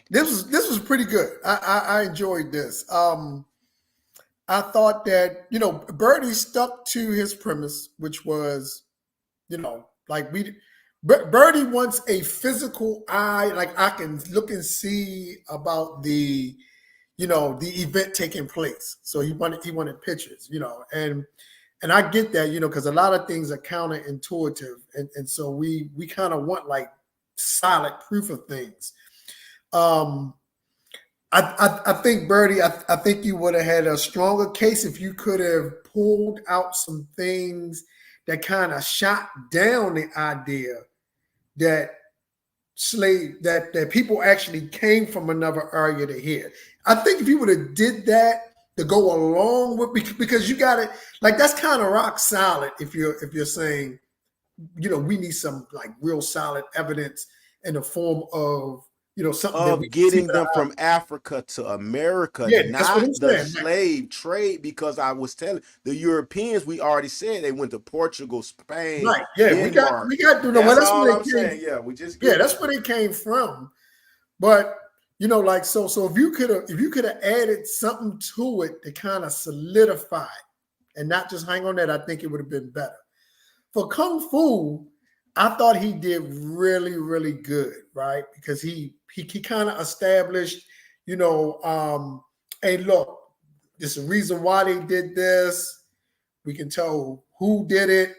S4: this was pretty good. I enjoyed this. I thought that, Birdie stuck to his premise, which was, Birdie wants a physical eye, like I can look and see about the event taking place. So he wanted pictures, and I get that, because a lot of things are counterintuitive, and so we kind of want like solid proof of things. I think, Birdie, I think you would have had a stronger case if you could have pulled out some things that kind of shot down the idea that that people actually came from another area to here. I think if you would have did that to go along with, because you got it, like that's kind of rock solid. If you're saying, we need some like real solid evidence in the form of something that we
S1: getting them from Africa to America, not the slave trade. Because I was telling the Europeans, we already said they went to Portugal, Spain,
S4: right? Yeah,
S1: Denmark.
S4: we got.
S1: That's all I'm saying. Yeah, we just
S4: that's where they came from. But so if you could have added something to it to kind of solidify it and not just hang on that, I think it would have been better. For Kung Fu, I thought he did really, really good, right? Because he kind of established, hey, look, there's a reason why they did this. We can tell who did it.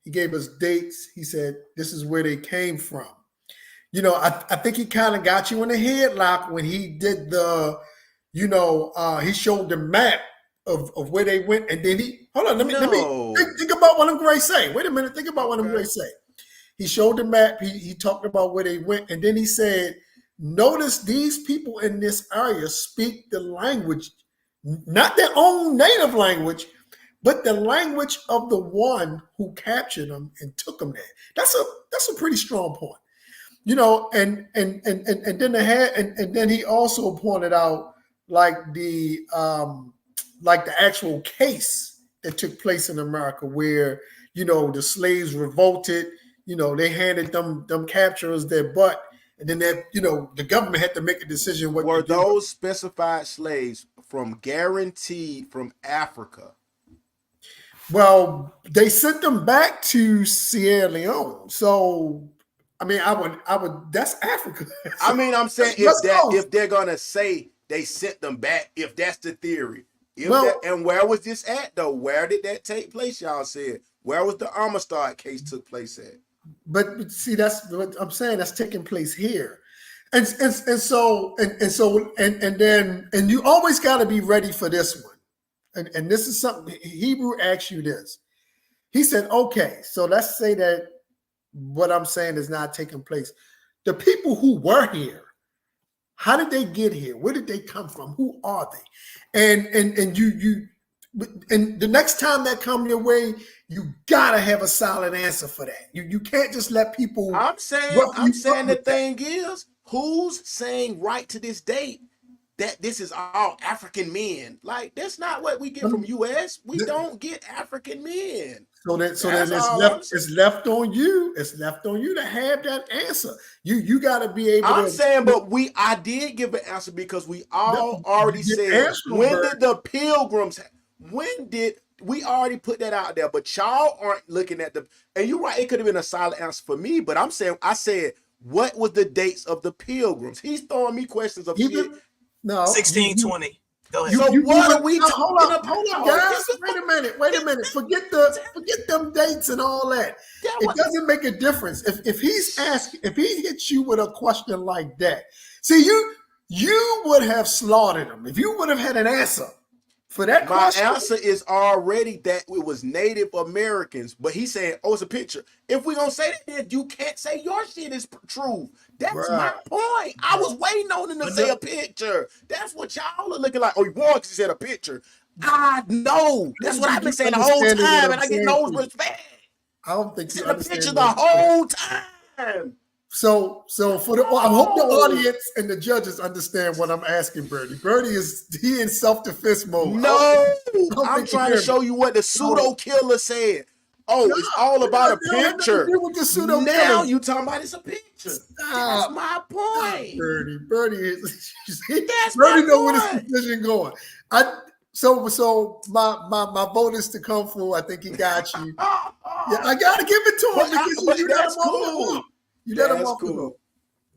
S4: He gave us dates. He said, this is where they came from. You know, I think he kind of got you in a headlock when he did the, you know, he showed the map of where they went. And then he, hold on, let me think about what I'm going to say. Wait a minute, think about what I'm going to say. He showed the map. He talked about where they went. And then he said, notice these people in this area speak the language, not their own native language, but the language of the one who captured them and took them there. That's a pretty strong point. You know, and then he also pointed out like the actual case that took place in America where, you know, the slaves revolted, you know, they handed them capturers their butt, and then that, you know, the government had to make a decision what
S1: were
S4: to do.
S1: those specified slaves from guaranteed from Africa?
S4: Well, they sent them back to Sierra Leone. So I mean, I would. That's Africa.
S1: I mean, I'm saying if they're gonna say they sent them back, if that's the theory, and where was this at though? Where did that take place? Y'all said where was the Amistad case took place at?
S4: But see, that's what I'm saying. That's taking place here, and you always got to be ready for this one. And this is something Hebrew asks you this. He said, okay, so let's say that what I'm saying is not taking place. The people who were here, how did they get here? Where did they come from? Who are they? And the next time that come your way, you gotta have a solid answer for that. You can't just let people.
S1: I'm saying the thing is, who's saying right to this date that this is all African men? Like, that's not what we get from U.S. We don't get African men.
S4: So then it's left on you. It's left on you to have that answer. You got to be able.
S1: I'm saying, but I did give an answer because we all already said when did the Pilgrims? When did we already put that out there? But y'all aren't looking at the. And you're right. It could have been a solid answer for me. But I'm saying I said what was the dates of the Pilgrims? He's throwing me questions of shit.
S3: No, 1620. Go ahead.
S1: So what are we talking about?
S4: Hold up, guys. Wait a minute. Forget them dates and all that. It doesn't make a difference. If he's asking, if he hits you with a question like that, see, you would have slaughtered him if you would have had an answer for that question.
S1: My answer is already that it was Native Americans, but he's saying, oh, it's a picture. If we're gonna say that, then you can't say your shit is true. That's my point. I was waiting on him to say a picture. That's what y'all are looking like. Oh, you want because he said a picture. I know. That's what I've been saying the whole time, and I get no respect.
S4: I don't think
S1: you understand a picture the whole time.
S4: So for the, I hope the audience and the judges understand what I'm asking Birdie. Birdie he in self-defense mode.
S1: No, I'm trying to show you what the pseudo killer said. Oh, it's all about a picture. Now you talking about it's a picture. That's my point.
S4: Birdie is. Birdie know where this decision going. So my vote is to come for. I think he got you. Yeah, I gotta give it to him because you got him off. You let him off the hook.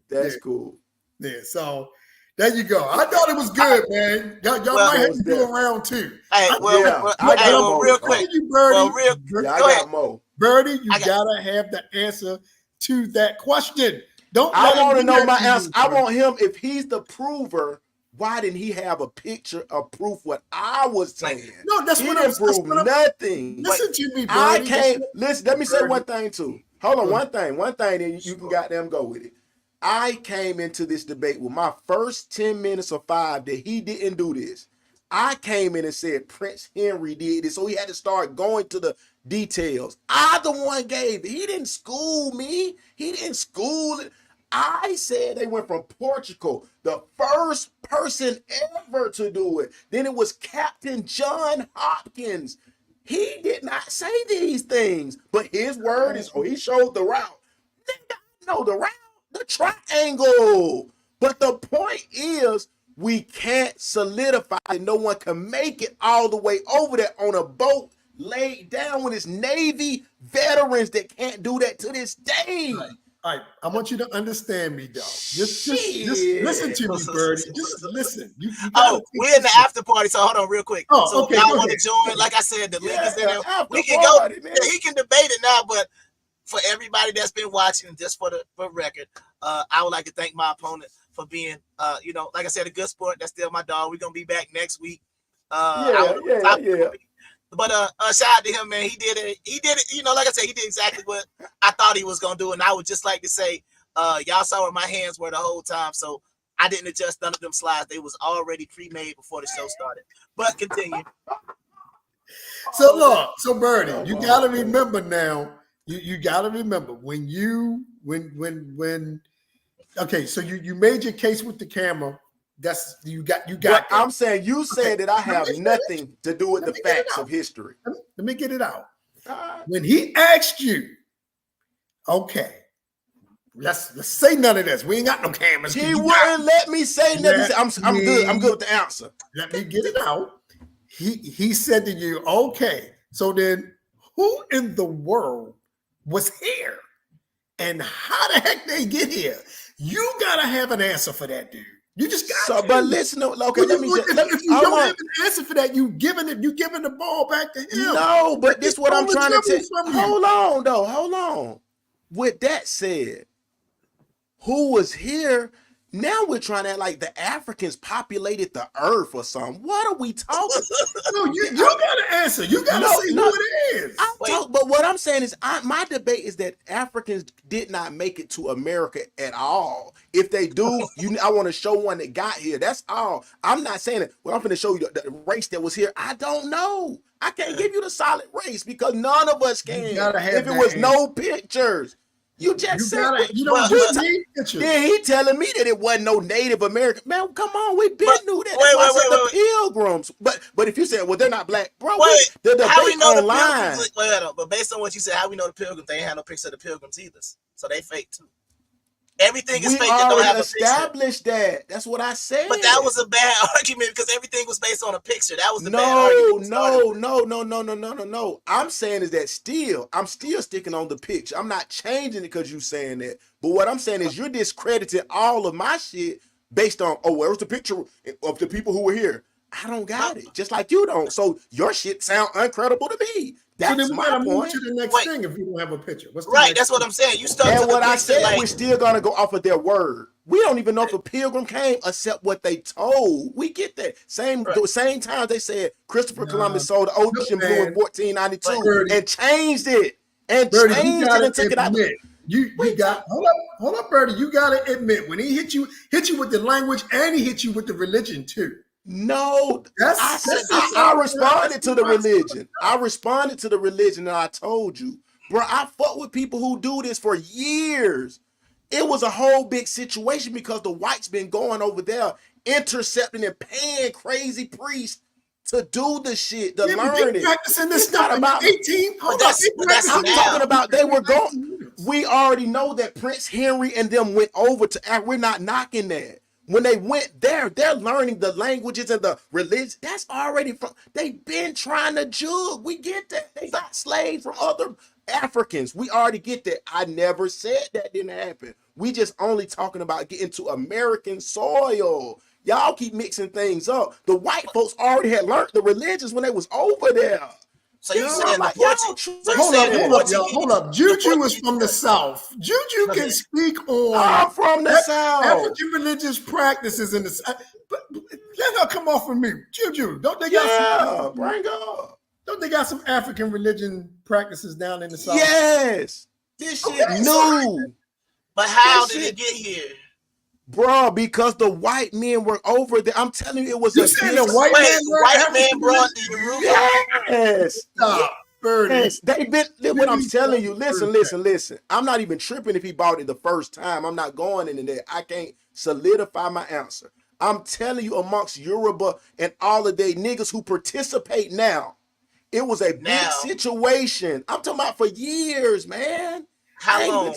S1: That's cool.
S4: Yeah, so there you go. I thought it was good, man. Y'all might have to do a round two.
S3: Hey, real quick.
S4: Birdie, I got Mo. Birdie, you gotta have the answer to that question.
S1: I want to know my answer. I want him, if he's the prover, why didn't he have a picture of proof what I was saying?
S4: No, that's
S1: he
S4: what
S1: didn't prove nothing.
S4: Listen to me, Birdie.
S1: I can't listen. Let me say one thing too. Hold on, one thing, then you can goddamn go with it. I came into this debate with my first 10 minutes or 5 that he didn't do this. I came in and said Prince Henry did this, so he had to start going to the details. I the one gave it. He didn't school me. He didn't school it. I said they went from Portugal, the first person ever to do it. Then it was Captain John Hopkins. He did not say these things, but his word is, he showed the route. No, the route, the triangle. But the point is, we can't solidify it. No one can make it all the way over there on a boat laid down when it's Navy veterans that can't do that to this day.
S4: All right, I want you to understand me, though. Just listen to me, Birdie. Just listen. You
S3: Oh, we're in the after party, so hold on real quick.
S4: Oh,
S3: so
S4: okay,
S3: if y'all
S4: go
S3: want to
S4: ahead.
S3: join, like I said, the link is in there.
S1: After
S3: We can go.
S1: party, man.
S3: Yeah, he can debate it now, but for everybody that's been watching, just for record, I would like to thank my opponent for being, like I said, a good sport. That's still my dog. We're gonna be back next week.
S1: Yeah.
S3: But shout out to him, man. He did it. Like I said, he did exactly what I thought he was gonna do. And I would just like to say, y'all saw where my hands were the whole time, so I didn't adjust none of them slides. They was already pre-made before the show started. But continue.
S4: So look, Birdie, you gotta remember now. You gotta remember when okay, so you made your case with the camera. That's you got.
S1: But I'm saying you said that I have nothing to do with the facts of history.
S4: Let me get it out. When he asked you, okay, let's say none of this. We ain't got no cameras.
S1: He wouldn't let me say nothing. I'm good. I'm good with the answer.
S4: Let me get it out. He said to you, okay, so then who in the world was here? And how the heck they get here? You gotta have an answer for that, dude. You just got to.
S1: But listen, okay,
S4: if you don't have an answer for that, you giving the ball back to him.
S1: No, but this is what I'm trying to tell you. Hold on. With that said, who was here? Now we're trying to act like the Africans populated the earth or something. What are we talking?
S4: No, you got to answer. You got to say who it is.
S1: But what I'm saying is, my debate is that Africans did not make it to America at all. If they do, I want to show one that got here. That's all. I'm not saying it. Well, I'm going to show you the race that was here. I don't know. I can't give you the solid race because none of us can. If it was no pictures. You just said Yeah, he telling me that it wasn't no Native American. Man, come on, we been knew that. That's why I said the Pilgrims. But if you said, well, they're not black, bro. The debate online.
S3: But based on what you said, how we know the Pilgrims? They ain't have no picture of the Pilgrims either, so they fake too. Everything is fake.
S1: We already established that. That's what I said.
S3: But that was a bad argument because everything was based on a picture. That was the bad argument.
S1: No. I'm saying is that I'm still sticking on the picture. I'm not changing it because you saying that. But what I'm saying is you're discrediting all of my shit based on, where's the picture of the people who were here? I don't got it. Just like you don't. So your shit sound incredible to me. That's my point.
S4: Move to the next thing if you don't have a picture.
S3: That's what I'm saying. You stuck to
S1: what I said.
S3: Like,
S1: we're still gonna go off of their word. We don't even know if a pilgrim came except what they told. We get that. The same time they said Christopher Columbus sold the ocean blue in 1492 and changed it. And took it out.
S4: You got hold up, Birdie. You gotta admit when he hit you with the language and he hit you with the religion too.
S1: No, I responded to the religion. I responded to the religion and I told you, bro, I fuck with people who do this for years. It was a whole big situation because the whites been going over there intercepting and paying crazy priests to do the shit, to learn it.
S4: Practicing this stuff about 18.
S1: I'm talking about they were going. We already know that Prince Henry and them went over to. We're not knocking that. When they went there, they're learning the languages and the religion. That's already from. They've been trying to jug. We get that. They got slaves from other Africans. We already get that. I never said that didn't happen. We just only talking about getting to American soil. Y'all keep mixing things up. The white folks already had learned the religions when they was over there.
S3: So you saying
S1: like,
S4: hold up. Juju is from the South. Juju can speak on.
S1: I'm from the South.
S4: African religious practices in the South. But let her come off of me. Juju, don't they got
S1: bring up.
S4: Don't they got some African religion practices down in the South?
S1: Yes. This shit new.
S3: But how did it get here?
S1: Bro, because the white men were over there. I'm telling you, it was
S4: white
S3: man brought the Yoruba.
S1: Yes.
S4: Stop.
S1: Yes. They've been what I'm telling you. Listen. I'm not even tripping if he bought it the first time. I'm not going into that. I can't solidify my answer. I'm telling you, amongst Yoruba and all of they niggas who participate now, it was a big situation. I'm talking about for years, man.
S3: How long?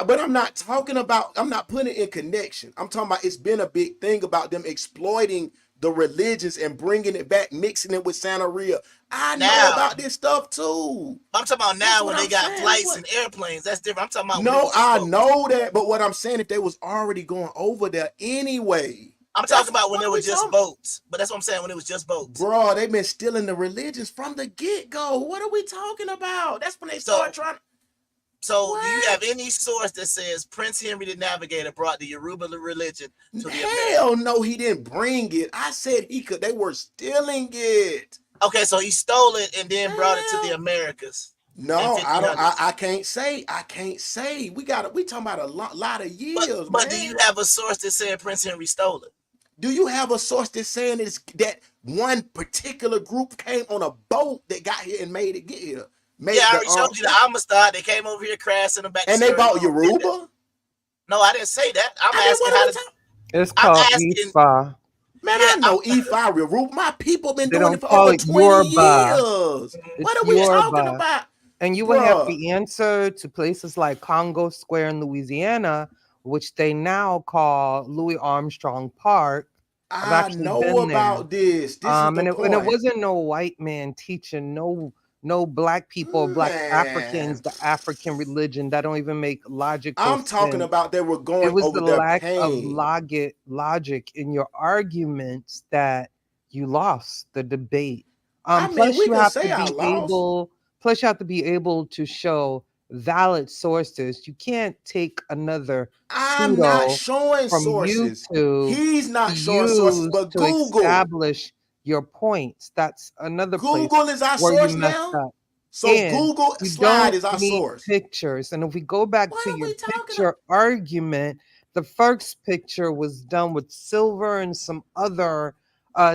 S1: But I'm not talking about, I'm not putting it in connection. I'm talking about it's been a big thing about them exploiting the religions and bringing it back, mixing it with Santeria. I know
S3: Now-
S1: about this stuff too.
S3: I'm talking about now when they got flights and airplanes. That's different. I'm talking about when it
S1: No,
S3: was just
S1: I
S3: boats.
S1: know that, but what I'm saying, if they was already going over there anyway.
S3: I'm talking about when it was just boats. But that's what I'm saying, when it was just boats.
S1: Bro, they've been stealing the religions from the get-go. What are we talking about? That's when they start trying.
S3: So do you have any source that says Prince Henry the Navigator brought the Yoruba religion to the Americas?
S1: Hell no, he didn't bring it. I said he could. They were stealing it.
S3: Okay, so he stole it and then brought it to the Americas.
S1: No, I don't. I can't say. I can't say. We talking about a lot of years.
S3: But do you have a source that said Prince Henry stole it?
S1: Do you have a source that's saying that one particular group came on a boat that got here and made it get here?
S3: I already showed you the Amistad. They came over here crashing them back.
S1: And they bought Yoruba?
S3: No, I didn't say that. I'm asking how to.
S18: It's called Ifa.
S1: Man, I know Ifa Yoruba. My people been
S18: They
S1: doing
S18: don't
S1: it for
S18: call
S1: over
S18: it
S1: 20
S18: Yoruba.
S1: years. What
S18: It's
S1: are we talking
S18: Yoruba.
S1: about?
S18: And you would have the answer to places like Congo Square in Louisiana, which they now call Louis Armstrong Park. I've
S1: I
S18: actually
S1: know
S18: been
S1: about
S18: there.
S1: this. This is the
S18: and
S1: point.
S18: it wasn't no white man teaching no black people, black Africans, the African religion. That don't even make logical
S1: I'm talking
S18: sense.
S1: about they were going
S18: It was
S1: over
S18: the
S1: their
S18: lack of
S1: pain.
S18: logic in your arguments that you lost the debate.
S1: I mean,
S18: Plus
S1: we
S18: you
S1: can
S18: have
S1: say
S18: to
S1: I
S18: be
S1: lost.
S18: able. Plus, you have to be able to show valid sources. You can't take another
S1: I'm not
S18: pseudo
S1: showing
S18: from
S1: sources.
S18: YouTube
S1: He's not
S18: to
S1: showing sources,
S18: use
S1: but
S18: to
S1: Google.
S18: establish your points. That's another place
S1: Google is our
S18: where
S1: source
S18: you messed
S1: now.
S18: up.
S1: So
S18: And
S1: Google
S18: you
S1: slide
S18: don't
S1: is our
S18: need
S1: source.
S18: pictures. And if we go back to your picture argument, the first picture was done with silver and some other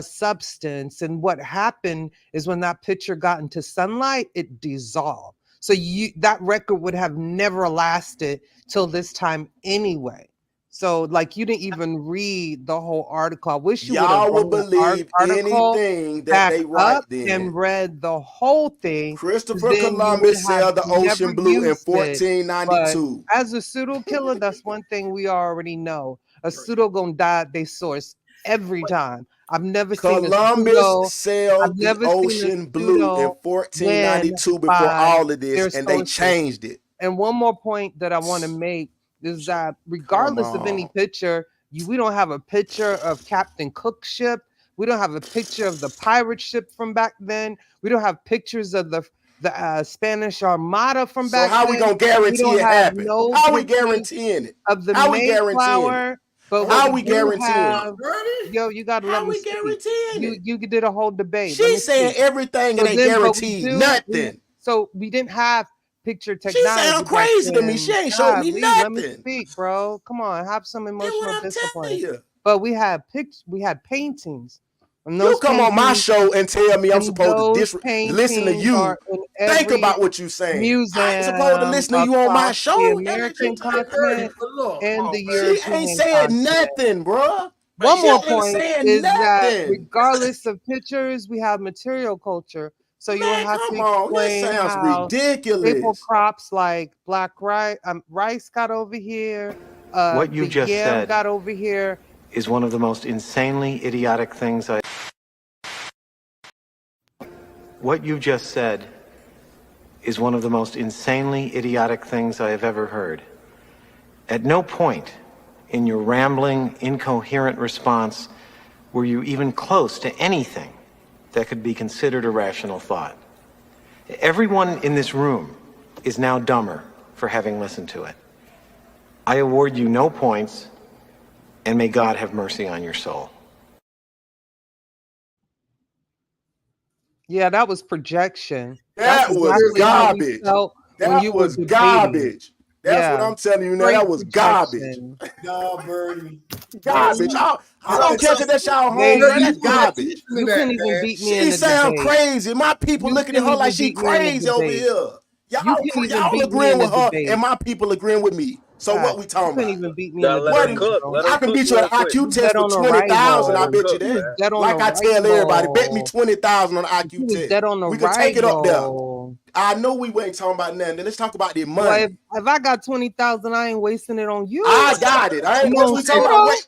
S18: substance. And what happened is when that picture got into sunlight, it dissolved. So that record would have never lasted till this time anyway. So like you didn't even read the whole article. I wish you would have
S1: Y'all would
S18: brought the
S1: believe
S18: article
S1: anything that
S18: back
S1: they write
S18: up
S1: then.
S18: and read the whole thing.
S1: Christopher
S18: Then you would
S1: Columbus
S18: have
S1: sailed the ocean
S18: never
S1: blue in
S18: used it. But
S1: 1492.
S18: as a pseudo killer, that's one thing we already know. A pseudo gonna die at their source every time. I've never seen a
S1: Columbus
S18: pseudo. I've
S1: sailed the
S18: never seen a
S1: ocean blue in
S18: pseudo win
S1: 1492 before
S18: by
S1: all of this,
S18: their
S1: and they
S18: sources.
S1: changed it.
S18: And one more point that I want to make is that regardless of any
S1: on.
S18: picture, we don't have a picture of Captain Cook's ship. We don't have a picture of the pirate ship from back then. We don't have pictures of the Spanish Armada from
S1: So
S18: back
S1: how
S18: then.
S1: we gonna guarantee
S18: don't
S1: it
S18: have
S1: happened?
S18: no
S1: How we
S18: pictures
S1: guaranteeing it?
S18: of the
S1: How we guaranteeing
S18: Mayflower.
S1: it?
S18: But
S1: How
S18: what
S1: we
S18: do
S1: guaranteeing
S18: have,
S1: it?
S18: yo, you gotta let
S1: How
S18: me
S1: we
S18: speak.
S1: guaranteeing it?
S18: You did a whole debate. Let me
S1: She's saying
S18: speak.
S1: everything
S18: So
S1: and ain't
S18: then, but we
S1: guaranteed
S18: do.
S1: nothing.
S18: So we didn't have picture
S1: She
S18: technology.
S1: sound
S18: back
S1: crazy to me.
S18: then.
S1: She ain't showed me
S18: Golly, let me
S1: nothing.
S18: speak, bro. Come on, have some emotional
S1: I'm
S18: discipline.
S1: telling you.
S18: But we had we had paintings. And
S1: You
S18: those
S1: come on my
S18: paintings-
S1: show and tell me I'm
S18: and
S1: supposed to
S18: those
S1: listen to
S18: paintings
S1: you.
S18: are in
S1: Think
S18: every
S1: about what you're saying.
S18: museum
S1: I ain't supposed to listen to you on my
S18: across
S1: show.
S18: the
S1: That ain't
S18: American
S1: what you're
S18: continent and the
S1: She
S18: European
S1: ain't said
S18: continent.
S1: nothing, bruh.
S18: One
S1: She
S18: more
S1: ain't
S18: point
S1: saying
S18: is that
S1: nothing.
S18: regardless of pictures, we have material culture. So you will have to
S1: come on, this
S18: explain
S1: sounds
S18: how
S1: ridiculous.
S18: staple crops like black rice got over here,
S16: What you
S18: the
S16: just
S18: yam
S16: said
S18: got over here.
S16: is one of the most insanely idiotic things What you just said is one of the most insanely idiotic things I have ever heard. At no point in your rambling, incoherent response were you even close to anything that could be considered a rational thought. Everyone in this room is now dumber for having listened to it. I award you no points, and may God have mercy on your soul.
S18: Yeah, that was projection.
S1: That
S18: That's
S1: was
S18: exactly how we
S1: garbage.
S18: felt when
S1: That
S18: you
S1: was
S18: were debating.
S1: garbage. That's what I'm telling you now.
S18: straight
S1: That was garbage.
S18: projection.
S4: No, Birdie.
S1: Garbage. I don't care because that's y'all
S18: Hey,
S1: home, man.
S18: you
S1: That's garbage.
S18: couldn't even beat me in
S1: She
S18: a
S1: sound
S18: debate.
S1: crazy. My people
S18: You
S1: looking at
S18: couldn't
S1: her like
S18: even
S1: she
S18: beat me in a
S1: crazy over
S18: debate.
S1: here.
S18: You couldn't even
S1: Y'all
S18: beat me
S1: agreeing
S18: in a
S1: with her,
S18: debate.
S1: and my people agreeing with me. So what we
S18: You
S1: talking
S18: couldn't
S1: about?
S18: even beat me in a
S5: Gotta let
S1: What?
S5: her
S18: debate.
S5: cook.
S18: bro.
S5: Let
S1: I
S5: her
S1: can
S5: cook
S1: beat you at
S5: real
S1: an
S5: quick.
S1: IQ
S18: You
S1: test
S18: dead
S1: for
S18: on
S1: 20,000. I
S18: arrival.
S1: bet you
S18: You was
S1: that.
S18: dead on
S1: Like I tell everybody, bet me
S18: arrival.
S1: 20,000 on an
S18: You
S1: IQ
S18: was
S1: test.
S18: dead on
S1: We can take it up there.
S18: arrival.
S1: I know we ain't talking about nothing. Let's talk about the
S18: Boy,
S1: money.
S18: if I got 20,000, I ain't wasting it on you.
S1: I got it. I ain't.
S18: You
S1: What
S18: on
S1: we talking about?
S18: pseudo?
S1: Wait,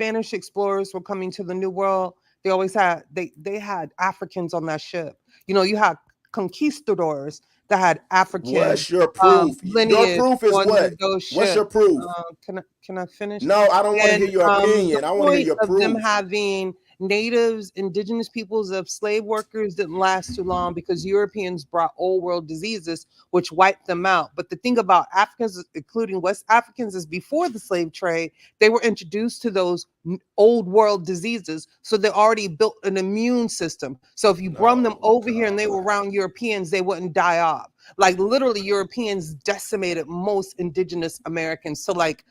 S18: Spanish explorers were coming to the New World, they always had they had Africans on that ship. You know, you had conquistadors that had African
S1: What's your proof? Your
S18: lineage
S1: proof is
S18: on
S1: what?
S18: those
S1: What's your
S18: ships.
S1: proof?
S18: Can I finish?
S1: No, I don't want to
S18: And
S1: hear your
S18: the
S1: opinion. I want to hear
S18: point
S1: your
S18: of them
S1: proof.
S18: having natives, indigenous peoples of slave workers didn't last too long because Europeans brought old world diseases which wiped them out. But the thing about Africans, including West Africans, is before the slave trade, they were introduced to those old world diseases. So they already built an immune system. So if you brought them over here and they were around Europeans, they wouldn't die off. Like literally Europeans decimated most indigenous Americans to like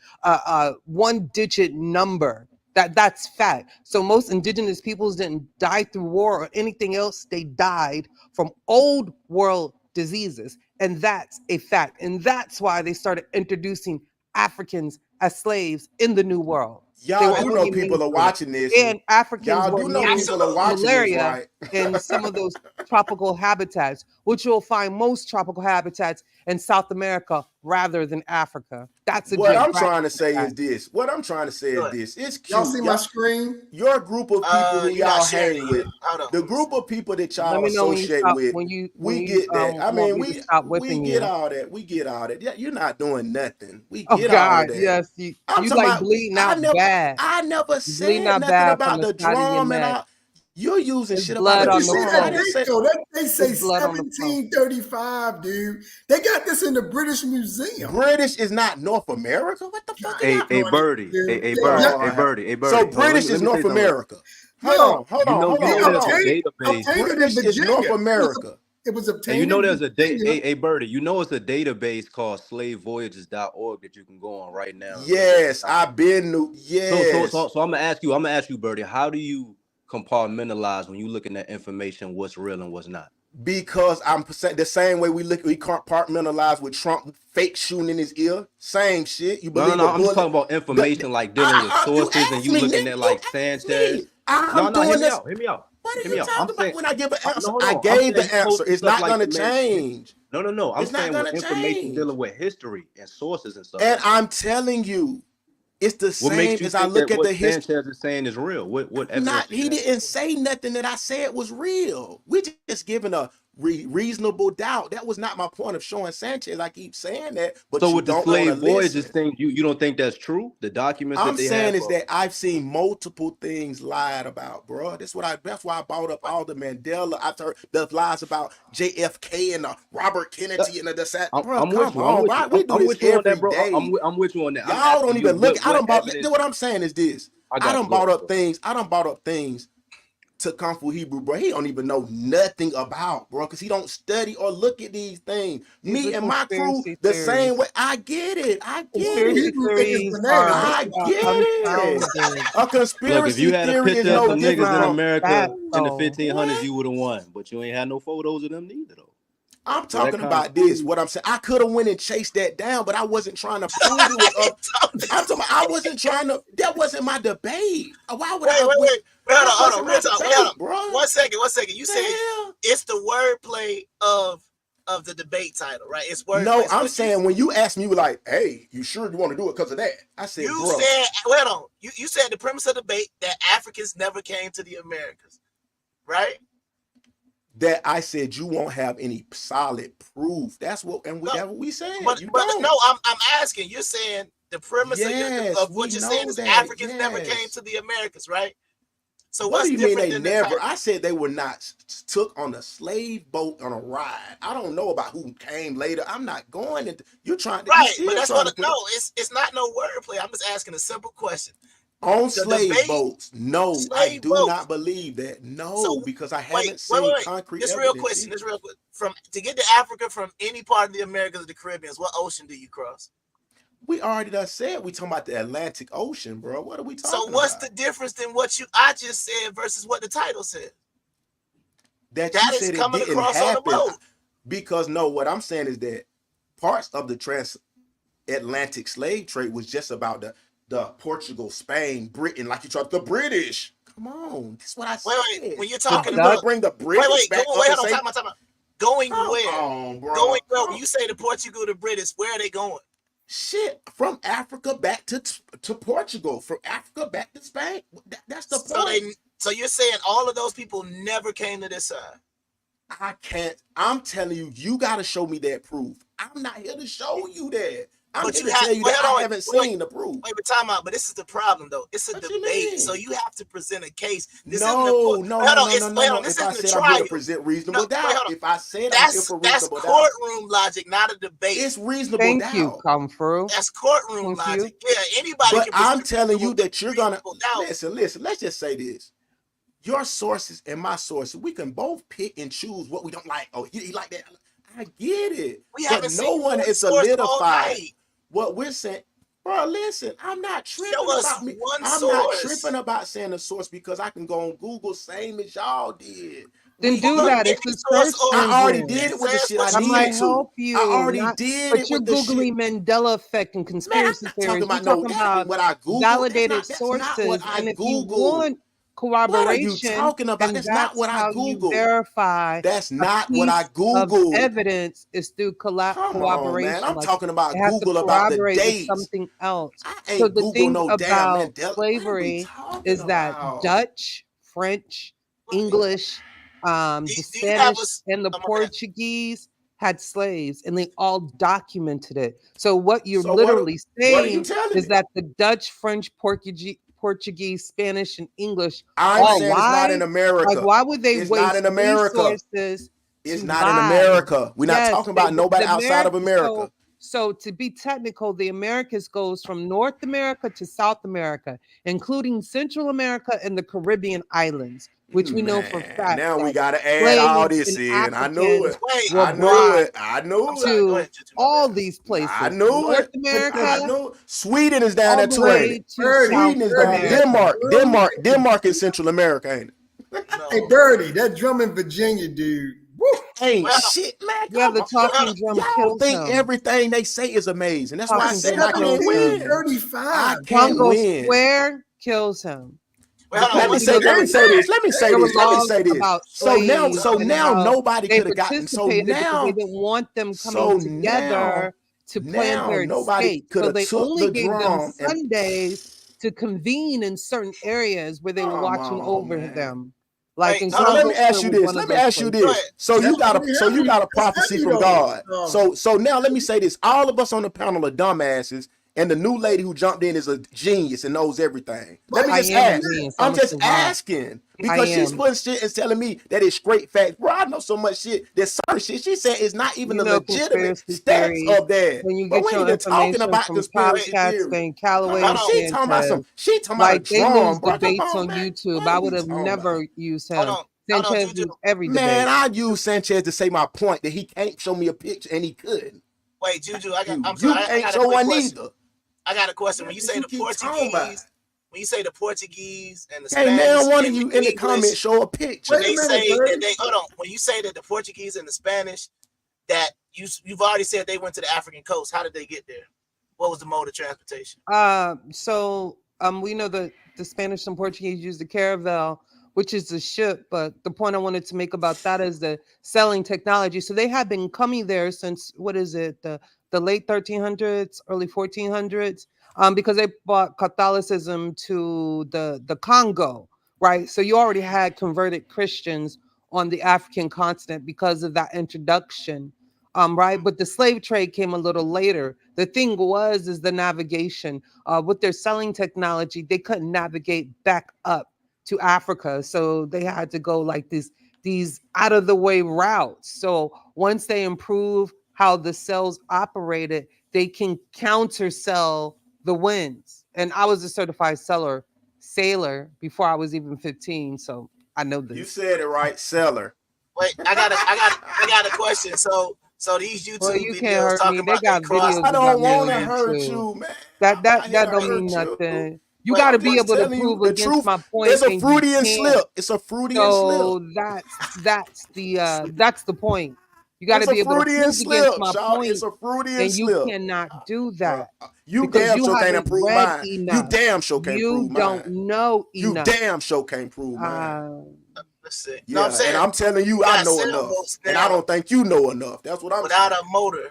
S18: one digit number. That's fact. So most indigenous peoples didn't die through war or anything else. They died from old world diseases. And that's a fact. And that's why they started introducing Africans as slaves in the New World.
S1: Y'all do know people are watching this.
S18: And Africans
S1: Y'all
S18: were
S1: do know
S18: native
S1: people are watching
S18: malaria
S1: this, right?
S18: in some of those tropical habitats, which you'll find most tropical habitats in South America rather than Africa. That's
S1: what I'm trying to say is this. What I'm trying to say is this. It's cute.
S4: Y'all see my screen?
S1: Your group of people who y'all hang with, the group of people that y'all associate with, we get that. I mean, we get all that. We get all that. Yeah, you're not doing nothing. We get all of that.
S18: Yes, you
S1: I'm talking
S18: like
S1: about,
S18: bleeding out bad.
S1: I never said
S18: out
S1: nothing
S18: bad
S1: about
S18: from
S1: the
S18: the side of your
S1: drum and
S18: neck.
S1: all. You're using shit
S18: blood
S1: about
S4: But
S1: the
S4: you
S18: on
S4: see
S18: the
S1: drum.
S4: that
S1: I didn't
S4: date
S1: say
S4: though? They say
S18: There's blood on the phone.
S4: 1735, dude. They got this in the British Museum.
S1: British is not North America. What the fuck?
S5: Hey, Birdie. Hey, Birdie. Hey, Birdie. Hey, Birdie.
S1: So
S5: Hold on,
S1: British
S5: let
S1: is
S5: me
S1: North
S5: say something.
S1: America.
S4: Yo,
S1: Hold on.
S5: You know there's a database.
S4: obtained it in
S1: British is North
S4: Virginia.
S1: America.
S4: It was
S5: And
S4: obtained
S5: you know
S4: in
S5: there's a
S4: Virginia.
S5: hey Birdie, you know it's a database called slavevoyages.org that you can go on right now.
S1: Yes, I've been. Yes.
S5: So I'm gonna ask you, Birdie, how do you compartmentalize when you looking at information, what's real and what's not?
S1: Because I'm the same way we compartmentalize with Trump fake shooting in his ear. Same shit. You believe
S5: No.
S1: a
S5: I'm just
S1: bullet?
S5: talking about information like dealing with sources and you looking at like Sanchez.
S1: I'm
S5: Hear
S1: doing
S5: me
S1: this.
S5: out. Hear me out.
S1: What are
S5: Hear
S1: you
S5: me out. I'm
S1: talking
S5: saying,
S1: about when I give an answer?
S5: no, hold
S1: I
S5: on. I'm
S1: gave
S5: saying
S1: the
S5: you
S1: answer.
S5: posting
S1: It's
S5: stuff
S1: not
S5: like
S1: gonna
S5: the man.
S1: change.
S5: No. I'm
S1: It's not
S5: saying
S1: gonna
S5: with information
S1: change.
S5: dealing with history and sources and stuff.
S1: And
S5: like that.
S1: I'm telling you, it's the
S5: What
S1: same
S5: makes you
S1: as I
S5: think
S1: look
S5: that
S1: at
S5: what
S1: the history.
S5: Sanchez is saying is real? What evidence?
S1: He didn't say nothing that I said was real. We just giving a reasonable doubt. That was not my point of showing Sanchez. I keep saying that, but
S5: So
S1: you
S5: with the
S1: don't want to
S5: slave voyages
S1: listen.
S5: thing, you don't think that's true? The documents
S1: I'm
S5: that they
S1: saying
S5: have.
S1: is that I've seen multiple things lied about, bro. That's why I brought up all the Mandela. I've heard the lies about JFK and Robert Kennedy and bro.
S5: I'm with
S1: Come
S5: you. I'm
S1: on,
S5: with
S1: bro.
S5: you.
S1: We do
S5: I'm
S1: this
S5: with you on that,
S1: every
S5: bro.
S1: day.
S5: I'm with you on that. I'm
S1: Y'all don't
S5: asking you
S1: even look.
S5: what
S1: What
S5: evidence.
S1: I'm saying is this. I done brought up things. I done brought up things to Kung Fu Hebrew, bro. He don't even know nothing about, bro, because he don't study or look at these things. Me and my crew, the same way. I get it. I get it.
S4: Hebrew think it's bananas.
S1: I get it. A
S5: Look, if you
S1: conspiracy
S5: had a
S1: theory is
S5: picture of
S1: no
S5: some
S1: different
S5: niggas in
S1: from.
S5: America in the 1500s, you would have won. But you ain't had no photos of them neither, though.
S1: I'm
S5: So that
S1: talking
S5: kind of
S1: about this. What I'm saying, I could have went and chased that down, but I wasn't trying to prove it was up. I'm talking about, I wasn't trying to. That wasn't my debate. Why would I have went?
S3: Hold on, real talk. Hold on.
S1: Bro.
S3: One second. You said it's the wordplay of the debate title, right? It's wordplay.
S1: No, I'm saying when you asked me, you were like, "Hey, you sure you want to do it because of that?" I said,
S3: "You
S1: bro."
S3: said, "Hold on." You said the premise of the debate that Africans never came to the Americas, right?
S1: That I said you won't have any solid proof. That's what, and that's what we said.
S3: But
S1: don't.
S3: no, I'm asking. You're saying the premise of what you're saying is Africans never came to the Americas, right? So
S1: what do you mean they never?
S3: I
S1: said they were not took on a slave boat on a ride. I don't know about who came later. I'm not going into. You're trying to
S3: right, but that's what. No, it's not no wordplay. I'm just asking a simple question.
S1: On slave boats, no, I do not believe that. No, because I haven't seen concrete
S3: this
S1: evidence.
S3: Real question. This real quick. To get to Africa from any part of the Americas or the Caribbean, what ocean do you cross?
S1: We already done said we talking about the Atlantic Ocean, bro. What are we talking about?
S3: So what's the difference in what I just said versus what the title said?
S1: That you said it didn't happen. Because no, what I'm saying is that parts of the transatlantic slave trade was just about the Portugal, Spain, Britain, like you talked the British. Come on, that's what I said.
S3: Wait. When you're talking about
S1: bring the British back up.
S3: Time out. Going where?
S1: On, bro.
S3: Going where? When you say the Portugal, the British, where are they going?
S1: Shit, from Africa back to Portugal, from Africa back to Spain. That's the point.
S3: So you're saying all of those people never came to this side?
S1: I can't. I'm telling you, you got to show me that proof. I'm not here to show you that. I'm
S3: But
S1: here
S3: you
S1: to
S3: have.
S1: tell you
S3: Wait,
S1: that
S3: hold
S1: I
S3: on.
S1: haven't
S3: Wait,
S1: seen the proof.
S3: wait, but time out. But this is the problem, though. It's a
S1: What you
S3: debate,
S1: mean?
S3: so you have to present a case. This isn't a
S1: No,
S3: court.
S1: no,
S3: Wait,
S1: no,
S3: hold on.
S1: no, no, no,
S3: Wait, hold
S1: no.
S3: on. This
S1: If I
S3: isn't a
S1: said I'm here to
S3: trial.
S1: present
S3: No,
S1: reasonable
S3: wait, hold
S1: doubt,
S3: on.
S1: if I said I'm here for
S3: That's
S1: reasonable doubt,
S3: courtroom logic, not a debate.
S1: it's reasonable
S18: Thank you,
S1: doubt.
S18: come through.
S3: That's courtroom
S18: Thank you.
S3: logic. Yeah, anybody
S1: But
S3: can
S1: I'm
S3: present
S1: telling you that you're gonna
S3: reasonable doubt.
S1: listen. Let's just say this: your sources and my sources, we can both pick and choose what we don't like. Oh, he like that. I get it,
S3: We
S1: but
S3: haven't
S1: no
S3: seen
S1: one
S3: one
S1: is
S3: source all
S1: solidified
S3: night.
S1: what we're saying. Bro, listen, I'm not tripping
S3: Show us
S1: about me.
S3: one
S1: I'm not
S3: source.
S1: tripping about saying the source because I can go on Google same as y'all did.
S18: Then
S1: We
S18: do
S3: Google
S18: that.
S1: could.
S18: It's
S3: any
S18: a
S3: source
S18: search
S3: over
S1: I already
S18: engine.
S1: did
S3: it
S1: it with the
S3: says
S1: shit I
S3: what
S18: I
S3: you
S18: might
S1: needed
S3: need.
S1: to.
S18: help
S1: I
S18: you.
S1: already
S18: Not,
S1: did
S18: but
S1: it
S18: you're
S1: with the shit.
S18: Googling Mandela effect and
S1: Man, I'm
S18: conspiracy
S1: not talking
S18: theories. You're
S1: about no,
S18: talking
S1: that ain't
S18: about
S1: what I Googled.
S18: validated
S1: That's not what
S18: sources.
S1: I
S18: And if you
S1: Googled.
S18: want
S1: What are you
S18: corroboration,
S1: talking about?
S18: and
S1: That's not
S18: that's
S1: what I
S18: how you
S1: Googled.
S18: verify
S1: That's
S18: a
S1: not what I
S18: piece of
S1: Googled.
S18: evidence is through
S1: Come on, man.
S18: corroboration.
S1: I'm
S18: Like
S1: talking
S18: it
S1: about
S18: has to
S1: Google about the
S18: corroborate with
S1: dates.
S18: something else.
S1: I
S18: So
S1: ain't
S18: the
S1: Google
S18: thing
S1: no damn
S18: about
S1: Mandela. What are we
S18: slavery
S1: talking
S18: is that
S1: about?
S18: Dutch, French, English, the
S3: Do you have
S18: Spanish,
S3: us?
S18: and the
S3: Oh, my bad.
S18: Portuguese had slaves, and they all documented it. So what you're
S1: So
S18: literally
S1: what are you
S18: saying
S1: telling
S18: is
S1: me?
S18: that the Dutch, French, Portuguese, Spanish, and English
S1: I'm
S18: all
S1: saying it's not in
S18: lied. Like,
S1: America.
S18: why would they
S1: It's not
S18: waste
S1: in America.
S18: resources
S1: It's
S18: to
S1: not in
S18: lie?
S1: America. We're not
S18: Yes,
S1: talking about nobody
S18: the
S1: outside of
S18: America.
S1: America.
S18: So to be technical, the Americas goes from North America to South America, including Central America and the Caribbean islands, which we know for a
S1: Man,
S18: fact
S1: now we
S18: that
S1: gotta add all
S18: slaves
S1: this
S18: and
S1: in. I knew
S18: Africans
S1: it.
S3: Wait,
S18: were
S1: I knew
S18: brought
S1: it. I knew
S3: I'm
S1: it.
S3: sorry. Go
S18: to
S3: ahead, Juju. My
S18: all
S3: bad.
S18: these
S1: I
S18: places,
S1: knew
S18: North
S1: it. I
S18: America,
S1: knew Sweden is down
S18: all
S1: there
S18: the
S1: too, ain't it?
S18: way to South
S1: Sweden is down there.
S18: America.
S1: Denmark in Central America, ain't it?
S4: Hey, Birdie, that drum in Virginia, dude. Woo.
S1: Ain't
S3: Well,
S1: shit, man.
S18: Yeah,
S1: Come
S18: the
S1: on.
S18: talking drum
S1: Y'all
S18: kills
S1: think
S18: him.
S1: everything they say is amazing. That's why I
S18: Talking
S1: said
S18: drum
S1: I can't
S18: kills him.
S1: win.
S4: 1735.
S1: I can't
S18: Congo
S1: win.
S18: Square kills him.
S3: Well, hold on.
S1: Let me
S18: Because
S3: What's
S18: you
S3: the
S1: say
S18: know
S1: let me
S3: number?
S1: say this. Let me say
S18: there were
S1: this. Let me
S18: laws
S1: say this.
S18: about
S1: So now
S18: slaves and how
S1: nobody
S18: they
S1: could have gotten
S18: participated because they didn't want them coming together to plan
S1: now
S18: their
S1: nobody
S18: escape.
S1: could
S18: So
S1: have
S18: they
S1: took
S18: only
S1: the
S18: gave them
S1: drum and
S18: Sundays to convene in certain areas where they were
S1: come
S18: watching
S1: on,
S18: over
S1: man.
S18: them. Like
S3: Wait,
S18: in
S3: hold
S1: So
S3: on.
S1: let me
S18: Congo
S1: ask
S18: Square
S1: you
S18: was
S1: this.
S18: one
S1: Let
S18: of
S1: me
S18: those
S1: ask you
S18: places.
S3: Go
S1: this.
S3: ahead.
S1: So you got a
S4: That's
S1: prophecy
S4: heavy,
S1: from
S4: though.
S1: God. So now let me say this. All of us on the panel are dumbasses, and the new lady who jumped in is a genius and knows everything. Let me
S18: I
S1: just
S18: am a
S1: ask.
S18: genius.
S1: I'm
S18: I'm a
S1: just
S18: savant.
S1: asking
S18: I
S1: because she's
S18: am.
S1: putting shit and telling me that it's straight facts. Bro, I know so much shit. There's certain shit she said is not even
S18: You
S1: the
S18: know
S1: legitimate
S18: conspiracy
S1: stats
S18: theories.
S1: of that.
S18: When you
S1: But
S18: get
S1: we ain't
S18: your
S1: even talking
S18: information
S1: about
S18: from
S1: conspiracy
S18: copycats
S1: theory.
S18: named
S1: Come
S18: Calloway
S1: on,
S18: and
S3: Hold on.
S1: she talking about a
S18: like they lose
S1: drum, bro. Come
S18: debates
S1: on,
S18: on
S1: man.
S18: YouTube.
S1: What
S18: I
S1: are
S18: would
S1: you
S18: have
S1: talking about?
S18: never used
S3: Hold
S18: him.
S3: on. Hold on,
S18: Sanchez
S3: Juju.
S18: used every
S1: Man,
S18: debate.
S1: I use Sanchez to say my point that he can't show me a picture and he couldn't.
S3: Wait, Juju. I'm sorry.
S1: You
S3: I
S1: can't
S3: got a
S1: show
S3: quick
S1: one
S3: question.
S1: either.
S3: I got a question. When
S1: What
S3: you
S1: is
S3: say
S1: you
S3: the
S1: keep talking about?
S3: Portuguese, when you say the Portuguese and the
S1: Can't now
S3: Spanish
S1: one of
S3: and
S1: you
S3: the
S1: in the comments
S3: English,
S1: show a
S3: when
S1: picture.
S4: Wait a
S3: they
S4: minute,
S3: say that
S4: Birdie.
S3: they hold on, when you say that the Portuguese and the Spanish that you've already said they went to the African coast, how did they get there? What was the mode of transportation?
S18: We know that the Spanish and Portuguese used the caravel, which is the ship. But the point I wanted to make about that is the selling technology. So they have been coming there since what is it, the late 1300s, early 1400s, because they brought Catholicism to the Congo, right? So you already had converted Christians on the African continent because of that introduction, right? But the slave trade came a little later. The thing was, is the navigation. With their selling technology, they couldn't navigate back up to Africa, so they had to go like these out of the way routes. So once they improve how the cells operated, they can counter sell the winds. And I was a certified sailor before I was even 15, so I know
S1: You
S18: this.
S1: said it right, seller.
S3: Wait, I got a question. So these
S18: Well,
S3: YouTube
S18: you can't
S3: videos
S18: hurt me.
S3: talking
S18: They
S3: about they
S18: got
S3: crossed.
S18: videos
S1: I
S18: about
S1: don't
S18: me on
S1: want to hurt
S18: YouTube.
S1: you, man.
S18: That
S1: I'm
S18: that
S1: not here
S18: that
S1: to
S18: don't mean
S1: hurt you.
S18: nothing. You
S3: Wait,
S18: got to
S1: I'm
S18: be
S1: just
S18: able to
S1: telling you
S18: prove
S1: the
S18: against
S1: truth.
S18: my point,
S1: It's a
S18: and you
S1: Freudian
S18: can't.
S1: slip. It's a Freudian slip.
S18: So that's the point. You got to
S1: It's a
S18: be able to
S1: Freudian
S18: prove against
S1: slip,
S18: my
S1: Shaw. It's
S18: point,
S1: a Freudian
S18: and you
S1: slip.
S18: cannot do that
S1: You
S18: because
S1: damn
S18: you
S1: sure can't
S18: haven't
S1: improve
S18: read
S1: mine. You
S18: enough.
S1: damn sure can't
S18: You
S1: prove
S18: don't
S1: mine.
S18: know
S1: You
S18: enough.
S1: damn sure can't prove mine.
S3: let's see. No, I'm
S1: Yeah, and
S3: saying
S1: I'm telling you,
S3: you
S1: I
S3: got
S1: know enough.
S3: sailboats
S1: And I
S3: now
S1: don't think you know enough. That's what I'm
S3: without
S1: saying.
S3: a motor.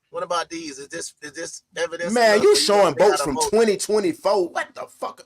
S3: What about these? Is this evidence
S1: Man,
S3: enough
S1: you
S3: for you to say
S1: showing
S3: they got
S1: boats
S3: a
S1: from
S3: motor?
S1: 2024. What the fuck?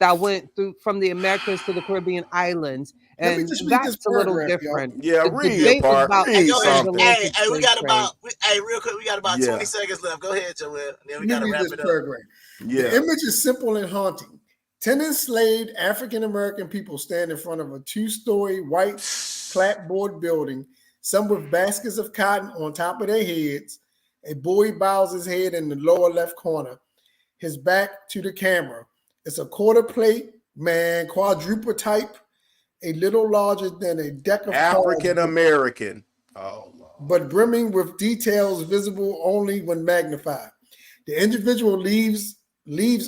S18: that went through from the Americas to the Caribbean islands,
S4: Let me
S18: and
S4: just read this
S18: that's a little
S4: paragraph, y'all.
S18: different.
S1: Yeah,
S18: The
S1: read a
S18: debate was
S1: part.
S18: about the
S3: Hey,
S1: Read
S3: go ahead.
S1: something.
S3: Hey,
S18: transatlantic
S3: hey, we
S18: slave
S3: got
S18: trade.
S3: about hey, real quick, we got about
S1: Yeah.
S3: 20 seconds left. Go ahead, Joel. Then
S4: Let
S3: we
S4: me
S3: gotta
S4: read
S3: wrap
S4: this
S3: it up.
S4: paragraph.
S1: Yeah.
S4: The image is simple and haunting. 10 enslaved African-American people stand in front of a 2-story white clapboard building, some with baskets of cotton on top of their heads. A boy bows his head in the lower left corner, his back to the camera. It's a quarter plate, man, quadruple type, a little larger than a deck of
S1: African
S4: cards,
S1: American. Oh,
S4: but brimming with details visible only when magnified. The individual leaves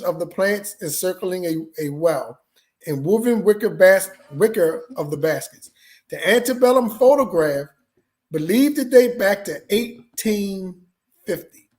S4: of the plants encircling a well, and woven wicker of the baskets. The antebellum photograph believed to date back to 1850.